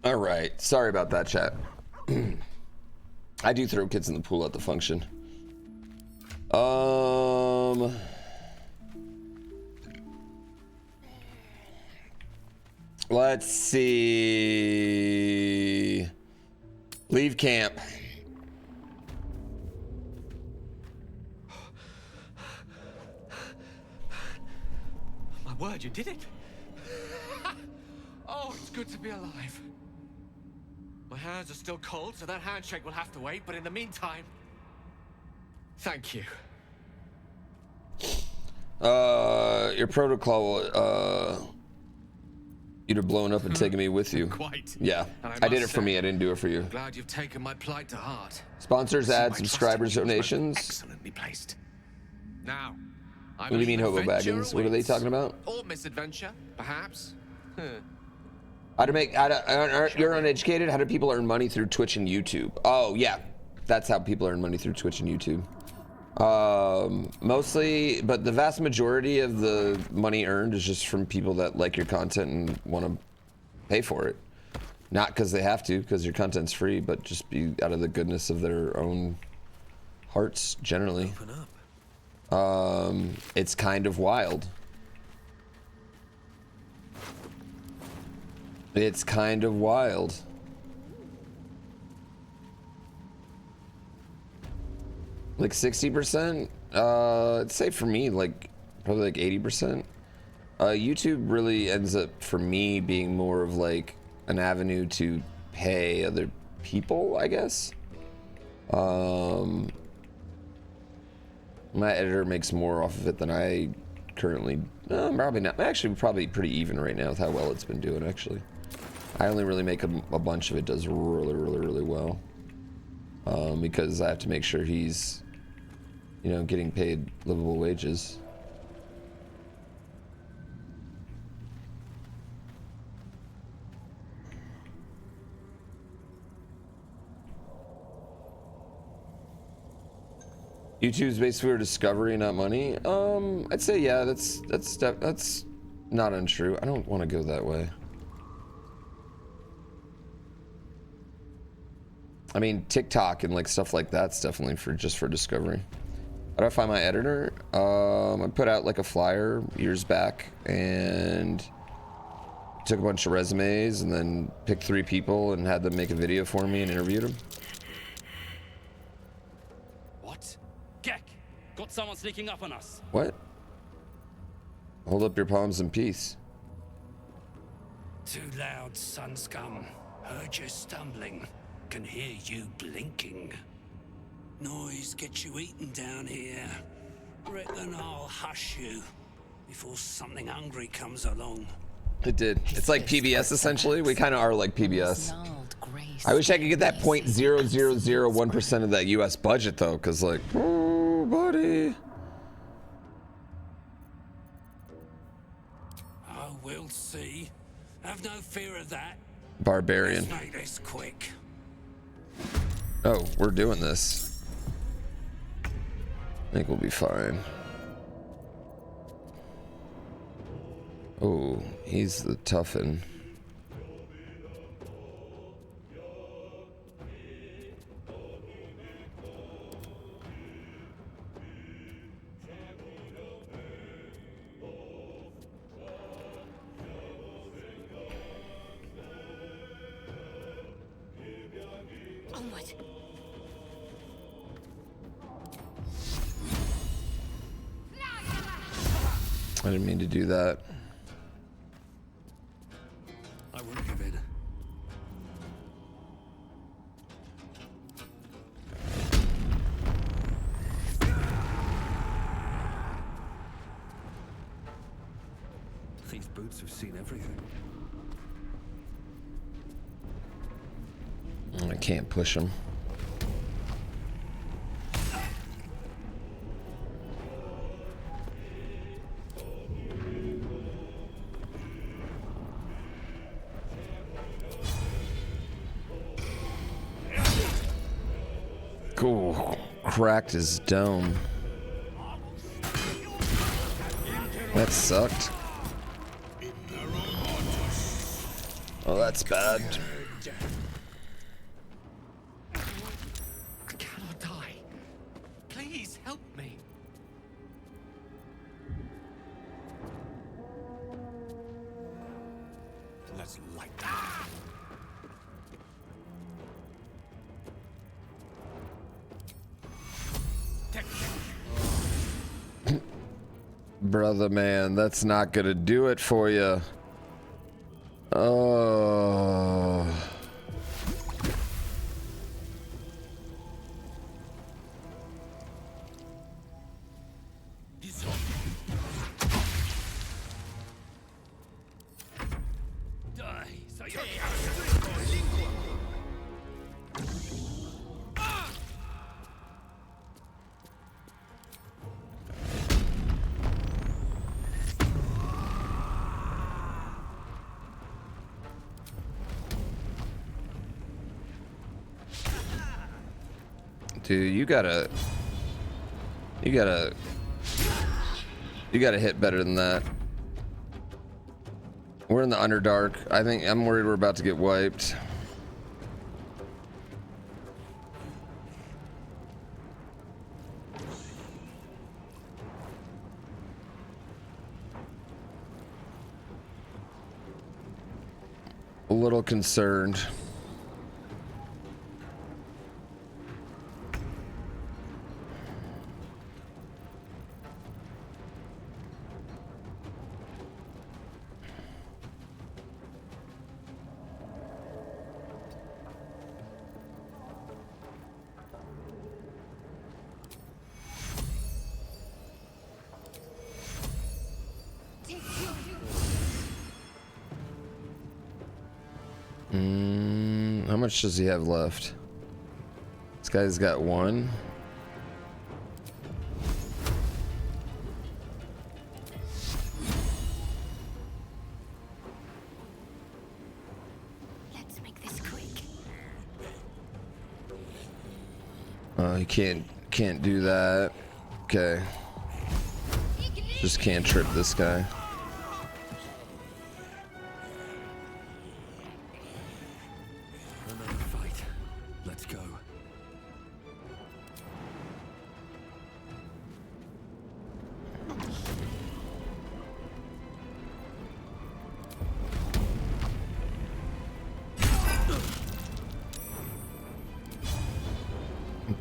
All right. Sorry about that, chat. I do throw kids in the pool at the function. Let's see. Leave camp. My word, you did it. Oh, it's good to be alive. My hands are still cold, so that handshake will have to wait, but in the meantime, thank you. Your protocol, you'd have blown up and taken me with you. Quite. Yeah, I did it for me. I didn't do it for you. Glad you've taken my plight to heart. Sponsors, ads, subscribers, donations. Excellently placed. Now, What do you mean, Hobo Baggins? What are they talking about? Or misadventure, perhaps. How to make? You're uneducated. How do people earn money through Twitch and YouTube? Oh yeah, that's how people earn money through Twitch and YouTube. Mostly, but the vast majority of the money earned is just from people that like your content and want to pay for it. Not because they have to, because your content's free, but just be out of the goodness of their own hearts, generally. It's kind of wild. It's kind of wild. Like 60%? I'd say for me, like, probably like 80%. YouTube really ends up, for me, being more of like an avenue to pay other people, I guess. My editor makes more off of it than I currently, probably not. Actually, probably pretty even right now with how well it's been doing, actually. I only really make a bunch of it does really well. Because I have to make sure he's, you know, getting paid livable wages. YouTube's basically for discovery, not money. I'd say yeah, that's not untrue. I don't want to go that way. I mean, TikTok and like stuff like that's definitely for just for discovery. How do I find my editor? I put out like a flyer years back and took a bunch of resumes and then picked 3 people and had them make a video for me and interviewed them. What? Gek! Got someone sneaking up on us. What? Hold up your palms in peace. Too loud, sun scum. Heard you stumbling. Can hear you blinking. Noise gets you eaten down here. Reckon I'll hush you before something hungry comes along. It did. It's like PBS essentially. We kind of are like PBS. I wish I could get that 0.0001% of that US budget though, because like, oh buddy. Oh, we'll see. Have no fear of that. Barbarian. Let's make this quick. Oh, we're doing this. I think we'll be fine. Oh, he's the toughen. I didn't mean to do that. I wouldn't give in. These boots have seen everything. I can't push him. Cool. Cracked his dome. That sucked. Oh, that's bad. was like that. Brother man, that's not gonna do it for you. Oh. Dude, you gotta hit better than that. We're in the Underdark. I'm worried we're about to get wiped. A little concerned. How much does he have left? This guy's got one. Let's make this quick. Oh, he can't do that. Okay. Just can't trip this guy. Another fight. Let's go.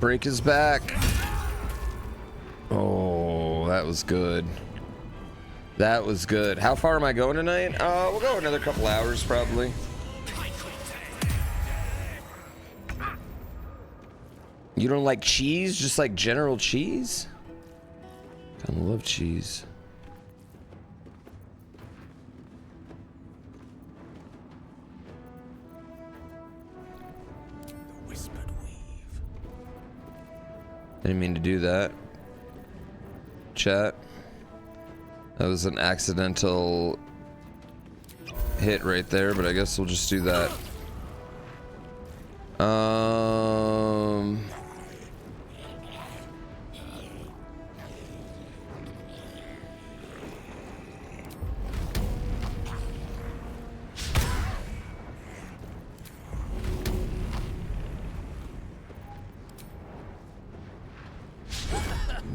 Break his back. Oh, that was good. That was good. How far am I going tonight? We'll go another couple hours probably. You don't like cheese? Just like general cheese? I love cheese. Didn't mean to do that. Chat. That was an accidental hit right there, but I guess we'll just do that.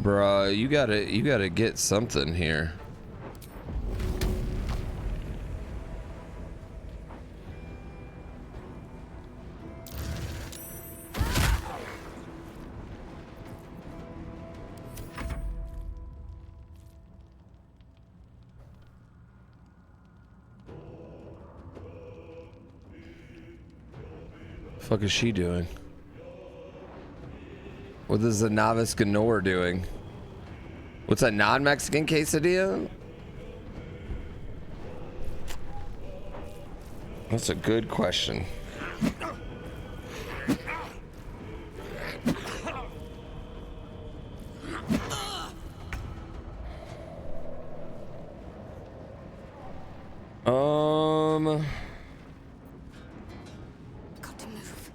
Bruh, you gotta get something here. Fuck is she doing? What is the novice Gnor doing? What's a non-Mexican quesadilla? That's a good question. Got to move.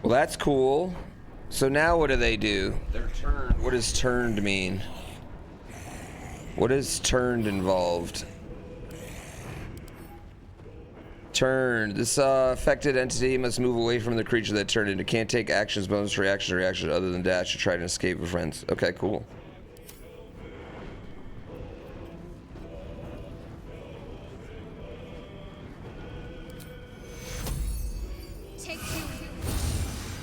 Well, that's cool. So now what do they do? They're turned. What does turned mean? What is turned involved? Turn. This affected entity must move away from the creature that turned into. Can't take actions, bonus reactions other than dash to try to escape with friends. Okay, cool.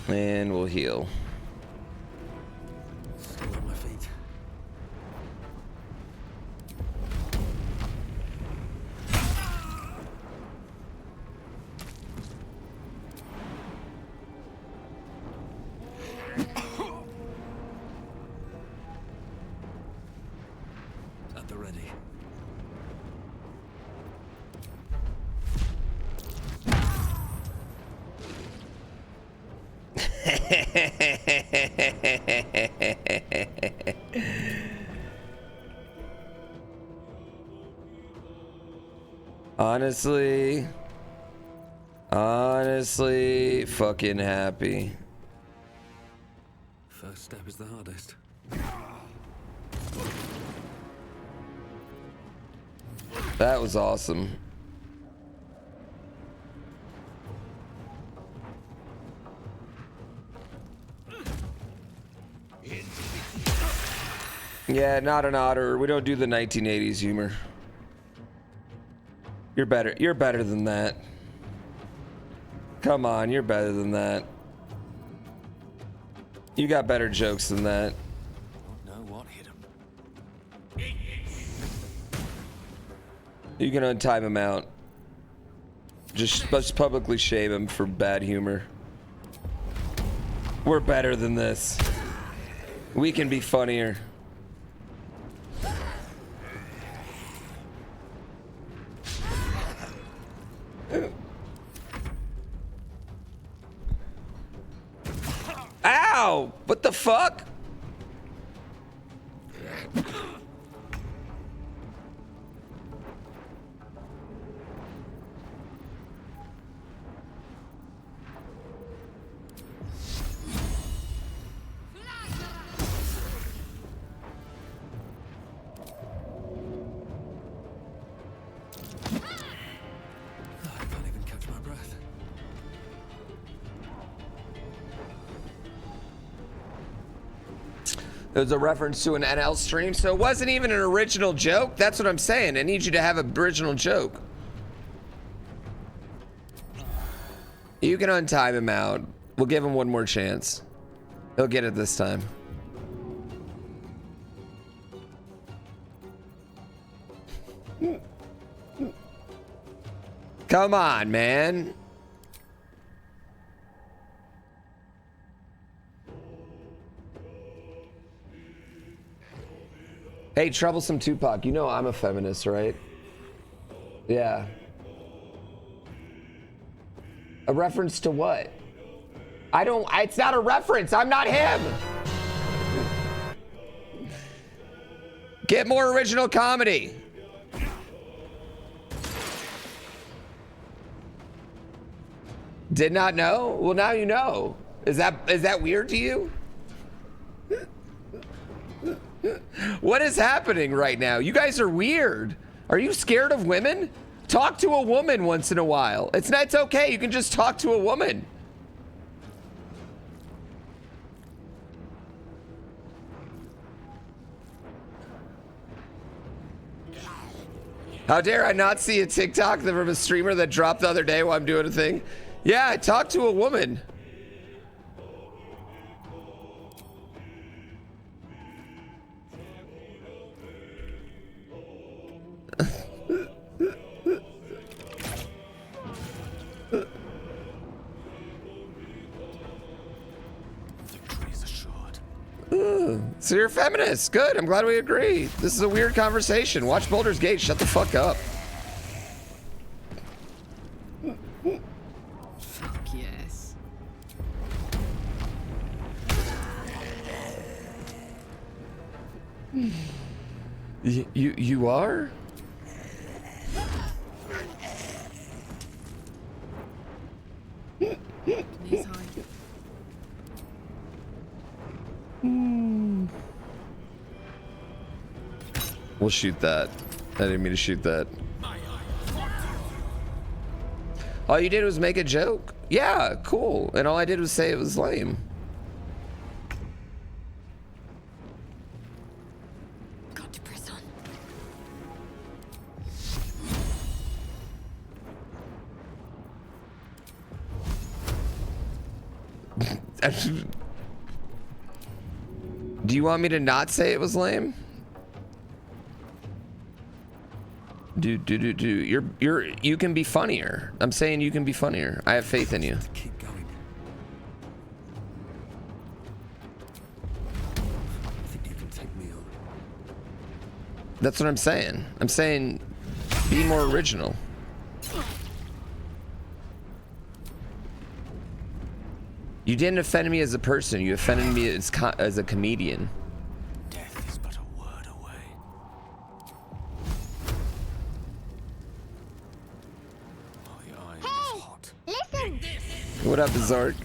And we'll heal. Still on my feet. At the ready. Honestly, fucking happy. First step is the hardest. That was awesome. Yeah, not an otter. We don't do the 1980s humor. You're better. You're better than that. Come on, you're better than that. You got better jokes than that. Don't know what hit him. You can untime him out. Just publicly shame him for bad humor. We're better than this. We can be funnier. Ow! What the fuck? I can't even catch my breath. It was a reference to an NL stream, so it wasn't even an original joke. That's what I'm saying. I need you to have an original joke. You can untime him out. We'll give him one more chance. He'll get it this time. Come on, man. Hey, Troublesome Tupac, you know I'm a feminist, right? Yeah. A reference to what? It's not a reference. I'm not him. Get more original comedy. Did not know? Well, now you know. Is that weird to you? What is happening right now? You guys are weird. Are you scared of women? Talk to a woman once in a while. It's okay. You can just talk to a woman. How dare I not see a TikTok from a streamer that dropped the other day while I'm doing a thing? Yeah, I talked to a woman. So you're a feminist. Good. I'm glad we agree. This is a weird conversation. Watch Baldur's Gate. Shut the fuck up. Fuck yes. You are? Knees high. We'll shoot that. I didn't mean to shoot that. All you did was make a joke. Yeah, cool. And all I did was say it was lame. Got to press on. Do you want me to not say it was lame? You can be funnier. I'm saying you can be funnier. I have faith in you. Keep going. I think you can take me on. That's what I'm saying. I'm saying be more original. You didn't offend me as a person. You offended me as a comedian. Death is but a word away. Listen! What up, Zark?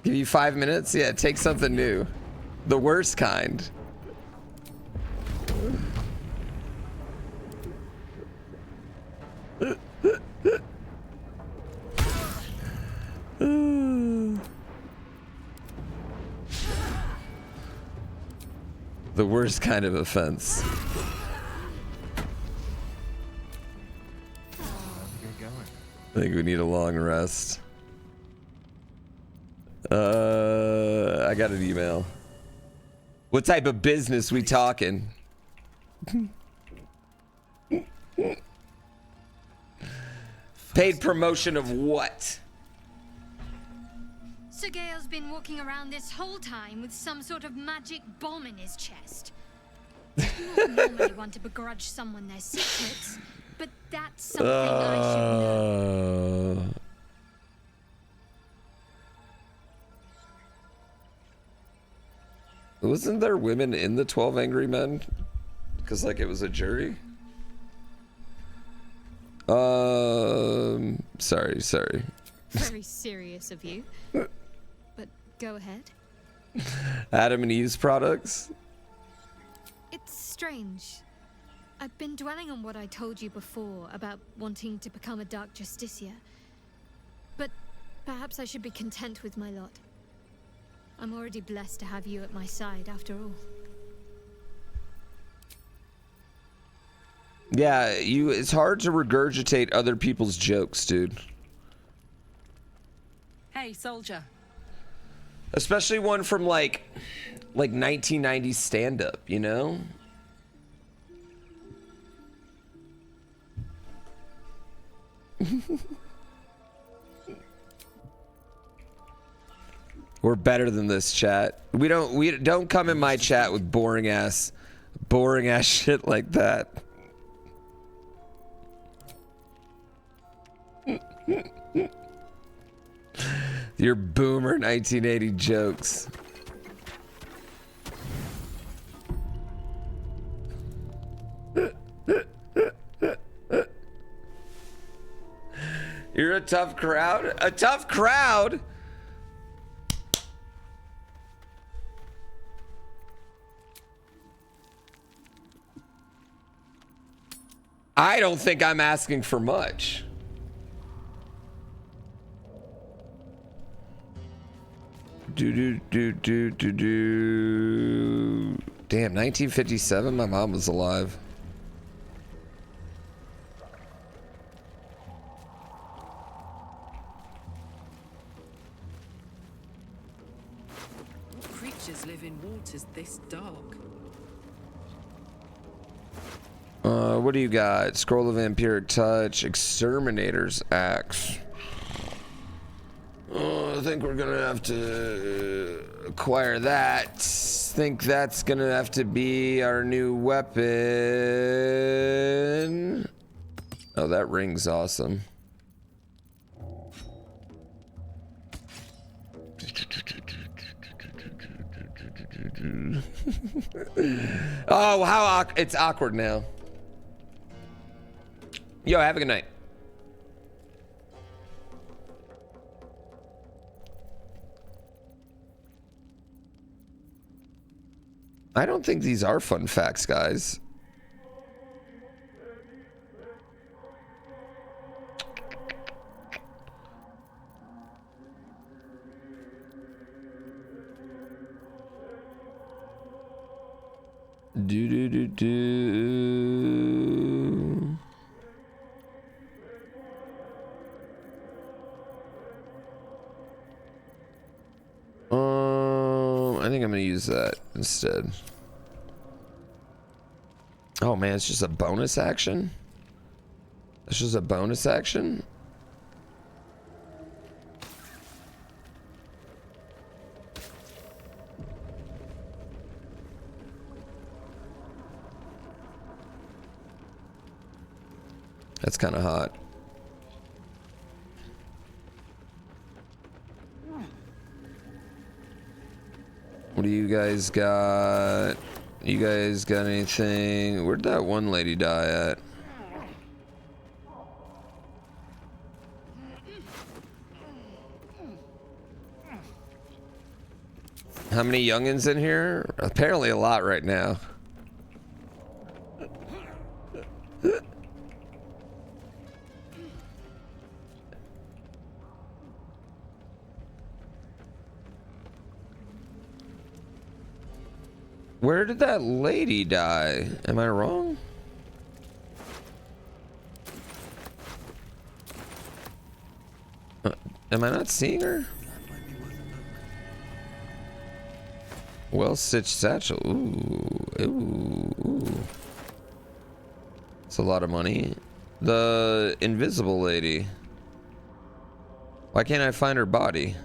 Give you 5 minutes? Yeah, take something new. The worst kind. The worst kind of offense. I think we need a long rest. I got an email. What type of business we talking? Paid promotion of what? So Gale's been walking around this whole time with some sort of magic bomb in his chest. You don't normally want to begrudge someone their secrets, but that's something I should know. Wasn't there women in the 12 Angry Men? Because, like, it was a jury? Sorry. Very serious of you. But go ahead. Adam and Eve's products? It's strange. I've been dwelling on what I told you before about wanting to become a Dark Justiciar. But perhaps I should be content with my lot. I'm already blessed to have you at my side, after all. Yeah, it's hard to regurgitate other people's jokes, dude. Hey, soldier. Especially one from like 1990s stand-up, you know? We're better than this, chat. We don't come in my chat with boring ass shit like that. Your boomer 1980 jokes. You're a tough crowd? A tough crowd? I don't think I'm asking for much. Damn, 1957? My mom was alive. What creatures live in waters this dark? What do you got? Scroll of Vampiric Touch, Exterminator's Axe. I think we're gonna have to acquire that. Think that's gonna have to be our new weapon. Oh, that ring's awesome. Oh, how it's awkward now. Yo, have a good night. I don't think these are fun facts, guys. I think I'm gonna use that instead. Oh man, it's just a bonus action? It's just a bonus action? That's kind of hot. What do you guys got? You guys got anything? Where'd that one lady die at? How many youngins in here? Apparently a lot right now. Where did that lady die? Am I wrong? Am I not seeing her? Well-stitched satchel. Ooh, ooh, ooh. It's a lot of money. The invisible lady. Why can't I find her body?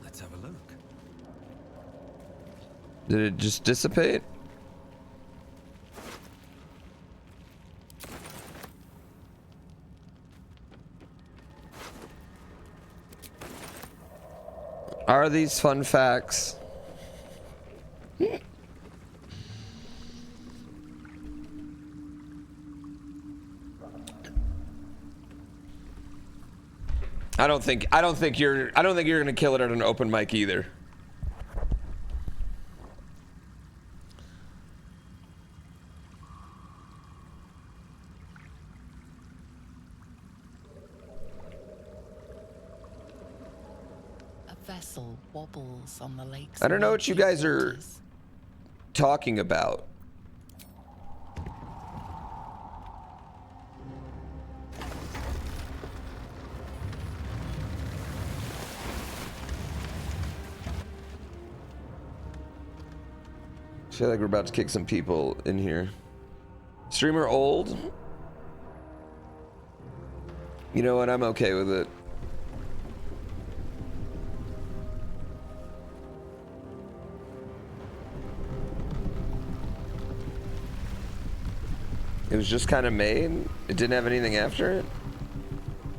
Let's have a look. Did it just dissipate? Are these fun facts? I don't think you're gonna kill it at an open mic either. A vessel wobbles on the lake's I don't know what you guys are talking about. I feel like we're about to kick some people in here. Streamer old? You know what? I'm okay with it. It was just kind of made. It didn't have anything after it.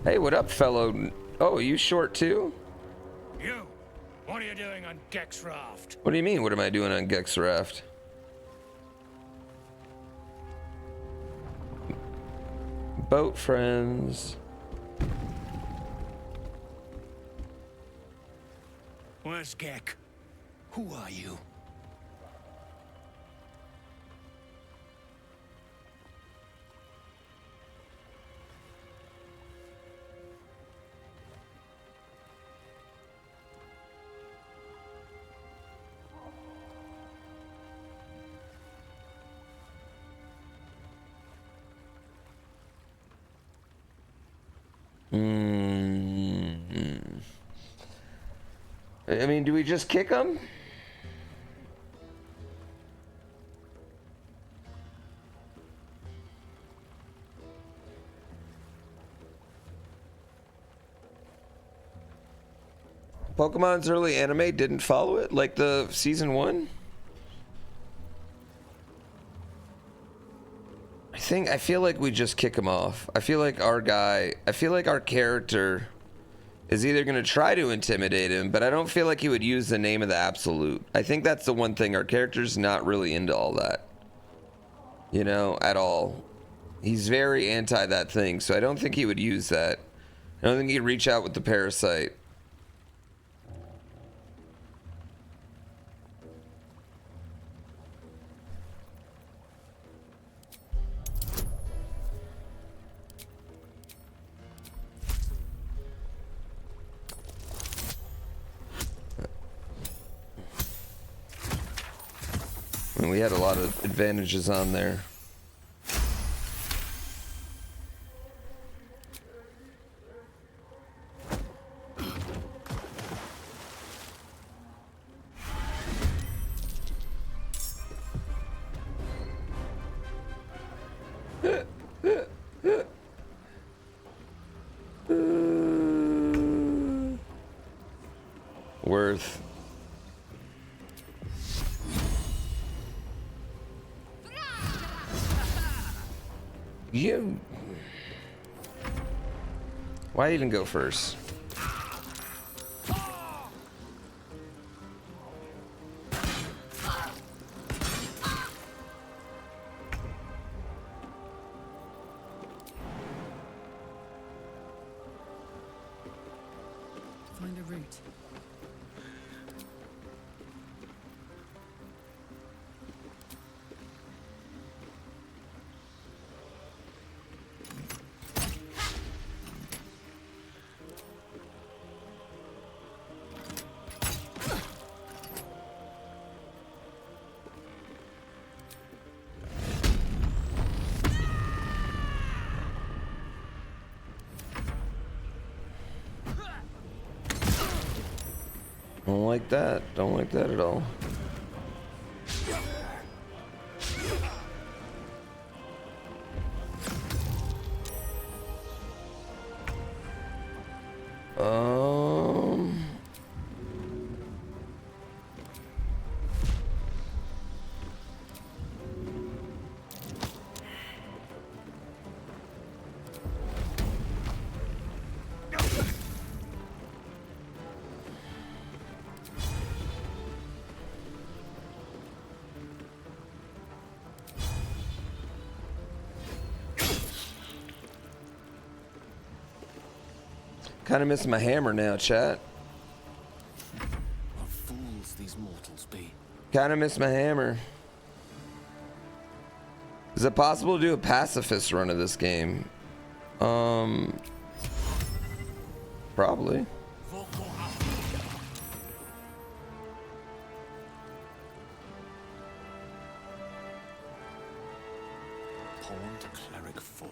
Hey, what up, fellow? Oh, you short too? You! What are you doing on Gek's raft? What do you mean? What am I doing on Gek's raft? Boat friends. Where's Gek? Who are you? I mean, do we just kick him? Pokemon's early anime didn't follow it, like the season 1? I feel like we just kick him off. I feel like our character is either going to try to intimidate him, but I don't feel like he would use the name of the Absolute. I think that's the one thing. Our character's not really into all that. You know, at all. He's very anti that thing, so I don't think he would use that. I don't think he'd reach out with the parasite. And we had a lot of advantages on there. Worth. You. Why even go first? Find a route. Don't like that. Don't like that at all. Kind of miss my hammer now, chat. What fools these mortals be. Kind of miss my hammer. Is it possible to do a pacifist run of this game? Probably. Pawn to Cleric 4.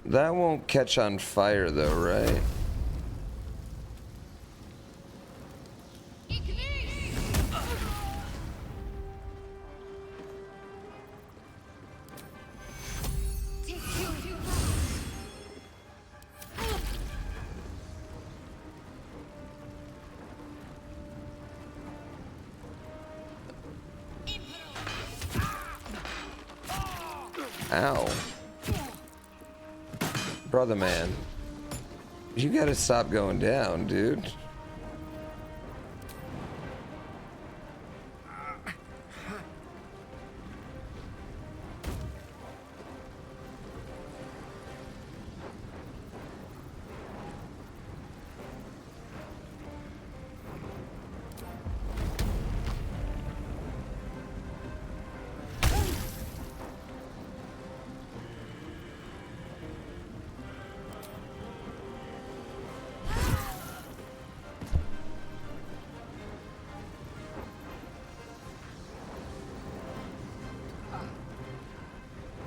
That won't catch on fire though, right? Ow. Brother man. You gotta stop going down, dude.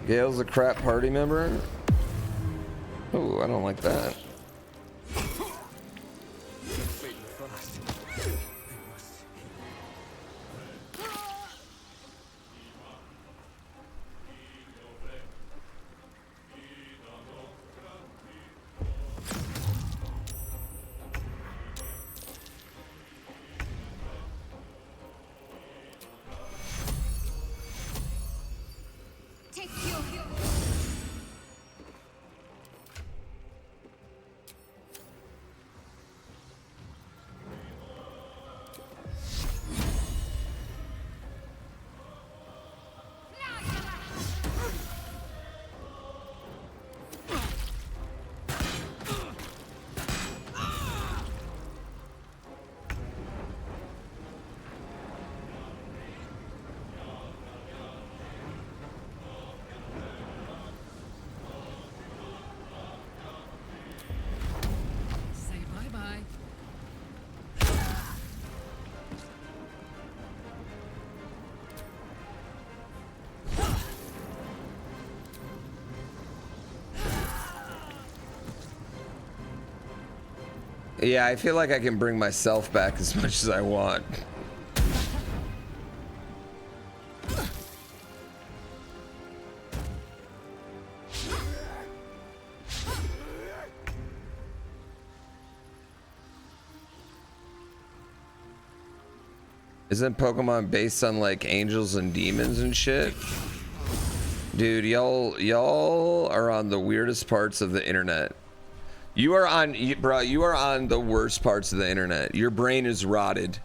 Gale's a crap party member? Oh, I don't like that. Yeah, I feel like I can bring myself back as much as I want. Isn't Pokemon based on like angels and demons and shit? Dude, y'all are on the weirdest parts of the internet. You are on, bro, you are on the worst parts of the internet. Your brain is rotted.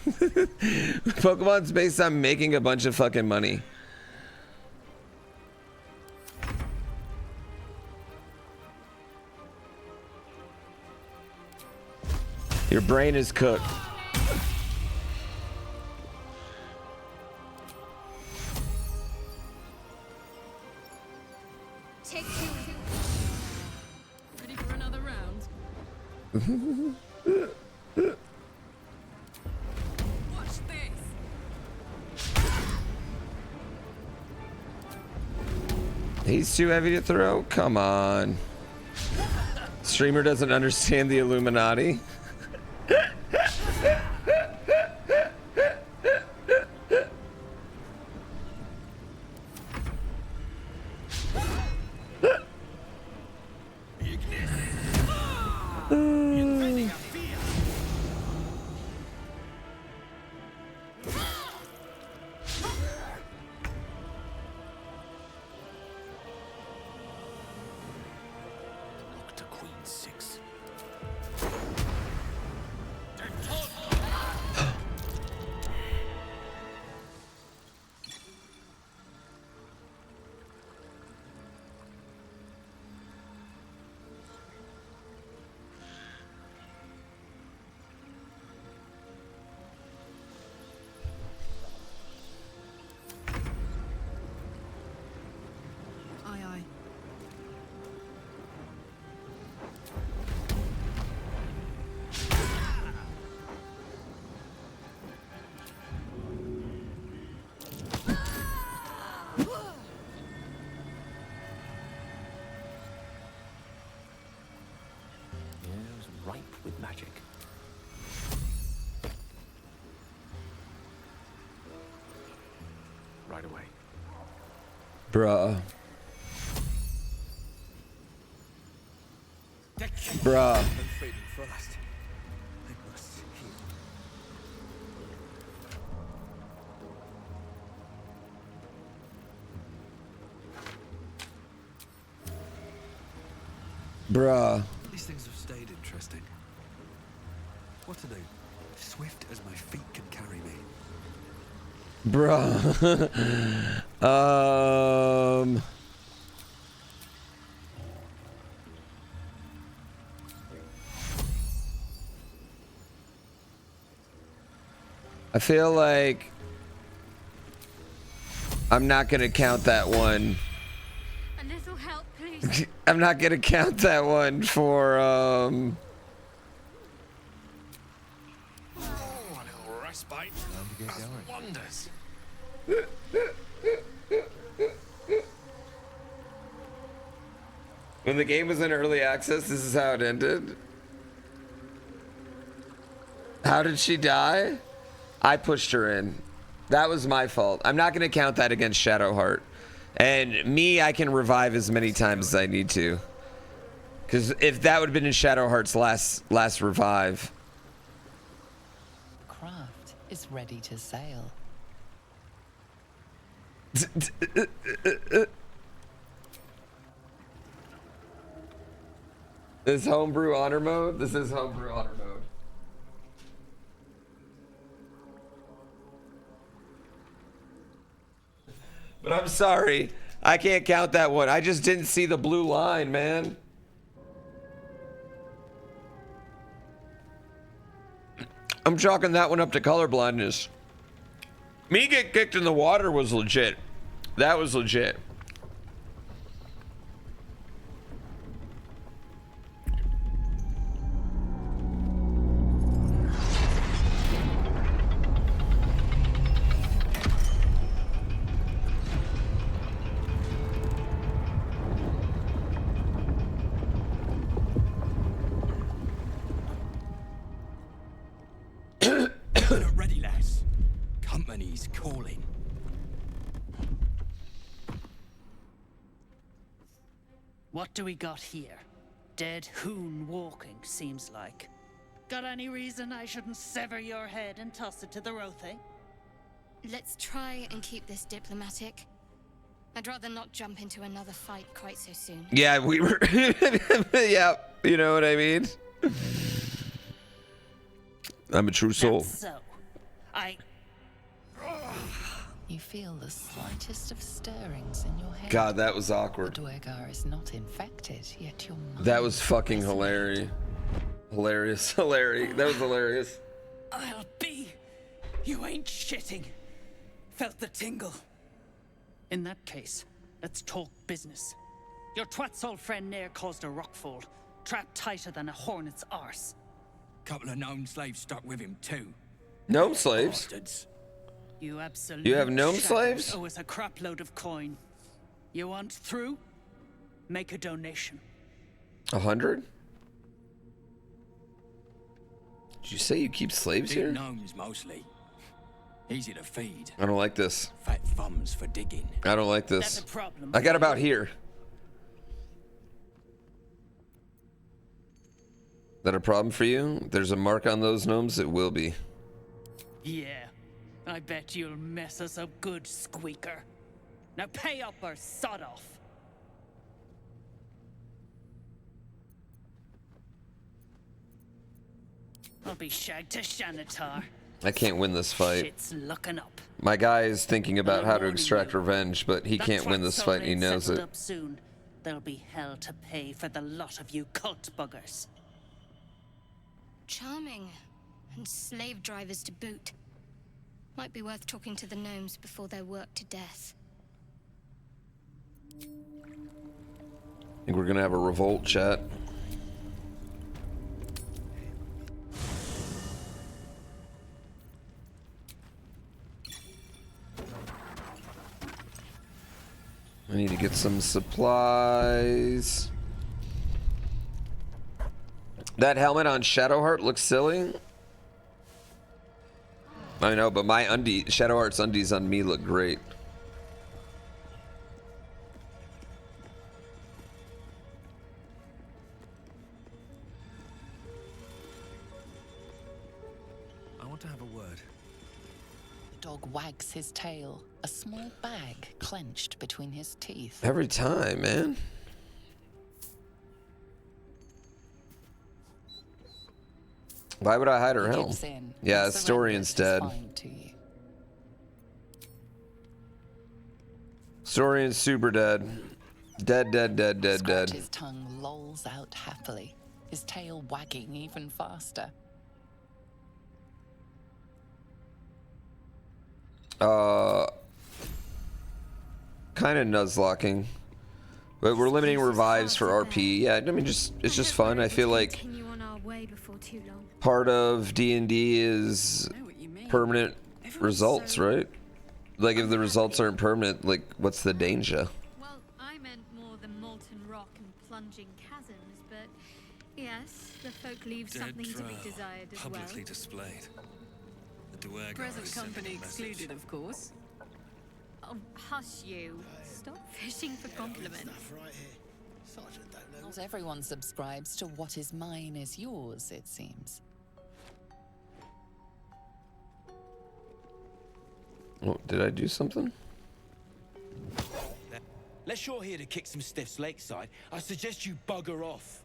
Pokemon's based on making a bunch of fucking money. Your brain is cooked. Take two. Ready for another round? Watch this. He's too heavy to throw? Come on. Streamer doesn't understand the Illuminati. Bruh. Bruh. Bruh. These things have stayed interesting. What to do? Swift as my feet can carry me. Bruh. I feel like I'm not gonna count that one. A little help, please. I'm not gonna count that one for Oh, a little respite. Time to get going. Wonders. When the game was in early access, this is how it ended. How did she die? I pushed her in. That was my fault. I'm not going to count that against Shadowheart. And me, I can revive as many times as I need to. Because if that would have been in Shadowheart's last revive. Craft is ready to sail. This homebrew honor mode? This is homebrew honor mode. But I'm sorry. I can't count that one. I just didn't see the blue line, man. I'm chalking that one up to colorblindness. Me get kicked in the water was legit. That was legit. Company's calling. What do we got here? Dead hoon walking, seems like. Got any reason I shouldn't sever your head and toss it to the Rothe? Let's try and keep this diplomatic. I'd rather not jump into another fight quite so soon. Yeah, we were. Yeah, you know what I mean? I'm a true soul. That's so. You feel the slightest of stirrings in your head. God, that was awkward. The Dwegar is not infected, yet your mind. That was fucking hilarious. Hilarious. That was hilarious. I'll be. You ain't shitting. Felt the tingle. In that case, let's talk business. Your twat's old friend Nair caused a rockfall, trapped tighter than a hornet's arse. Couple of gnome slaves stuck with him too. Gnome slaves? Bastards. You absolute You have gnome shadows slaves? owe us a crap load of coin. You want through? Make a donation. 100? Did you say you keep slaves Big here? gnomes mostly. Easy to feed. I don't like this. Fat thumbs for digging. I don't like this. That's a problem. I got about here. That a problem for you? There's a mark on those gnomes? It will be. Yeah, I bet you'll mess us up good, squeaker. Now pay up or sod off. I'll be shagged to Shanatar. I can't win this fight. Shit's looking up. My guy is thinking about how to extract revenge, but he That can't win this twat's fight and he ain't knows settled it. up soon. There'll be hell to pay for the lot of you cult buggers. Charming. And slave drivers to boot. Might be worth talking to the gnomes before they're worked to death. I think we're gonna have a revolt, chat. I need to get some supplies. That helmet on Shadowheart looks silly. I know, but my Shadowheart's undies on me look great. I want to have a word. The dog wags his tail, a small bag clenched between his teeth. Every time, man. Why would I hide her helm? Yeah, Storian's dead. Storian's super dead. Dead. His tongue lolls out happily, his tail wagging even faster. Kind of nuzlocking. But we're limiting revives for RP. Yeah, I mean, it's just fun. I feel like part of D&D is permanent results, right? Like if the results aren't permanent, like what's the danger? Well, I meant more the molten rock and plunging chasms, but yes, the folk leave something to be desired as well. Publicly displayed. The Dwegar Present is sending company a message. excluded, of course. Oh, hush you. Stop fishing for compliments. Not everyone subscribes to what is mine is yours, it seems. Oh, did I do something? Unless you're here to kick some stiffs lakeside, I suggest you bugger off.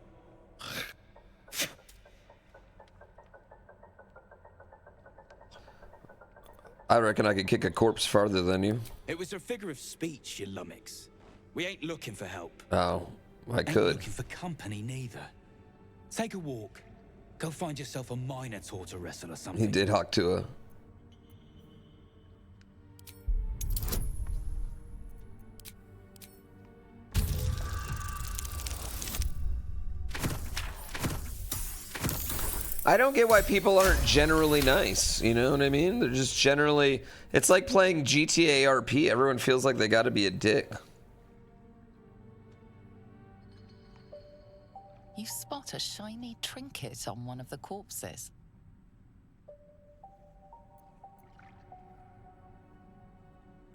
I reckon I could kick a corpse farther than you. It was a figure of speech, you lummox. We ain't looking for help. Oh, I Ain't could. looking for company neither. Take a walk. Go find yourself a minotaur to wrestle or something. He did hawk to a. I don't get why people aren't generally nice, you know what I mean? They're just generally, it's like playing GTA RP. Everyone feels like they gotta be a dick. You spot a shiny trinket on one of the corpses.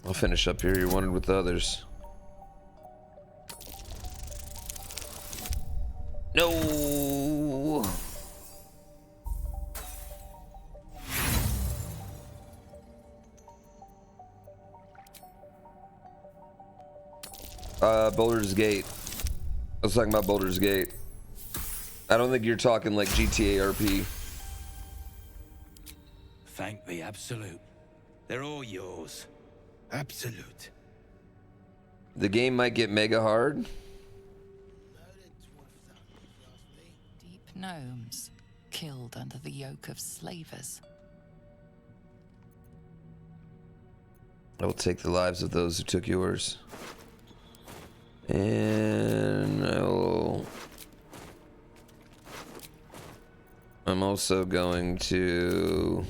I'll finish up here. You wanted with the others. No. Baldur's Gate. I was talking about Baldur's Gate. I don't think you're talking like GTA RP. Thank the Absolute. They're all yours. Absolute. The game might get mega hard. Deep gnomes, killed under the yoke of slavers. I will take the lives of those who took yours. And I'm also going to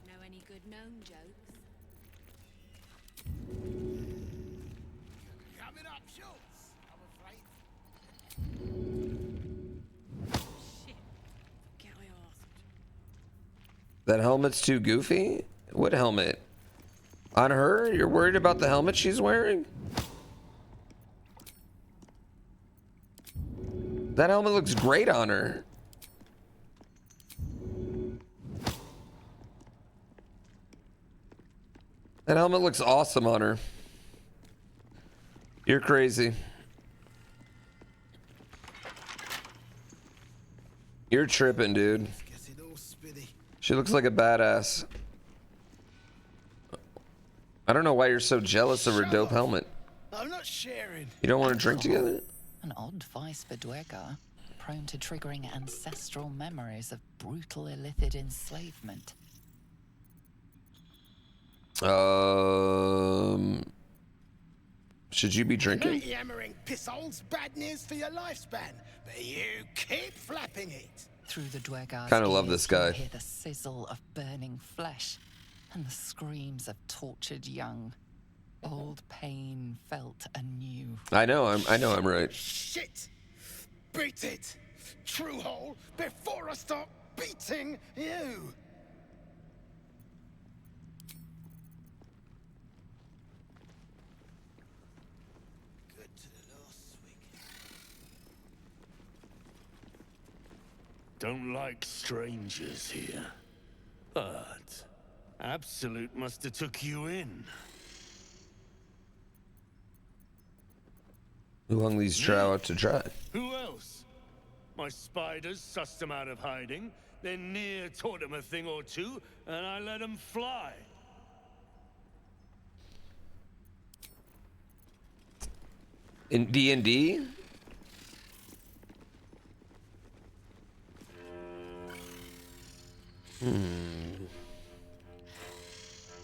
know any good gnome jokes? Coming up, Schultz. I'm afraid. Shit. Forget I asked. that helmet's too goofy? What helmet? On her? You're worried about the helmet she's wearing? That helmet looks great on her. That helmet looks awesome on her. You're crazy. You're tripping, dude. She looks like a badass. I don't know why you're so jealous of her dope helmet. I'm not sharing. You don't want to drink together? An odd vice for Dwegar, prone to triggering ancestral memories of brutal illicit enslavement. Should you be drinking? Yammering pissholes, bad news for your lifespan, but you keep flapping it. Through the Dwegar's Kinda love ears, this guy. you hear the sizzle of burning flesh and the screams of tortured young. Old pain felt anew. I know I'm right. Shit! Beat it! True hole before I start beating you! Good to the last swig. Don't like strangers here. But Absolute must have took you in. Who hung these trout out to dry? Who else? My spiders sussed them out of hiding, then Near taught them a thing or two, and I let them fly. In D&D?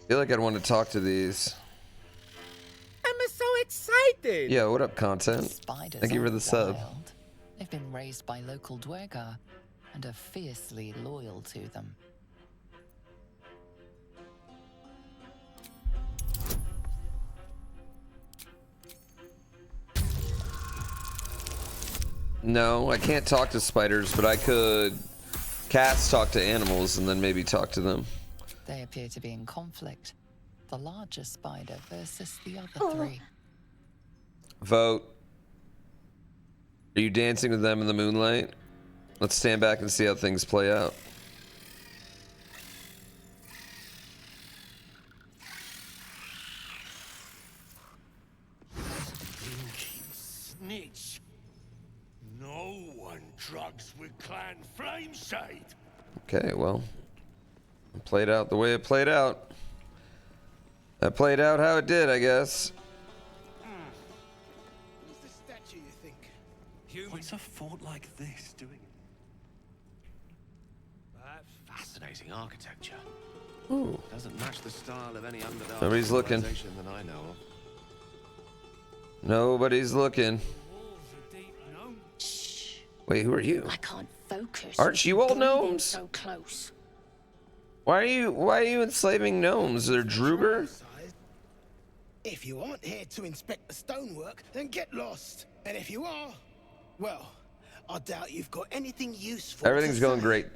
Feel like I'd want to talk to these. I'm so excited! Yeah, what up, content? Spiders Thank you for are the sub. wild. They've been raised by local Dwegar and are fiercely loyal to them. No, I can't talk to spiders, but I could cats talk to animals and then maybe talk to them. They appear to be in conflict. The larger spider versus the other three. Vote. Are you dancing with them in the moonlight? Let's stand back and see how things play out. Snitch. No one drugs with Clan Flameshade. Okay, well, it played out the way it played out. That played out how it did, I guess. Who's the statue, you think? What's a fort like this doing? Fascinating architecture. Ooh. Doesn't match the style of any Underdark Nobody's looking. civilization that I know of. Nobody's looking. Wait, who are you? I can't focus. Aren't you all Breathing gnomes? so close. Why are you enslaving gnomes? They're Druger? If you aren't here to inspect the stonework, then get lost. And if you are, well, I doubt you've got anything useful. Everything's going great.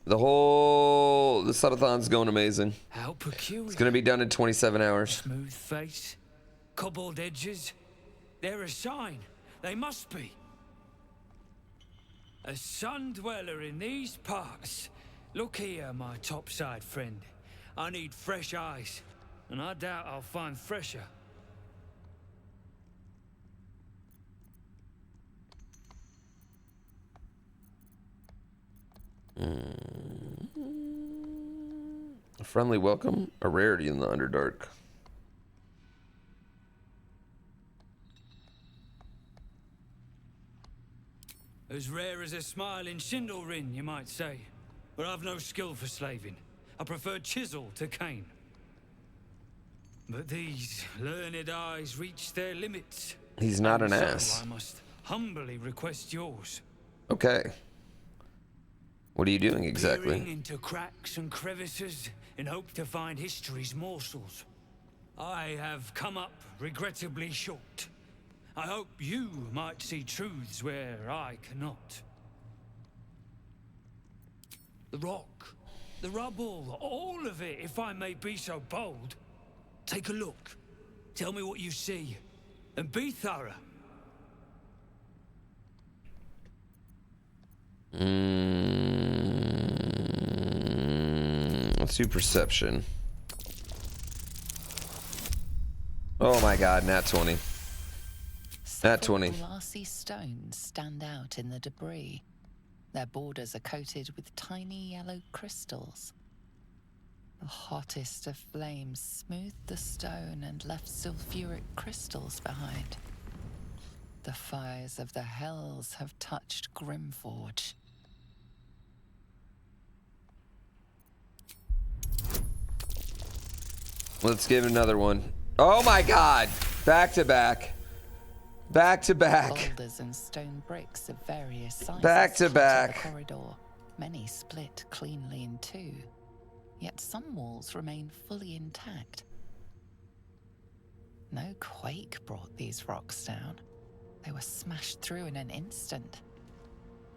The subathon's going amazing. How peculiar. It's gonna be done in 27 hours. Smooth face, cobbled edges. They're a sign. They must be. A sun dweller in these parts. Look here, my topside friend. I need fresh eyes, and I doubt I'll find fresher. A friendly welcome, a rarity in the Underdark. As rare as a smile in Shindelrin, you might say. But I've no skill for slaving. I prefer chisel to cane. But these learned eyes reach their limits. He's not an So ass. I must humbly request yours. Okay. What are you doing exactly? Peering into cracks and crevices in hope to find history's morsels. I have come up regrettably short. I hope you might see truths where I cannot. The rock, the rubble, all of it, if I may be so bold. Take a look. Tell me what you see. And be thorough. Let's do perception. Oh my god, nat 20. Nat 20. Glassy stones stand out in the debris. Their borders are coated with tiny yellow crystals. The hottest of flames smoothed the stone and left sulfuric crystals behind. The fires of the hells have touched Grimforge. Let's give it another one. Oh my god! Back to back. Back to back. Boulders and stone bricks of various sizes. Back to back. The corridor. Many split cleanly in two. Yet some walls remain fully intact. No quake brought these rocks down. They were smashed through in an instant.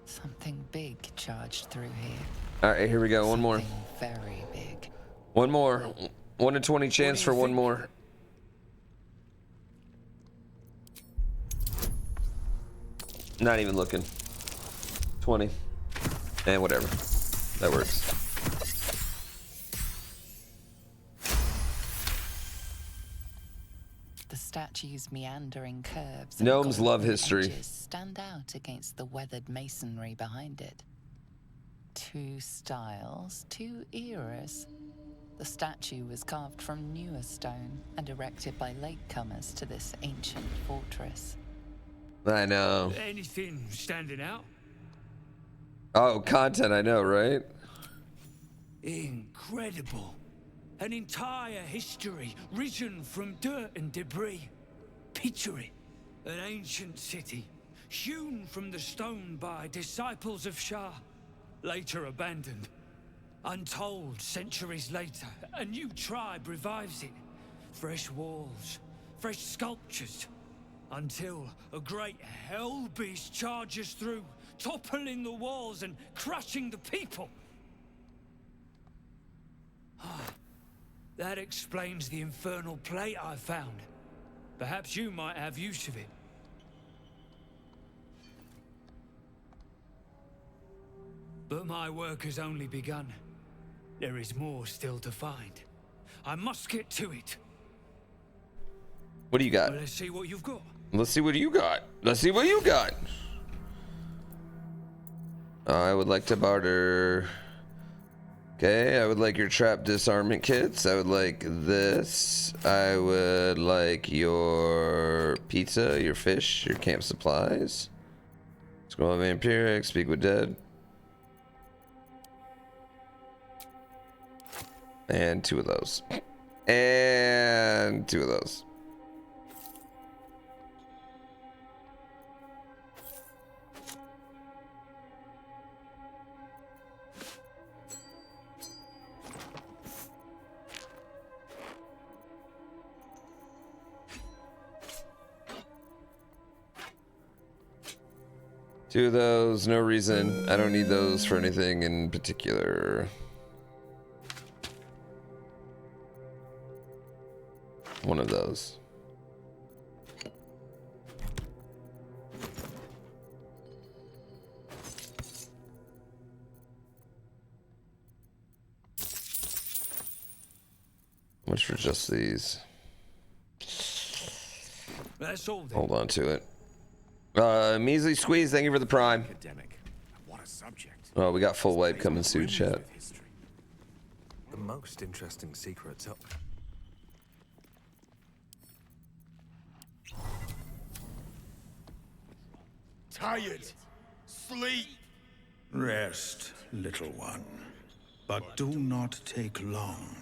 Something big charged through here. Alright, here we go. One more. Very big. One more. 1 in 20 chance for one more. Not even looking. 20. And whatever. That works. The statue's meandering curves and Gnomes love golden history. edges stand out against the weathered masonry behind it. Two styles, two eras. The statue was carved from newer stone and erected by latecomers to this ancient fortress. I know. Anything standing out? Oh, content, I know, right? Incredible. An entire history risen from dirt and debris. Picture it. An ancient city, hewn from the stone by disciples of Shah, later abandoned. Untold centuries later, a new tribe revives it. Fresh walls, fresh sculptures, until a great hell beast charges through, toppling the walls and crushing the people. That explains the infernal plate I found. Perhaps you might have use of it. But my work has only begun. There is more still to find. I must get to it. What do you got? Well, let's see what you've got. Let's see what you got. Let's see what you got. I would like to barter. Okay, I would like your trap disarmament kits. I would like this. I would like your pizza, your fish, your camp supplies. Scroll of Vampiric, Speak with Dead. And 2 of those. And 2 of those. Two of those, no reason. I don't need those for anything in particular. One of those. Much for just these. That's all. Hold on to it. Measly Squeeze, thank you for the prime. Academic. What a subject. Oh, we got full wipe coming soon, chat. The most interesting secrets up. Tired. Sleep. Rest, little one. But do not take long.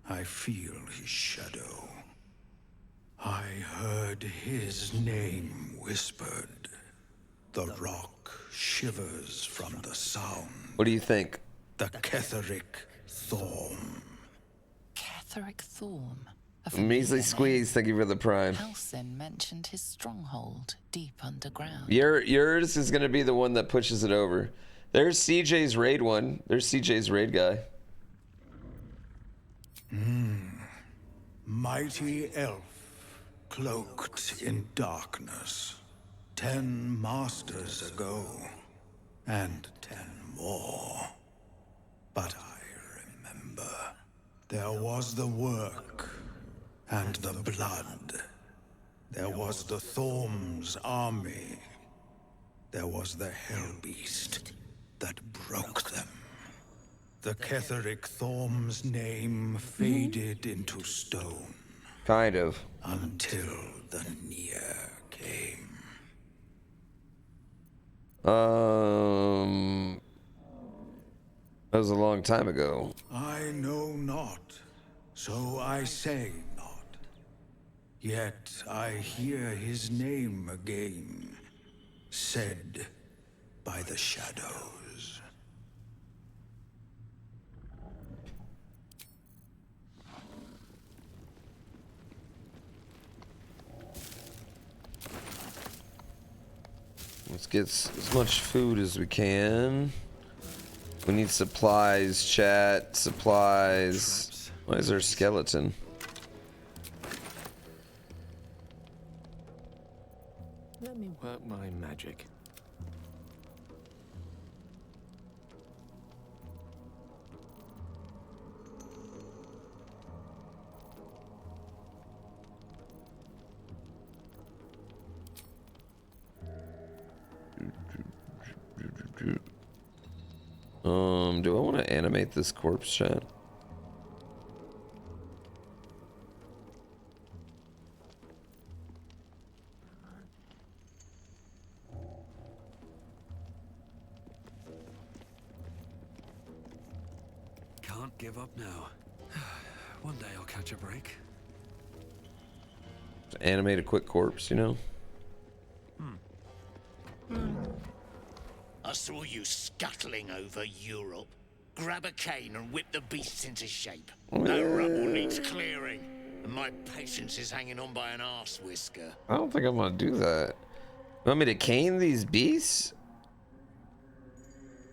I feel his shadow. I heard his name whispered. The rock shivers from the sound. What do you think? The Ketheric Thorm. Ketheric Thorm. Measly Squeeze, thank you for the prime. Halsin mentioned his stronghold deep underground. Yours is gonna be the one that pushes it over. There's CJ's raid one. There's CJ's raid guy. Mighty elf, cloaked in darkness. 10 masters ago, and 10 more. But I remember. There was the work, and the blood. There was the Thorm's army. There was the Hellbeast that broke them. The Ketheric Thorm's name faded into stone. Kind of. Until the Near came. That was a long time ago. I know not, so I say not. Yet I hear his name again, said by the shadows. Let's get as much food as we can. We need supplies, chat. Supplies. Why is there a skeleton? Let me work my magic. Do I want to animate this corpse, chat? Can't give up now. One day I'll catch a break. Animate a quick corpse, you know? I saw you scuttling over Europe. Grab a cane and whip the beasts into shape. No rubble needs clearing, and my patience is hanging on by an arse whisker. I don't think I'm gonna do that. You want me to cane these beasts?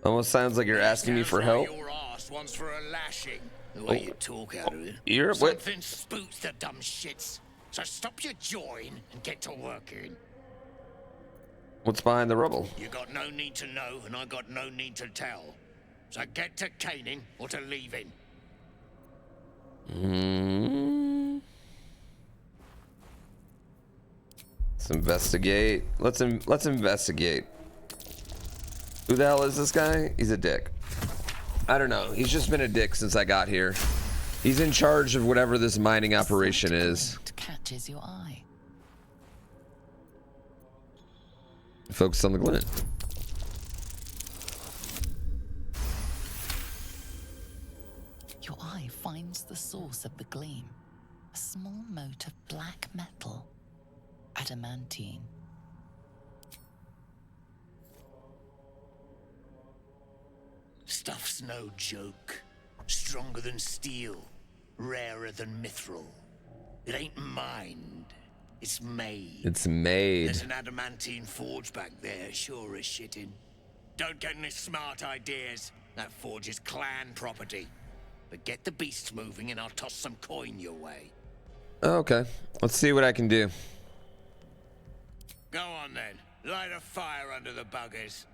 Almost sounds like you're asking me for help. Your arse wants for a lashing. The way you talk out of it. What? Something spooks the dumb shits. So stop your jawing and get to working. What's behind the rubble? You got no need to know, and I got no need to tell. So get to caning or to leaving. Let's investigate. Let's investigate. Who the hell is this guy? He's a dick. I don't know. He's just been a dick since I got here. He's in charge of whatever this mining operation is. Catches your eye. Focus on the glint. Your eye finds the source of the gleam. A small mote of black metal. Adamantine. Stuff's no joke. Stronger than steel. Rarer than mithril. It ain't mined. It's made. It's made. There's an adamantine forge back there, sure as shitting. Don't get any smart ideas. That forge is clan property. But get the beasts moving and I'll toss some coin your way. Okay, let's see what I can do. Go on then. Light a fire under the buggers.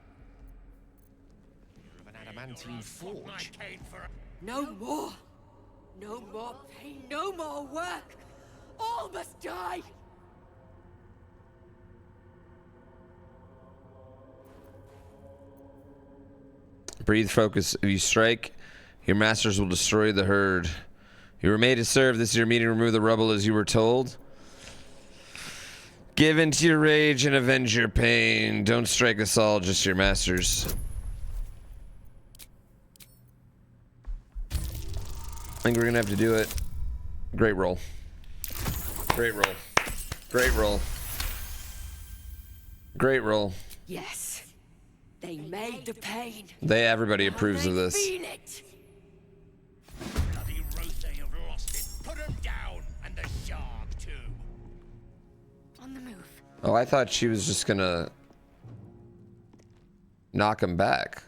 An adamantine forge. No more. No more pain, no more work. All must die. Breathe, focus. If you strike, your masters will destroy the herd. You were made to serve. This is your meeting. Remove the rubble as you were told. Give into your rage and avenge your pain. Don't strike us all, just your masters. I think we're gonna have to do it. Great roll. Great roll. Great roll. Great roll. Yes. They made the pain. Everybody approves of this. Feel it. Bloody Rotha, you've lost it. Put him down, and the shark too. On the move. Oh, I thought she was just gonna knock him back.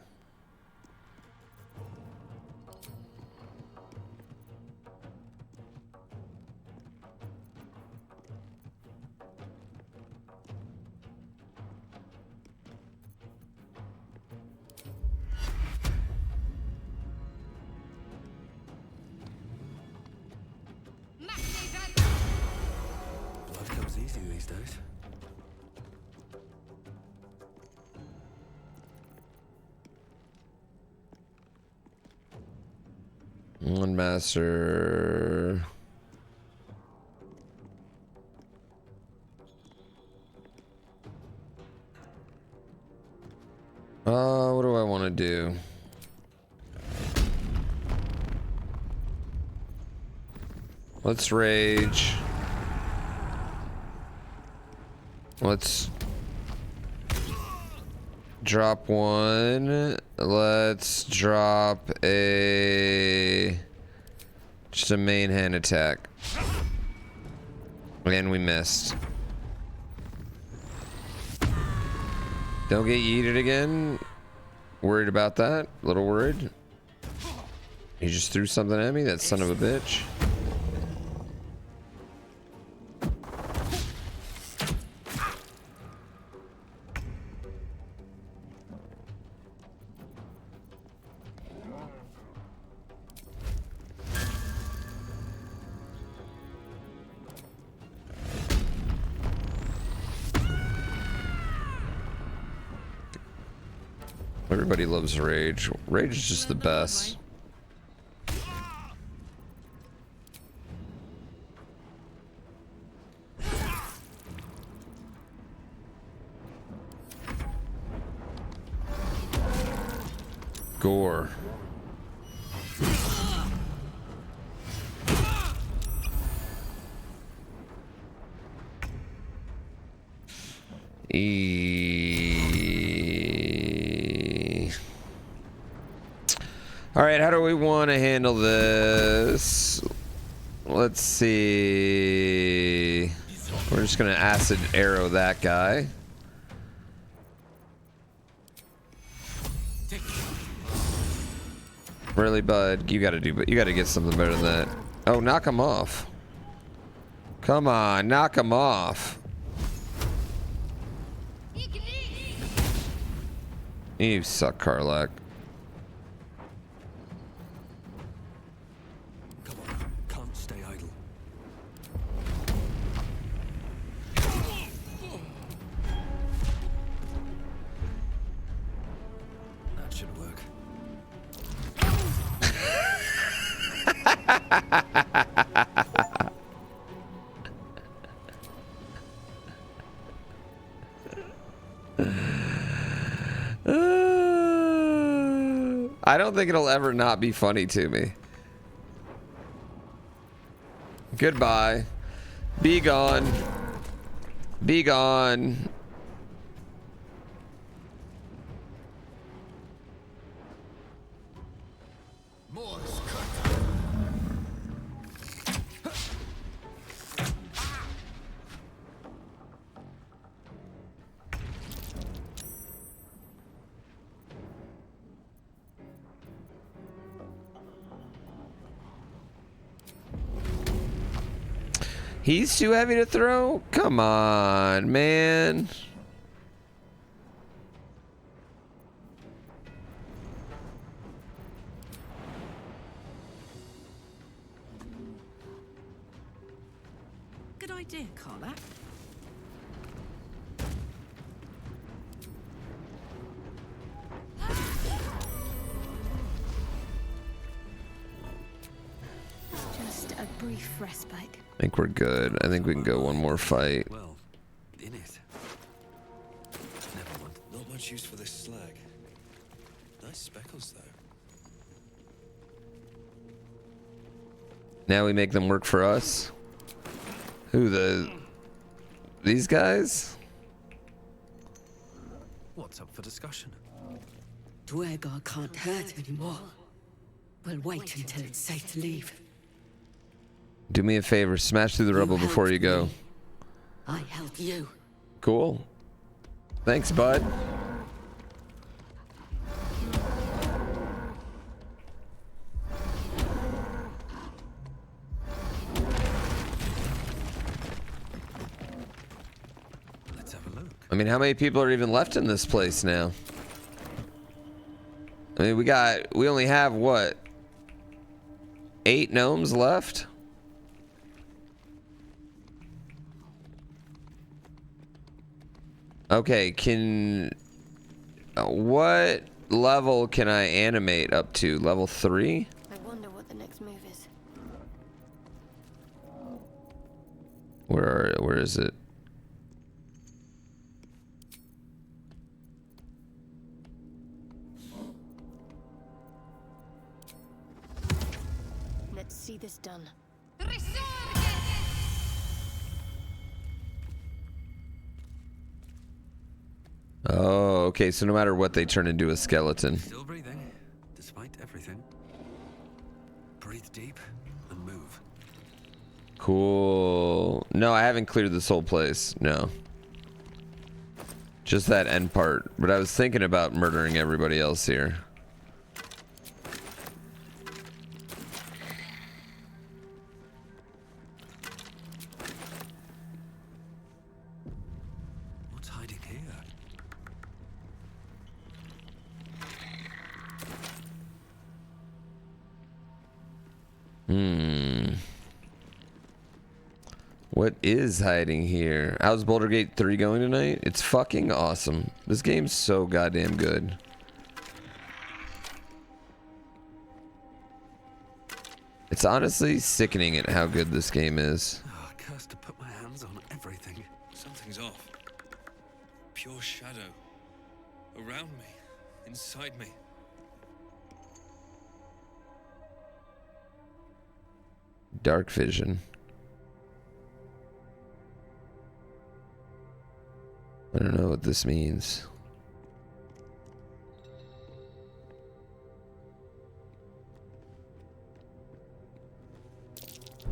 Blood comes easy these days. One master. What do I want to do? Let's rage. Let's drop one. Let's drop just a main hand attack. And we missed. Don't get yeeted again. Worried about that? A little worried. He just threw something at me, that son of a bitch. Everybody loves rage. Rage is just the best. Gore. All right, how do we want to handle this? Let's see. We're just gonna acid arrow that guy. Really, bud? You gotta get something better than that. Oh, knock him off. Come on, knock him off. You suck, Karlak. Come on, can't stay idle. That should work. I don't think it'll ever not be funny to me. Goodbye. Be gone. Be gone. He's too heavy to throw? Come on, man. Good idea, Carla. Just a brief respite. I think we're good. I think we can go one more fight. Well, in it. Never mind. Not much use for this slag. Nice speckles, though. Now we make them work for us. Who, these guys? What's up for discussion? Dwergar can't hurt anymore. We'll wait until it's safe to leave. Do me a favor, smash through the rubble before you go. I help you. Cool. Thanks, bud. Let's have a look. I mean, how many people are even left in this place now? I mean, we only have what? 8 gnomes left? Okay, what level can I animate up to? Level 3? I wonder what the next move is. Where is it? Let's see this done. Oh, okay, so no matter what, they turn into a skeleton. Still breathing, despite everything. Breathe deep and move. Cool. No, I haven't cleared this whole place. No. Just that end part. But I was thinking about murdering everybody else here. What's hiding here? What is hiding here? How's Baldur Gate 3 going tonight? It's fucking awesome. This game's so goddamn good. It's honestly sickening at how good this game is. Oh, cursed to put my hands on everything. Something's off. Pure shadow. Around me. Inside me. Dark vision. I don't know what this means.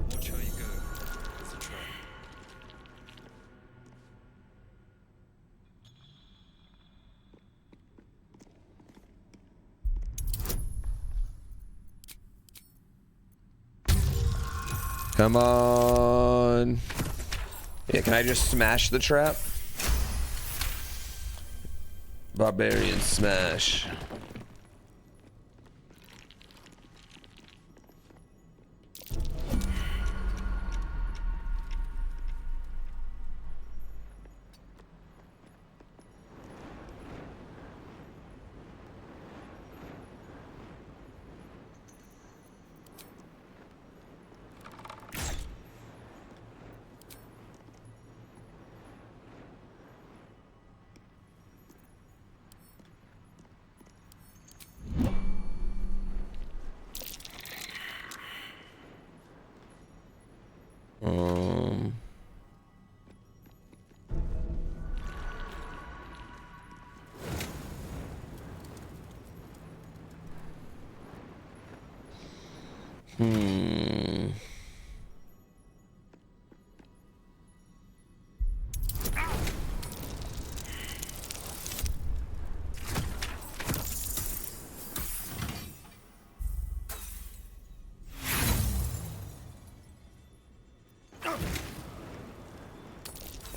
Watch how you go. There's a trap. Come on. Yeah, can I just smash the trap? Barbarian smash.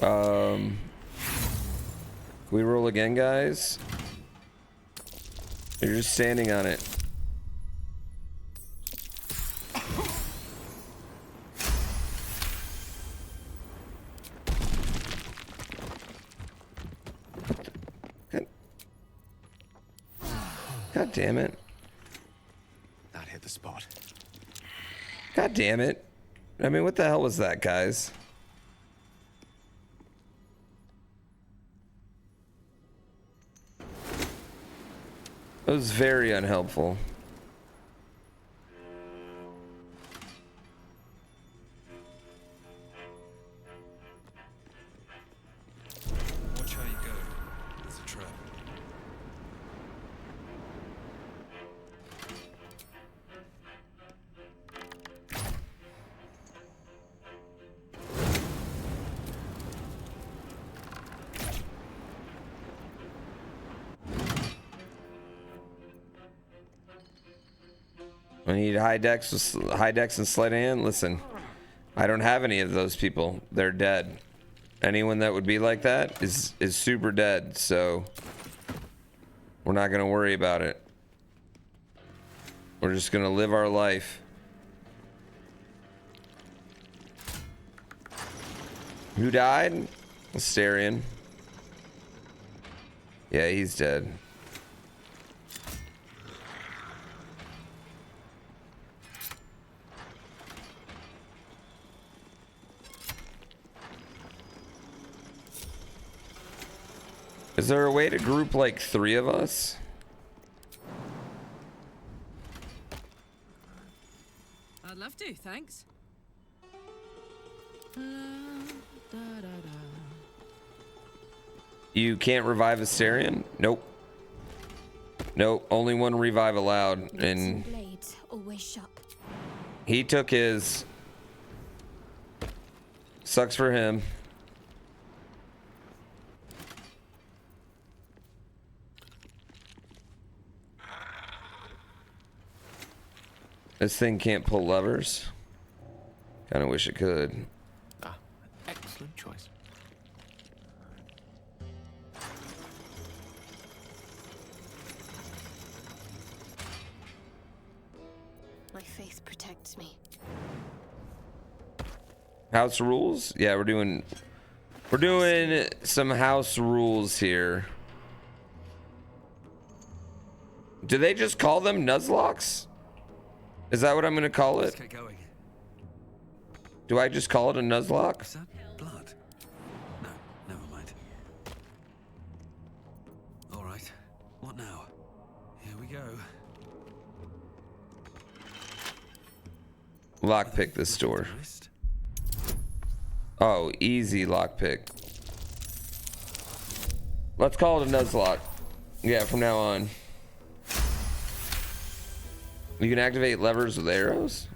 Can we roll again, guys? You're just standing on it. God damn it. That hit the spot. God damn it. I mean, what the hell was that, guys? It was very unhelpful. Watch how you go. There's a trap. I need high decks and sleight of hand. Listen, I don't have any of those people. They're dead. Anyone that would be like that is super dead. So we're not gonna worry about it. We're just gonna live our life. Who died? Asterion. Yeah, he's dead. Is there a way to group like 3 of us? I'd love to, thanks. You can't revive Asterion? Nope. Nope, only one revive allowed, and Blades always sharp. he took his. Sucks for him. This thing can't pull levers. Kinda wish it could. Ah, excellent choice. My faith protects me. House rules? Yeah, we're doing some house rules here. Do they just call them Nuzlocks? Is that what I'm gonna call it? Let's get going. Do I just call it a Nuzlocke? Is that blood? No, never mind. All right. What now? Here we go. Lockpick this door. Oh, easy lockpick. Let's call it a Nuzlocke. Yeah, from now on. You can activate levers with arrows?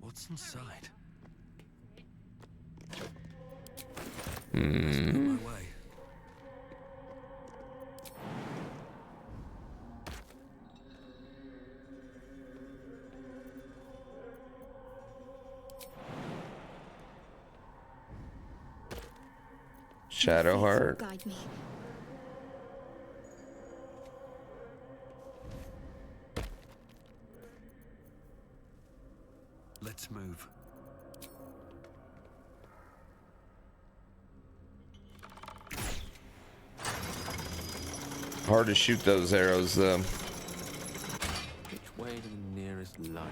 What's inside? Hmm. My way. Shadowheart. Guide me. Let's move. Hard to shoot those arrows though. Which way to the nearest library?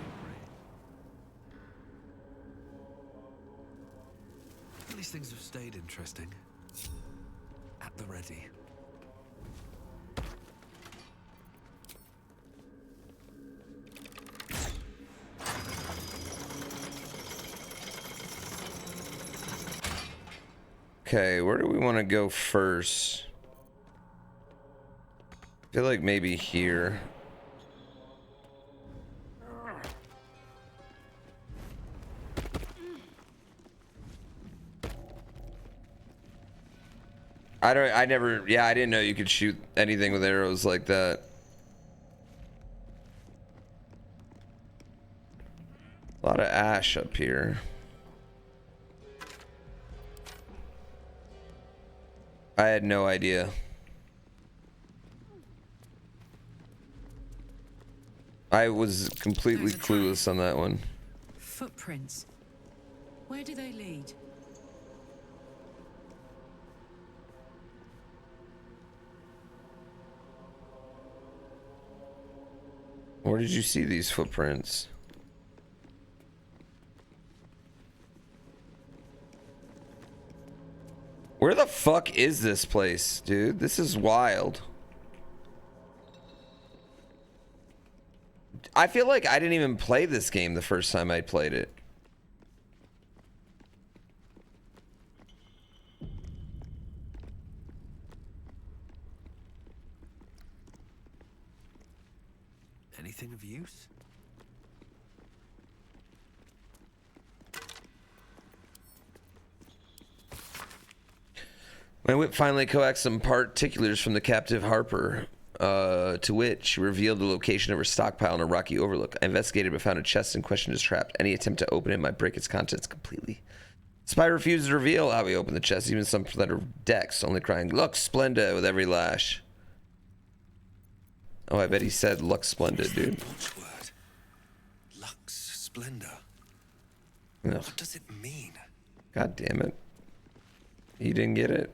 These things have stayed interesting. At the ready. Okay, where do we want to go first? I feel like maybe here. I didn't know you could shoot anything with arrows like that. A lot of ash up here. I had no idea. I was completely clueless on that one. Footprints. Where do they lead? Where did you see these footprints? Where the fuck is this place, dude? This is wild. I feel like I didn't even play this game the first time I played it. Anything of use? My whip finally coaxed some particulars from the captive Harper, to which she revealed the location of her stockpile in a rocky overlook. I investigated but found a chest and questioned its trap. Any attempt to open it might break its contents completely. Spy refused to reveal how he opened the chest, even some that are decks, only crying, "Lux Splenda," with every lash. Oh, I bet he said Lux Splendid, dude. Lux Splendor. Ugh. What does it mean? God damn it. You didn't get it.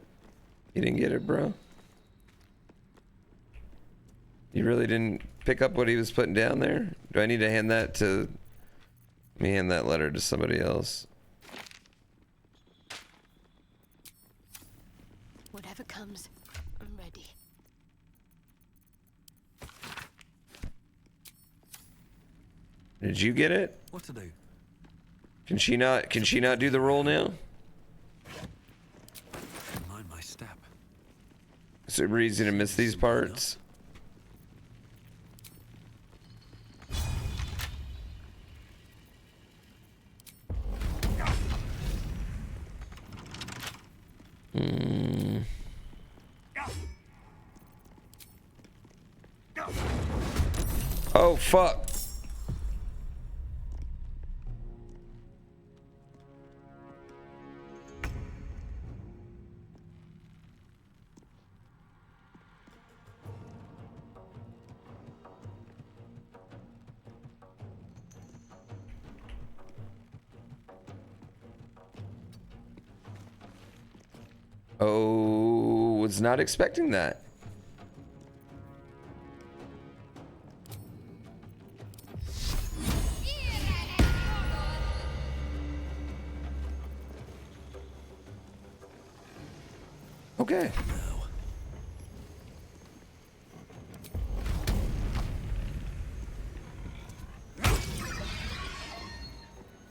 You didn't get it, bro. You really didn't pick up what he was putting down there? Do I need to hand that to... Let me hand that letter to somebody else. Whatever comes, I'm ready. Did you get it? What to do? Can she not do the roll now? Mind my step. Super easy to miss these parts. Oh, fuck. Oh, was not expecting that. Okay.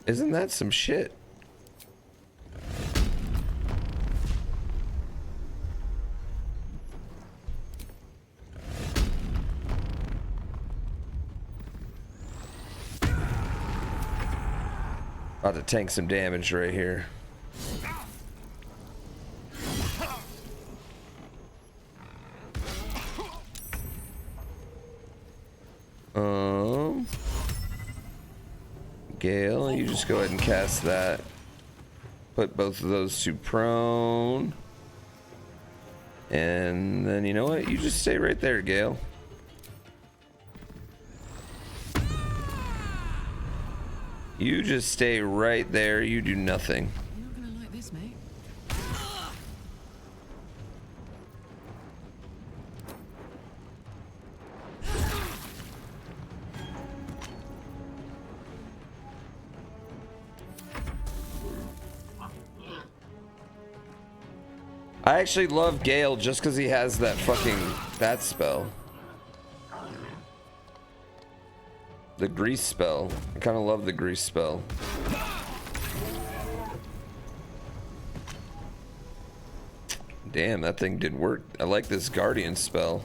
Isn't that some shit? About to tank some damage right here. Gale, you just go ahead and cast that. Put both of those to prone. And then you know what? You just stay right there, Gale. You just stay right there. You do nothing. You're not gonna like this, mate. I actually love Gale just because he has that fucking bat spell. The grease spell. I kind of love the grease spell. Damn, that thing did work. I like this guardian spell.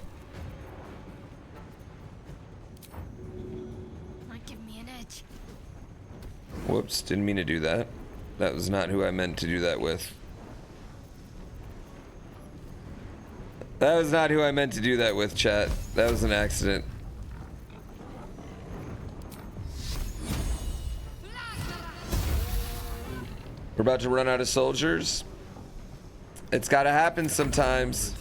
Might give me an edge. Whoops, didn't mean to do that. That was not who I meant to do that with. That was not who I meant to do that with, chat. That was an accident. We're about to run out of soldiers. It's gotta happen sometimes.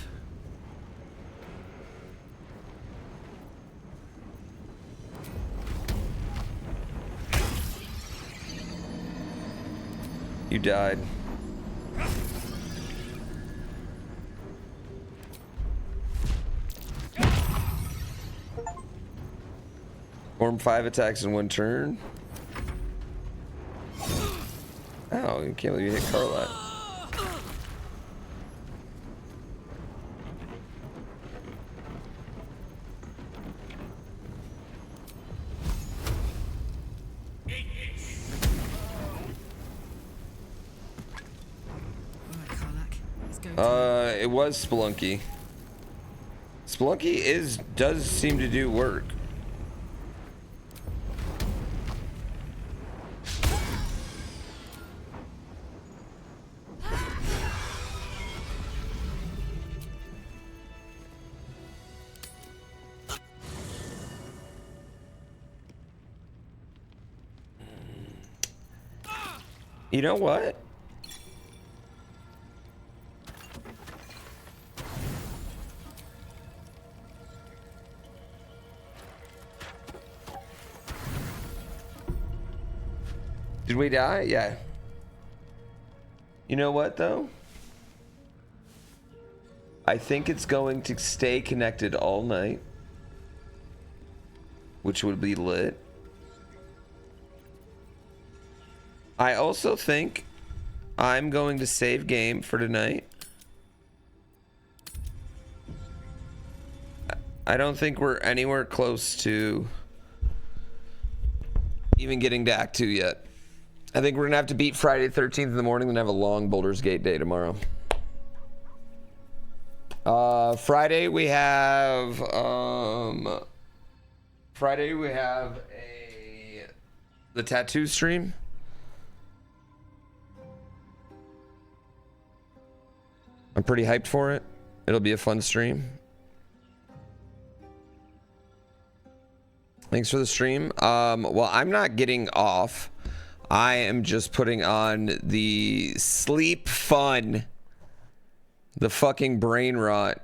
You died. Perform 5 attacks in 1 turn. Oh, you can't believe you hit Carla. It was Spelunky. Spelunky does seem to do work. You know what? Did we die? Yeah. You know what, though? I think it's going to stay connected all night, which would be lit. I also think I'm going to save game for tonight. I don't think we're anywhere close to even getting to Act 2 yet. I think we're gonna have to beat Friday the 13th in the morning and have a long Baldur's Gate day tomorrow. Friday we have the tattoo stream. I'm pretty hyped for it. It'll be a fun stream. Thanks for the stream. Well, I'm not getting off. I am just putting on the sleep fun. The fucking brain rot